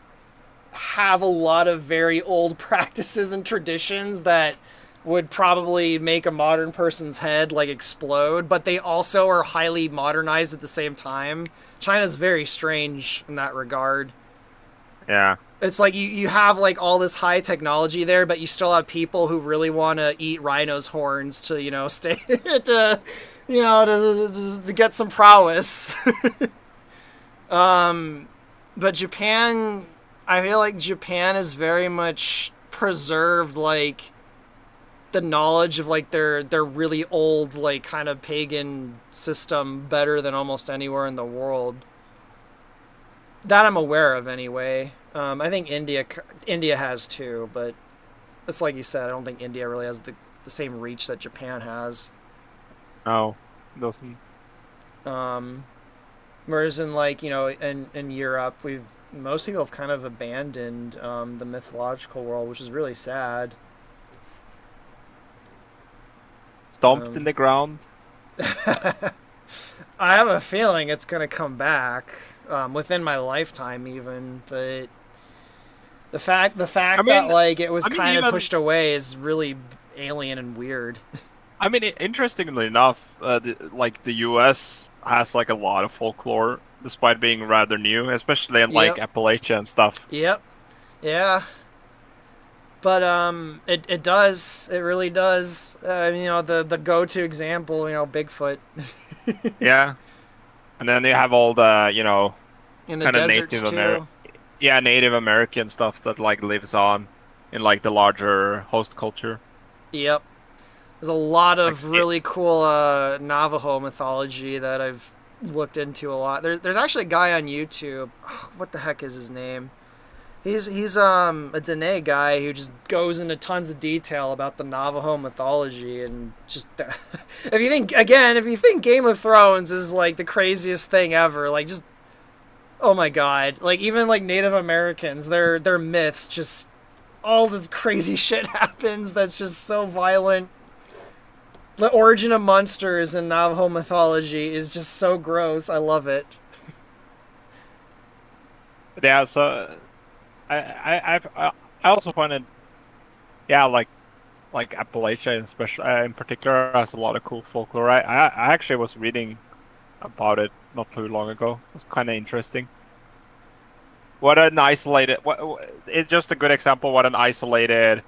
have a lot of very old practices and traditions that would probably make a modern person's head like explode, but they also are highly modernized at the same time. China's very strange in that regard. Yeah. It's like you have like all this high technology there, but you still have people who really want to eat rhino's horns to, stay to, to get some prowess. But Japan, I feel like Japan is very much preserved like the knowledge of like their really old like kind of pagan system better than almost anywhere in the world that I'm aware of anyway. I think India has too, but it's like you said, I don't think India really has the same reach that Japan has. No, doesn't. Um, Whereas in like in Europe, most people have kind of abandoned the mythological world, which is really sad. Stomped in Um, the ground. I have a feeling it's gonna come back within my lifetime, even. But the fact I that mean, like it was I mean, kind of even pushed away is really alien and weird. I mean, interestingly enough, the U.S. has like a lot of folklore, despite being rather new, especially in like Yep. Appalachia and stuff. Yep. Yeah. But it does. It really does. The go-to example, Bigfoot Yeah, and then you have all the in the kind of deserts too. Native American stuff that like lives on in like the larger host culture. Yep. There's a lot Like of really cool Navajo mythology that I've looked into a lot. There's actually a guy on YouTube. Oh, what the heck is his name? He's a Dene guy who just goes into tons of detail about the Navajo mythology and just if you think Game of Thrones is like the craziest thing ever, like just oh my god, like even like Native Americans, their myths just all this crazy shit happens that's just so violent. The origin of monsters in Navajo mythology is just so gross. I love it. Yeah, so I also find it, yeah, like Appalachia, especially in particular, has a lot of cool folklore. I actually was reading about it not too long ago. It was kind of interesting. What an isolated, it's just a good example what an isolated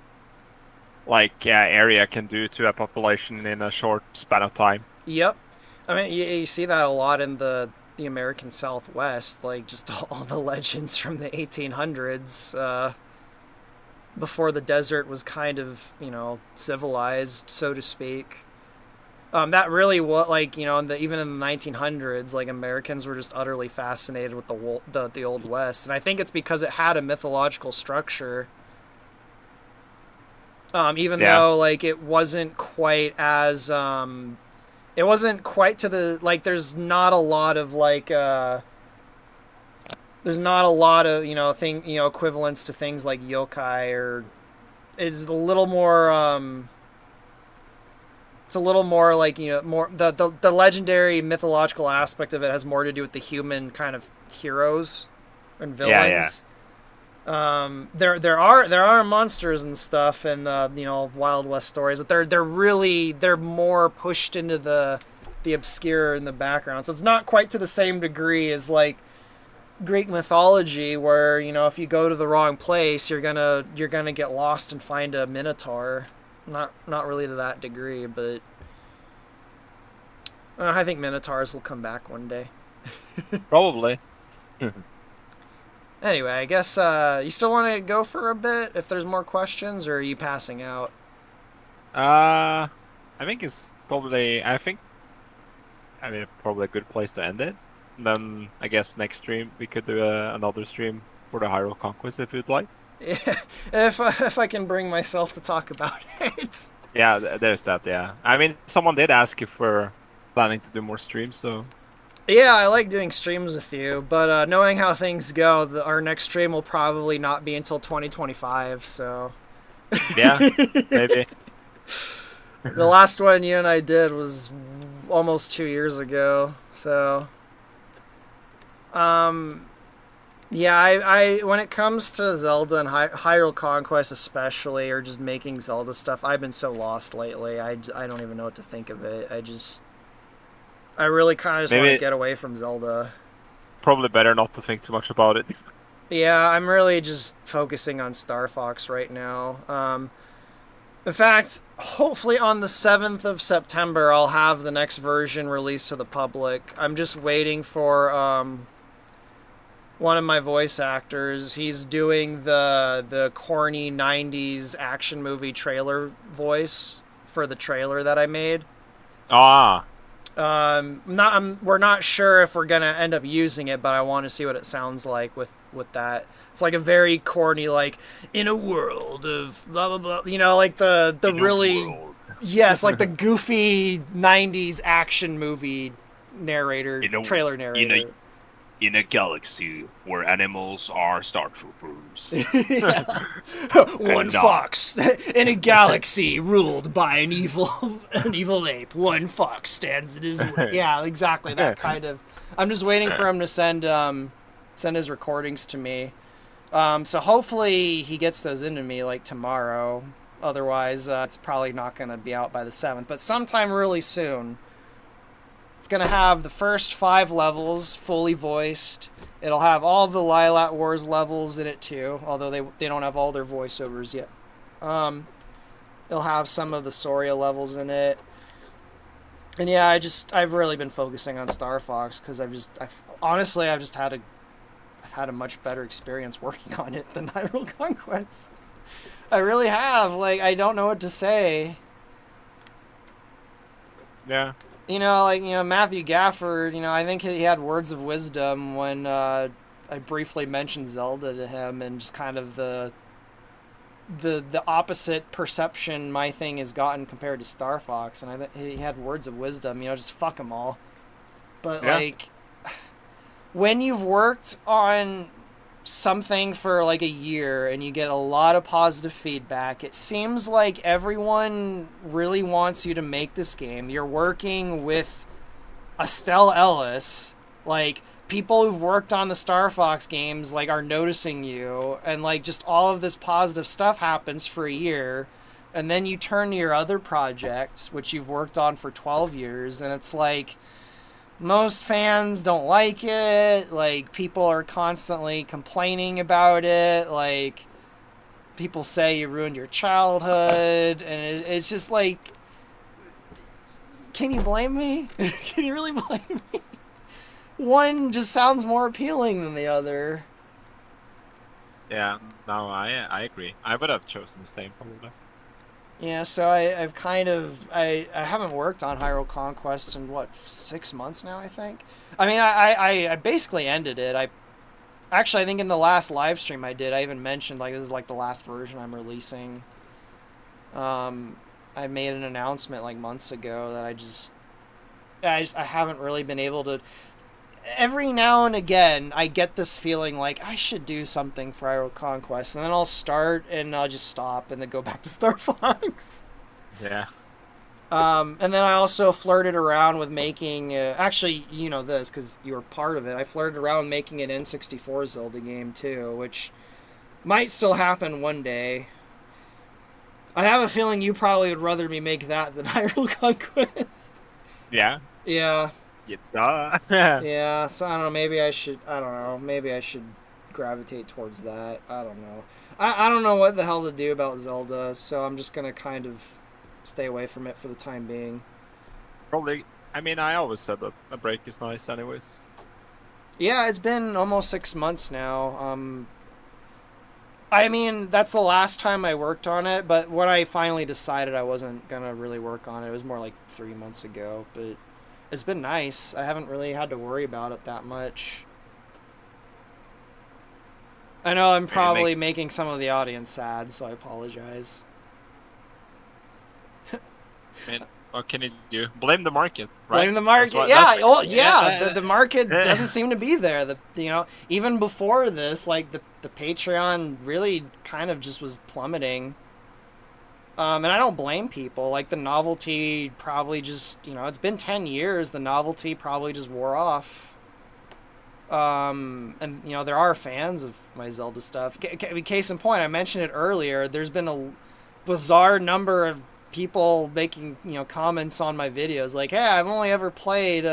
like area can do to a population in a short span of time. Yep. I mean, you see that a lot in the American Southwest, like just all the legends from the 1800s, before the desert was kind of, civilized, so to speak. That really was like, even in the 1900s, like Americans were just utterly fascinated with the Old West, and I think it's because it had a mythological structure. Even Yeah. though like it wasn't quite to the like. There's not a lot of equivalents to things like yokai, or it's a little more it's a little more like more the legendary mythological aspect of it has more to do with the human kind of heroes and Yeah, yeah. villains. There are monsters and stuff in Wild West stories, but they're more pushed into the obscure in the background. So it's not quite to the same degree as like Greek mythology, where if you go to the wrong place, you're gonna get lost and find a minotaur. Not really to that degree, but I think minotaurs will come back one day. Probably. Anyway, I guess you still want to go for a bit if there's more questions, or are you passing out? I think it's probably. I mean, probably a good place to end it. And then I guess next stream we could do another stream for the Hyrule Conquest if you'd like. Yeah, if I can bring myself to talk about it. Yeah, there's that. Yeah, I mean, someone did ask if we're planning to do more streams, so Yeah, I like doing streams with you, but knowing how things go, our next stream will probably not be until 2025. So yeah, maybe. the last one you and I did was almost 2 years ago. So yeah, I when it comes to Zelda and Hyrule Conquest especially, or just making Zelda stuff, I've been so lost lately. I don't even know what to think of it. I really kind of just want to Maybe get away from Zelda. probably better not to think too much about it. Yeah, I'm really just focusing on Star Fox right now. In fact, hopefully on the 7th of September, I'll have the next version released to the public. I'm just waiting for one of my voice actors. He's doing the corny 90s action movie trailer voice for the trailer that I made. Ah, We're not sure if we're gonna end up using it, but I want to see what it sounds like with that. It's like a very corny, like in a world of blah blah blah. Like the in a really world, yes, like the goofy '90s action movie narrator, in a trailer in narrator. a in a galaxy where animals are star troopers Yeah. One and not. fox in a galaxy ruled by an evil ape. One fox stands in his way. Yeah, exactly that kind of. I'm just waiting for him to send his recordings to me. So hopefully he gets those into me like tomorrow. Otherwise, it's probably not going to be out by the 7th, but sometime really soon. It's going to have the first 5 levels fully voiced. It'll have all the Lilat Wars levels in it too, although they don't have all their voiceovers yet. It'll have some of the Soria levels in it. And yeah, I've really been focusing on Star Fox because I've had a much better experience working on it than Hyrule Conquest. I really have. Like, I don't know what to say. Yeah. Matthew Gafford, I think he had words of wisdom when I briefly mentioned Zelda to him, and just kind of the opposite perception my thing has gotten compared to Star Fox, and he had words of wisdom. Just fuck them all. But Yeah. like, when you've worked on something for like a year and you get a lot of positive feedback, it seems like everyone really wants you to make this game. You're working with Estelle Ellis, like people who've worked on the Star Fox games like are noticing you, and like just all of this positive stuff happens for a year, and then you turn to your other projects which you've worked on for 12 years, and it's like most fans don't like it. Like, people are constantly complaining about it. Like, people say you ruined your childhood, and it's just like, can you blame me? Can you really blame me? One just sounds more appealing than the other. Yeah, no, I agree. I would have chosen the same probably. Yeah, so I've kind of I haven't worked on Hyrule Conquest in what, 6 months now, I think. I mean, I basically ended it. I think in the last live stream I did, I even mentioned like this is like the last version I'm releasing. I made an announcement like months ago that I haven't really been able to. Every now and again, I get this feeling like I should do something for Hyrule Conquest, and then I'll start and I'll just stop and then go back to Star Fox. Yeah. And then I also flirted around with making. Actually, you know this because you were part of it. I flirted around making an N64 Zelda game too, which might still happen one day. I have a feeling you probably would rather me make that than Hyrule Conquest. Yeah. Yeah. Duh. Yeah, so I don't know, maybe I should, I don't know, maybe I should gravitate towards that. I don't know. I don't know what the hell to do about Zelda, so I'm just gonna kind of stay away from it for the time being. Probably. I mean, I always said that a break is nice anyways. Yeah, it's been almost 6 months now. I mean, that's the last time I worked on it, but when I finally decided I wasn't gonna really work on it, it was more like 3 months ago, but it's been nice. I haven't really had to worry about it that much. I know I'm probably making some of the audience sad, so I apologize. I mean, what can you do? Blame the market, right? Blame the market. The market doesn't seem to be there. Even before this, like the Patreon really kind of just was plummeting. And I don't blame people. Like, the novelty probably just, it's been 10 years. The novelty probably just wore off. And, there are fans of my Zelda stuff. Case in point, I mentioned it earlier. There's been a bizarre number of people making, comments on my videos. Like, hey, I've only ever played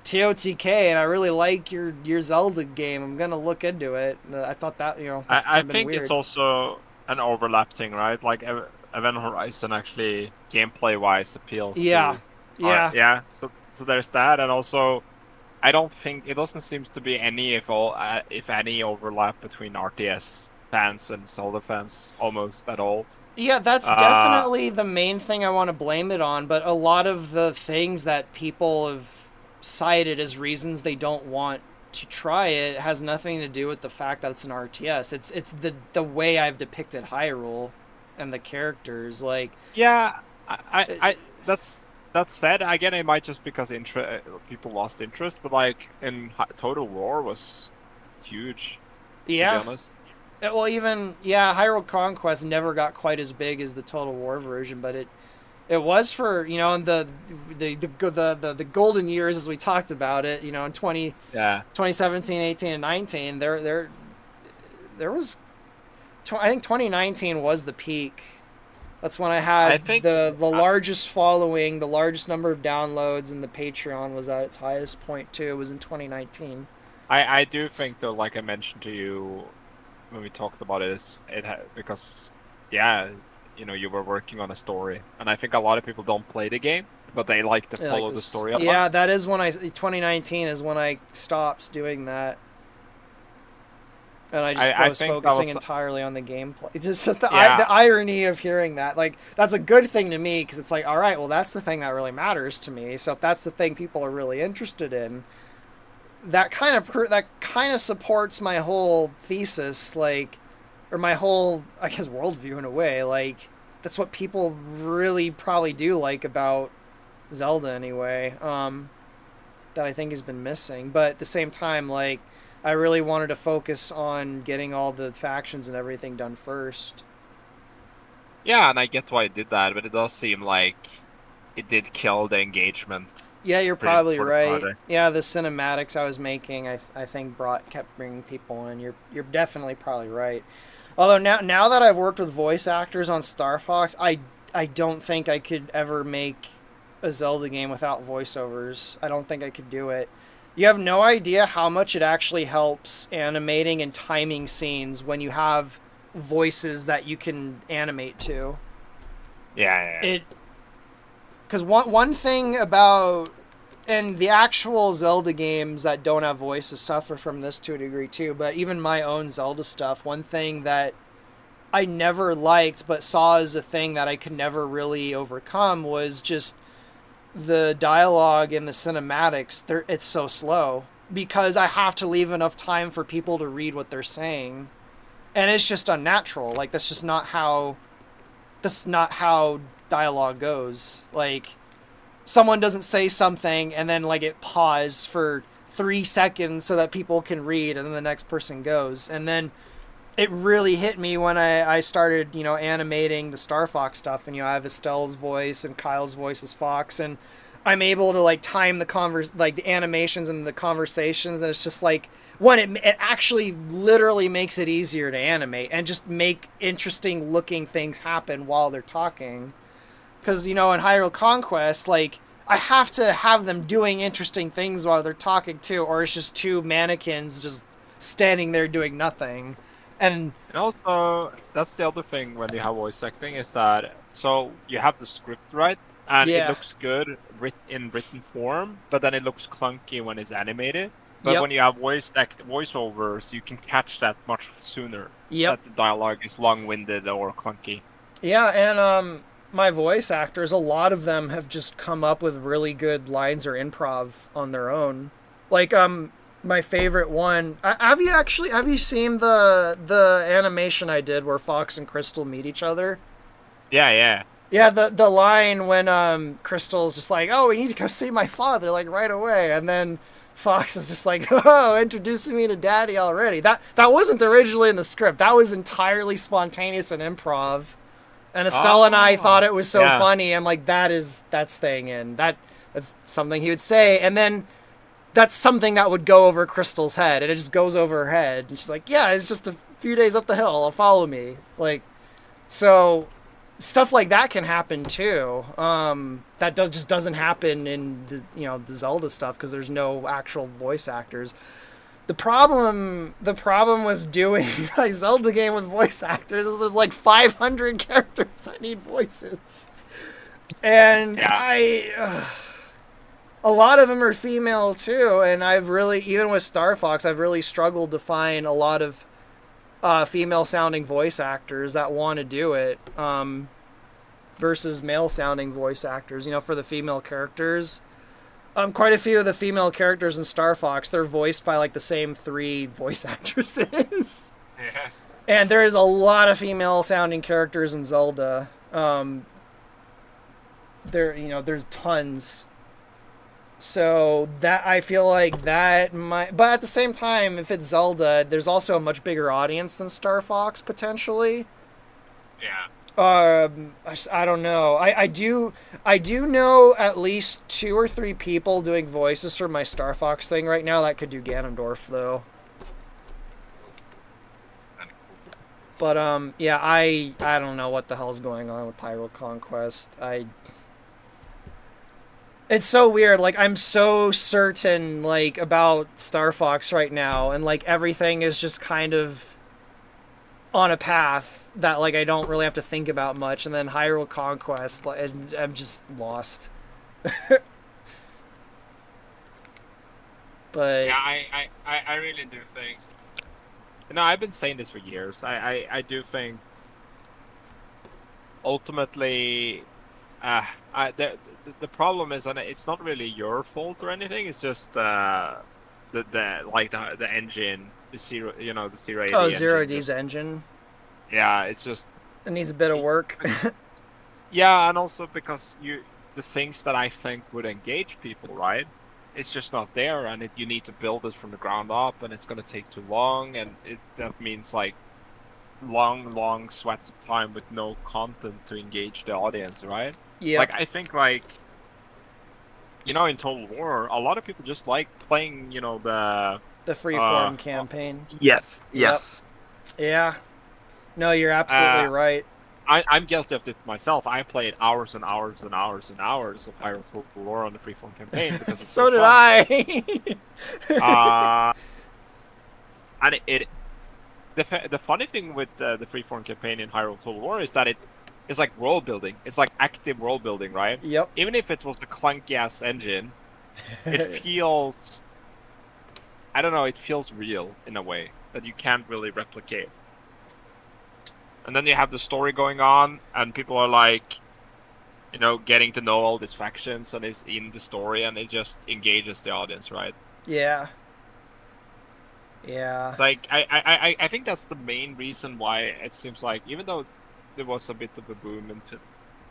TOTK, and I really like your Zelda game. I'm going to look into it. I thought that, that's I kind of think weird. It's also an overlap thing, right? Like, Event Horizon actually gameplay-wise appeals. Yeah, to, yeah. So there's that, and also I don't think it doesn't seem to be any, if any, overlap between RTS fans and Zelda fans, almost at all. Yeah, that's definitely the main thing I want to blame it on. But a lot of the things that people have cited as reasons they don't want to try it has nothing to do with the fact that it's an RTS. It's the way I've depicted Hyrule and the characters, like. Yeah, I that's said. Again, it might just because people lost interest, but like in Total War was huge. Yeah. To be honest. Well, even Hyrule Conquest never got quite as big as the Total War version, but it was for in the golden years as we talked about it. In 2017, 18, and 19, there was. I think 2019 was the peak. That's when I had the largest following, the largest number of downloads, and the Patreon was at its highest point too. It was in 2019. I do think though, like I mentioned to you when we talked about it, because you were working on a story, and I think a lot of people don't play the game, but they like to follow the story. Yeah, that is when 2019 is when I stopped doing that. And I was focusing entirely on the gameplay. It's just the irony of hearing that. Like, that's a good thing to me, because it's like, all right, well, that's the thing that really matters to me. So if that's the thing people are really interested in, that kind of supports my whole thesis, like, or my whole, I guess, worldview in a way. Like, that's what people really probably do like about Zelda anyway. That I think has been missing. But at the same time, like, I really wanted to focus on getting all the factions and everything done first. Yeah, and I get why it did that, but it does seem like it did kill the engagement Yeah, you're pretty probably for the right. project. Yeah, the cinematics I was making, I think kept bringing people in. You're definitely probably right. Although now that I've worked with voice actors on Star Fox, I don't think I could ever make a Zelda game without voiceovers. I don't think I could do it. You have no idea how much it actually helps animating and timing scenes when you have voices that you can animate to. Yeah, yeah. It because one thing about and the actual Zelda games that don't have voices suffer from this to a degree too, but even my own Zelda stuff, one thing that I never liked but saw as a thing that I could never really overcome was just the dialogue and the cinematics. It's so slow because I have to leave enough time for people to read what they're saying. And it's just unnatural. Like that's not how dialogue goes. Like someone doesn't say something and then like it pause for 3 seconds so that people can read and then the next person goes. And then it really hit me when I started, animating the Star Fox stuff, and I have Estelle's voice and Kyle's voice as Fox, and I'm able to like time the animations and the conversations, and it's just like it actually literally makes it easier to animate and just make interesting looking things happen while they're talking. Because in Hyrule Conquest, like I have to have them doing interesting things while they're talking too, or it's just two mannequins just standing there doing nothing. And also, that's the other thing when you have voice acting is that so you have the script right, and it yeah, looks good in written form, but then it looks clunky when it's animated. But yep, when you have voiceovers, you can catch that much sooner. yep, That the dialogue is long-winded or clunky. yeah, and my voice actors, a lot of them have just come up with really good lines or improv on their own. Like my favorite one. Have you seen the animation I did where Fox and Crystal meet each other? Yeah, yeah. Yeah, the line when Crystal's just like, "Oh, we need to go see my father like right away," and then Fox is just like, "Oh, introducing me to Daddy already." That wasn't originally in the script. That was entirely spontaneous and improv. And Estelle and I thought it was so yeah. funny. I'm like, that's staying in. That's something he would say, and then that's something that would go over Crystal's head, and it just goes over her head, and she's like, "Yeah, it's just a few days up the hill. Follow me." Like, so stuff like that can happen too. That just doesn't happen in the Zelda stuff because there's no actual voice actors. The problem with doing a Zelda game with voice actors is there's like 500 characters that need voices, and Yeah. a lot of them are female too. And I've really, even with Star Fox, I've really struggled to find a lot of female sounding voice actors that want to do it versus male sounding voice actors. For the female characters. Quite a few of the female characters in Star Fox, they're voiced by like the same 3 voice actresses. Yeah. And there is a lot of female sounding characters in Zelda. There's tons. So that I feel like that might, but at the same time, if it's Zelda, there's also a much bigger audience than Star Fox potentially. Yeah. I don't know. I do know at least 2 or 3 people doing voices for my Star Fox thing right now that could do Ganondorf though. But yeah, I don't know what the hell's going on with Hyrule Conquest. It's so weird. Like I'm so certain like about Star Fox right now, and like everything is just kind of on a path that like I don't really have to think about much, and then Hyrule Conquest, like, I'm just lost. But Yeah, I really do think. I've been saying this for years. I do think ultimately, the problem is, and it's not really your fault or anything. It's just the engine, the zero, the zero Oh, AD Zero engine. D's Just engine. yeah, it's just It needs a bit of work. yeah, and also because the things that I think would engage people, right? It's just not there, and you need to build it from the ground up, and it's gonna take too long, and that means like long sweats of time with no content to engage the audience, right? Yep. Like I think like in Total War, a lot of people just like playing, The freeform campaign. yes, Yep. yes. Yeah. No, you're absolutely right. I'm guilty of it myself. I played hours and hours and hours and hours of Hyrule Folklore on the freeform campaign because it's So did fun. I. And the funny thing with the freeform campaign in Hyrule Total War is that it's like world building. It's like active world building, right? Yep. Even if it was a clunky ass engine, it feels, I don't know, it feels real in a way that you can't really replicate. And then you have the story going on, and people are like, getting to know all these factions, and it's in the story, and it just engages the audience, right? Yeah. Yeah. Like I think that's the main reason why it seems like, even though there was a bit of a boom into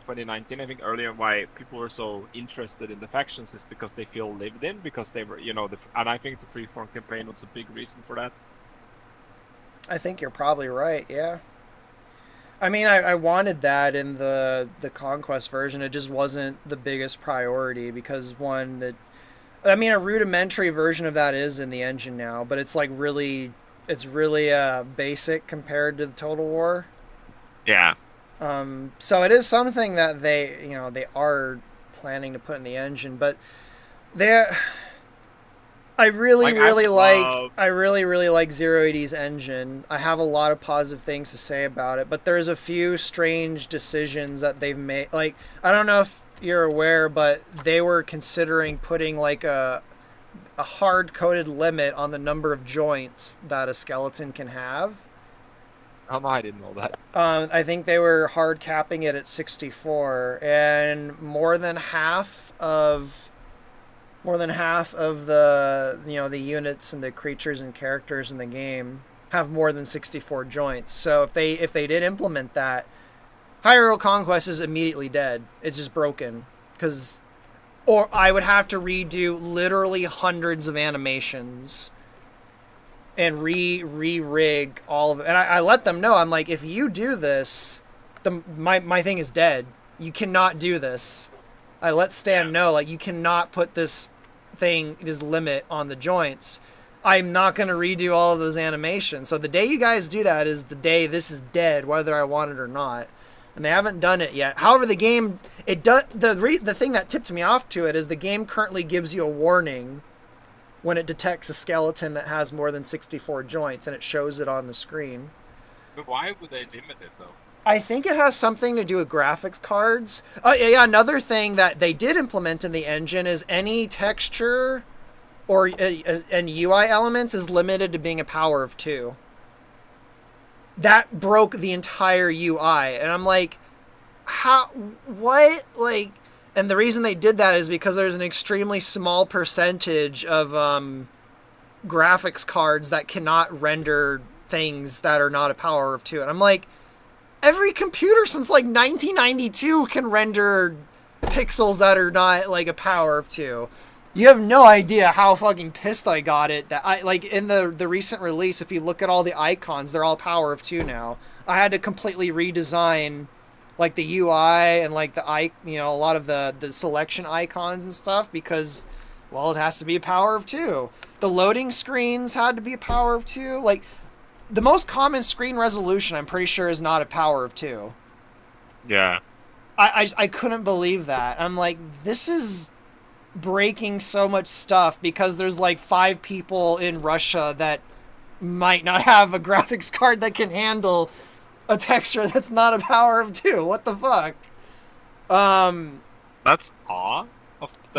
2019, I think earlier why people were so interested in the factions is because they feel lived in, because they were, and I think the freeform campaign was a big reason for that. I think you're probably right, yeah. I mean, I wanted that in the Conquest version. It just wasn't the biggest priority because a rudimentary version of that is in the engine now, but it's like it's really basic compared to the Total War. Yeah. So it is something that they are planning to put in the engine, but they I really really like Zero AD's engine. I have a lot of positive things to say about it, but there's a few strange decisions that they've made. Like, I don't know if you're aware, but they were considering putting like a hard-coded limit on the number of joints that a skeleton can have. Oh, I didn't know that. I think they were hard capping it at 64, and more than half of the the units and the creatures and characters in the game have more than 64 joints. So if they did implement that, Hyrule Conquest is immediately dead. It's just broken or I would have to redo literally hundreds of animations and re-rig all of it. And I let them know, I'm like, if you do this, my thing is dead. You cannot do this. I let Stan know, like, you cannot put this limit on the joints. I'm not going to redo all of those animations. So the day you guys do that is the day this is dead, whether I want it or not. And they haven't done it yet. However, the game, the thing that tipped me off to it is the game currently gives you a warning when it detects a skeleton that has more than 64 joints, and it shows it on the screen. But why would they limit it, though? I think it has something to do with graphics cards. Yeah, another thing that they did implement in the engine is any texture and UI elements is limited to being a power of 2. That broke the entire UI, and I'm like, how? What? Like, and the reason they did that is because there's an extremely small percentage of graphics cards that cannot render things that are not a power of 2. And I'm like, every computer since like 1992 can render pixels that are not like a power of 2. You have no idea how fucking pissed I got it that I like in the recent release. If you look at all the icons, they're all power of 2 now. I had to completely redesign like the UI and like a lot of the selection icons and stuff because, well, it has to be a power of 2. The loading screens had to be a power of 2. Like, the most common screen resolution, I'm pretty sure, is not a power of 2. Yeah. I couldn't believe that. I'm like, this is breaking so much stuff because there's like 5 people in Russia that might not have a graphics card that can handle a texture that's not a power of 2. What the fuck? That's odd.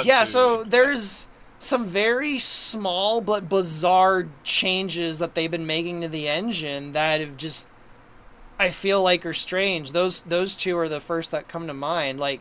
Yeah, so there's some very small but bizarre changes that they've been making to the engine that have just, I feel like, are strange. Those two are the first that come to mind. Like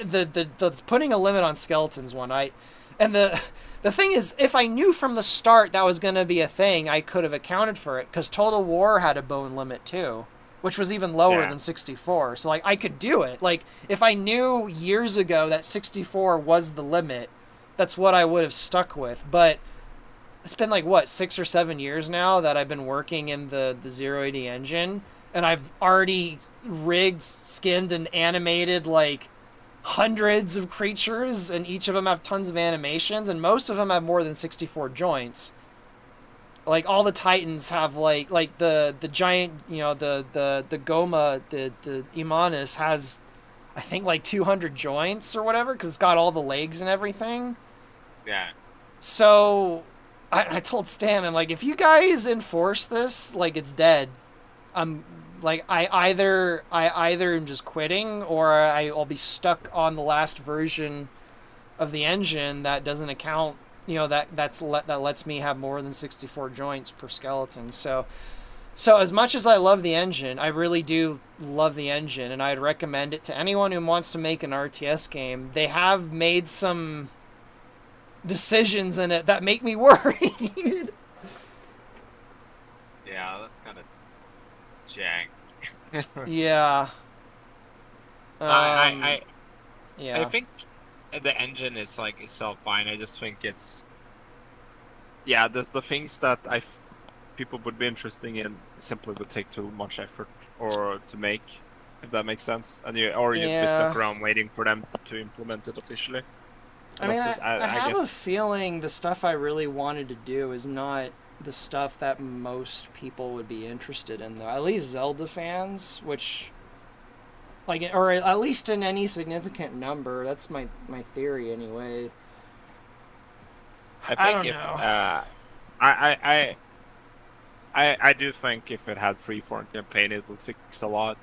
the putting a limit on skeletons one. And the thing is, if I knew from the start that was going to be a thing, I could have accounted for it, because Total War had a bone limit too, which was even lower than 64. So like I could do it. Like if I knew years ago that 64 was the limit, that's what I would have stuck with. But it's been like what, 6 or 7 years now that I've been working in the 080 engine, and I've already rigged, skinned, and animated like hundreds of creatures, and each of them have tons of animations, and most of them have more than 64 joints. Like all the Titans have like the giant, you know, the Goma, the Imanus has, I think, like 200 joints or whatever, because it's got all the legs and everything. Yeah. So I told Stan, I'm like, if you guys enforce this, like, it's dead. I'm like, I either am just quitting, or I'll be stuck on the last version of the engine that doesn't account, you know, that lets me have more than 64 joints per skeleton. So as much as I love the engine, I really do love the engine, and I'd recommend it to anyone who wants to make an RTS game. They have made some decisions in it that make me worried. Yeah, that's kind of jank. Yeah. I Yeah. think the engine is like itself fine. I just think it's the things that people would be interested in simply would take too much effort or to make, if that makes sense, and you'd be stuck around waiting for them to implement it officially. I mean, I have a feeling the stuff I really wanted to do is not the stuff that most people would be interested in, though. At least Zelda fans, which, like, or at least in any significant number. That's my theory, anyway. I don't know. I do think if it had freeform campaign, it would fix a lot,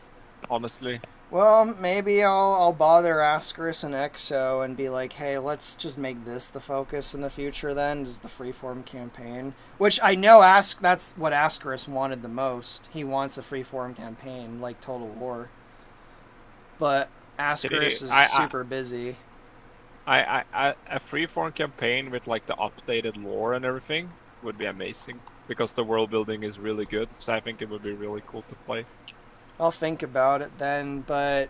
honestly. Well, maybe I'll bother Ascaris and Exo and be like, hey, let's just make this the focus in the future then, is the freeform campaign. Which I know that's what Ascaris wanted the most. He wants a freeform campaign, like Total War. But Ascaris is super busy. A freeform campaign with like the updated lore and everything would be amazing, because the world building is really good, so I think it would be really cool to play. I'll think about it then, but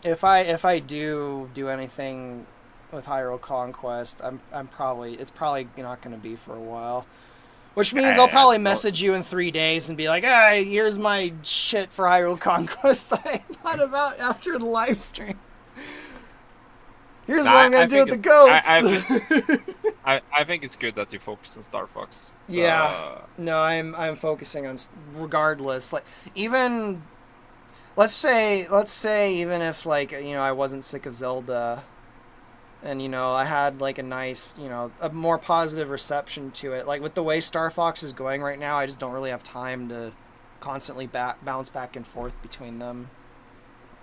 if I do anything with Hyrule Conquest, it's probably not going to be for a while. Which means I'll probably message you in 3 days and be like, hey, here's my shit for Hyrule Conquest I thought about after the live stream. Here's what I'm going to do with the goats. I think it's good that you focus on Star Fox. So. Yeah. No, I'm focusing on, regardless. Like, even, let's say even if, like, you know, I wasn't sick of Zelda, and, you know, I had, like, a nice, you know, a more positive reception to it. Like, with the way Star Fox is going right now, I just don't really have time to constantly bounce back and forth between them.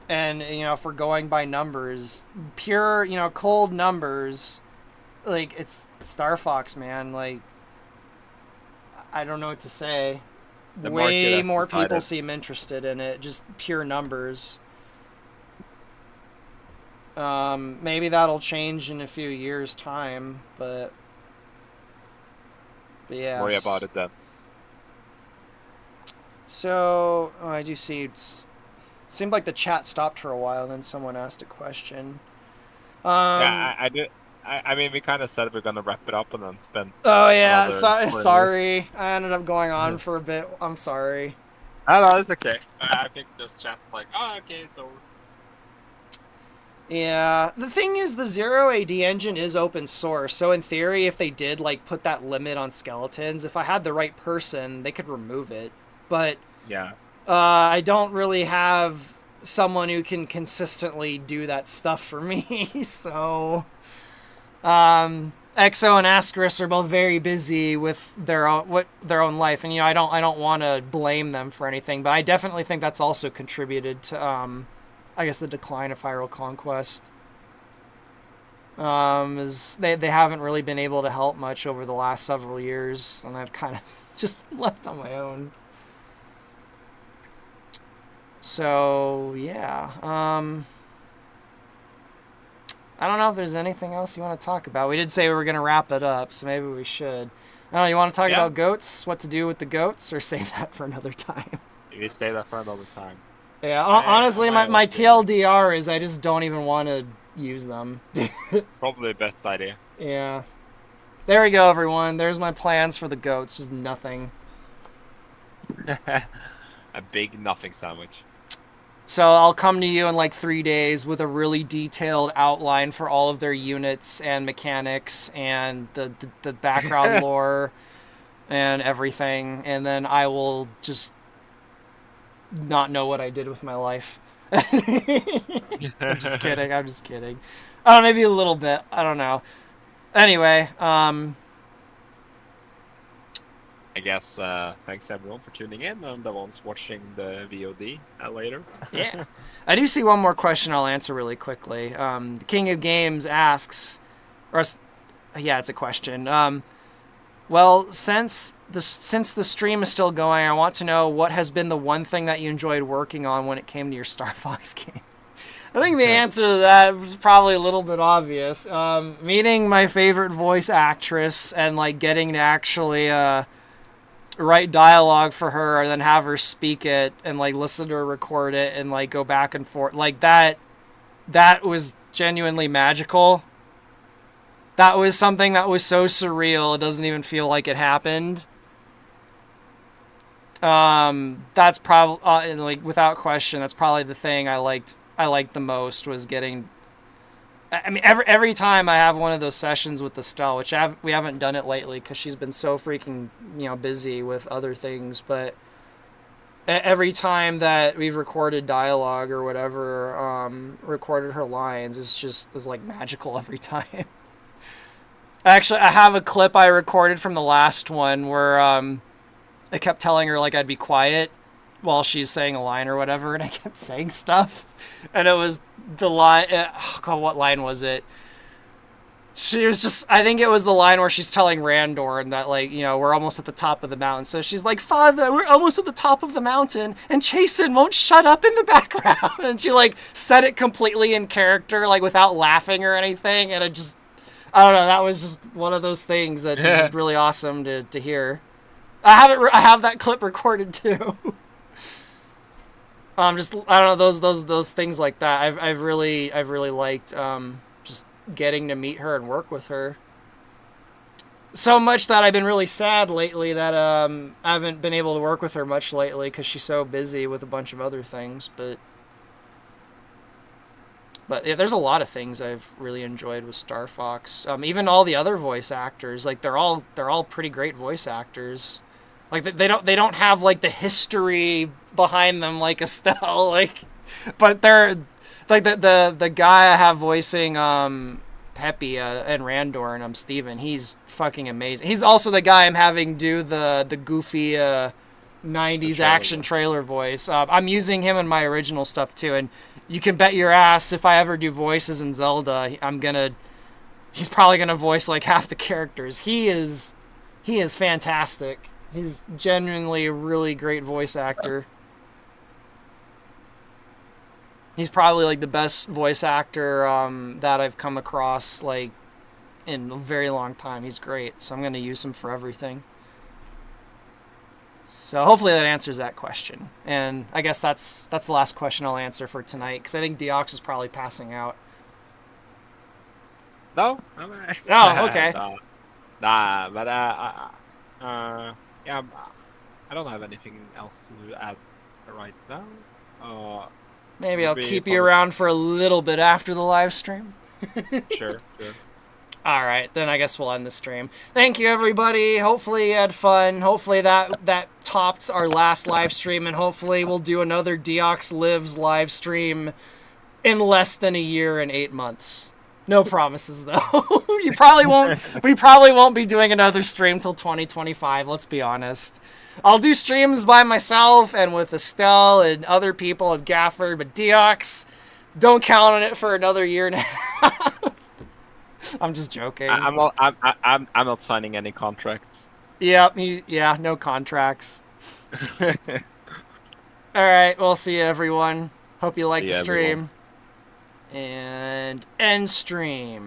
And, you know, if we're going by numbers, pure, you know, cold numbers, like, it's Star Fox, man. Like, I don't know what to say. Way more people seem interested in it, just pure numbers. Maybe that'll change in a few years' time, but yeah. Worry about it then. So, I do see it seemed like the chat stopped for a while, then someone asked a question. Yeah, I did. I mean, we kind of said we're gonna wrap it up and then spend. Oh yeah, sorry. I ended up going on for a bit. I'm sorry. No, it's okay. I think this chat like, oh, okay, so. Yeah, the thing is, the 0AD engine is open source, so in theory, if they did like put that limit on skeletons, if I had the right person, they could remove it. But yeah, I don't really have someone who can consistently do that stuff for me, so. Exo and Ascaris are both very busy with their own life, and you know, I don't want to blame them for anything, but I definitely think that's also contributed to I guess the decline of Hyrule Conquest. Is they haven't really been able to help much over the last several years, and I've kind of just left on my own. So yeah, I don't know if there's anything else you want to talk about. We did say we were going to wrap it up, so maybe we should. I don't know, you want to talk Yeah, about goats? What to do with the goats, or save that for another time? we stay there for another time. Yeah, I honestly, might my also TLDR is I just don't even want to use them. probably the best idea. Yeah. There we go, everyone. There's my plans for the goats. Just nothing. A big nothing sandwich. So I'll come to you in like 3 days with a really detailed outline for all of their units and mechanics and the background lore and everything, and then I will just not know what I did with my life. I'm just kidding. I'm just kidding. I don't know, maybe a little bit. I don't know. Anyway, I guess thanks everyone for tuning in and the ones watching the VOD later. yeah. I do see one more question I'll answer really quickly. The King of Games asks, yeah, it's a question. Well, since the stream is still going, I want to know what has been the one thing that you enjoyed working on when it came to your Star Fox game. I think the answer to that was probably a little bit obvious. Meeting my favorite voice actress and like getting to actually write dialogue for her and then have her speak it and like listen to her record it and like go back and forth like that was genuinely magical. That was something that was so surreal it doesn't even feel like it happened. That's probably like without question that's probably the thing I liked the most was getting. I mean, every time I have one of those sessions with Estelle, which we haven't done it lately because she's been so freaking busy with other things. But every time that we've recorded dialogue or whatever, recorded her lines, it's like magical every time. Actually, I have a clip I recorded from the last one where I kept telling her like I'd be quiet while she's saying a line or whatever, and I kept saying stuff, and it was the line. Oh God, what line was it? She was just. I think it was the line where she's telling Randor and that like we're almost at the top of the mountain. So she's like, "Father, we're almost at the top of the mountain, and Chasen won't shut up in the background." And she like said it completely in character, like without laughing or anything, and I don't know. That was just one of those things that was just really awesome to hear. I have that clip recorded too. I don't know those things like that. I've really liked just getting to meet her and work with her. So much that I've been really sad lately that I haven't been able to work with her much lately because she's so busy with a bunch of other things. But yeah, there's a lot of things I've really enjoyed with Star Fox. Even all the other voice actors, like they're all pretty great voice actors. Like they don't have like the history behind them like Estelle, like, but they're like the guy I have voicing Peppy and Randor and Steven. He's fucking amazing. He's also the guy I'm having do the goofy 90s action trailer voice. I'm using him in my original stuff too, and you can bet your ass if I ever do voices in Zelda, he's probably gonna voice like half the characters. He is fantastic. He's genuinely a really great voice actor. He's probably like the best voice actor that I've come across like in a very long time. He's great, so I'm gonna use him for everything. So hopefully that answers that question. And I guess that's the last question I'll answer for tonight because I think Deox is probably passing out. No. Oh, okay. Nah, but yeah, I don't have anything else to add right now. Maybe I'll keep you around for a little bit after the live stream. Sure. All right, then I guess we'll end the stream. Thank you, everybody. Hopefully you had fun. Hopefully that topped our last live stream, and hopefully we'll do another Deox Lives live stream in less than a year and 8 months. No promises, though. We probably won't be doing another stream till 2025, let's be honest. I'll do streams by myself and with Estelle and other people at Gafford, but Deox, don't count on it for another year and a half. I'm just joking. I'm not signing any contracts. Yep, yeah, no contracts. All right, we'll see you, everyone. Hope you liked the stream. Everyone. And end stream.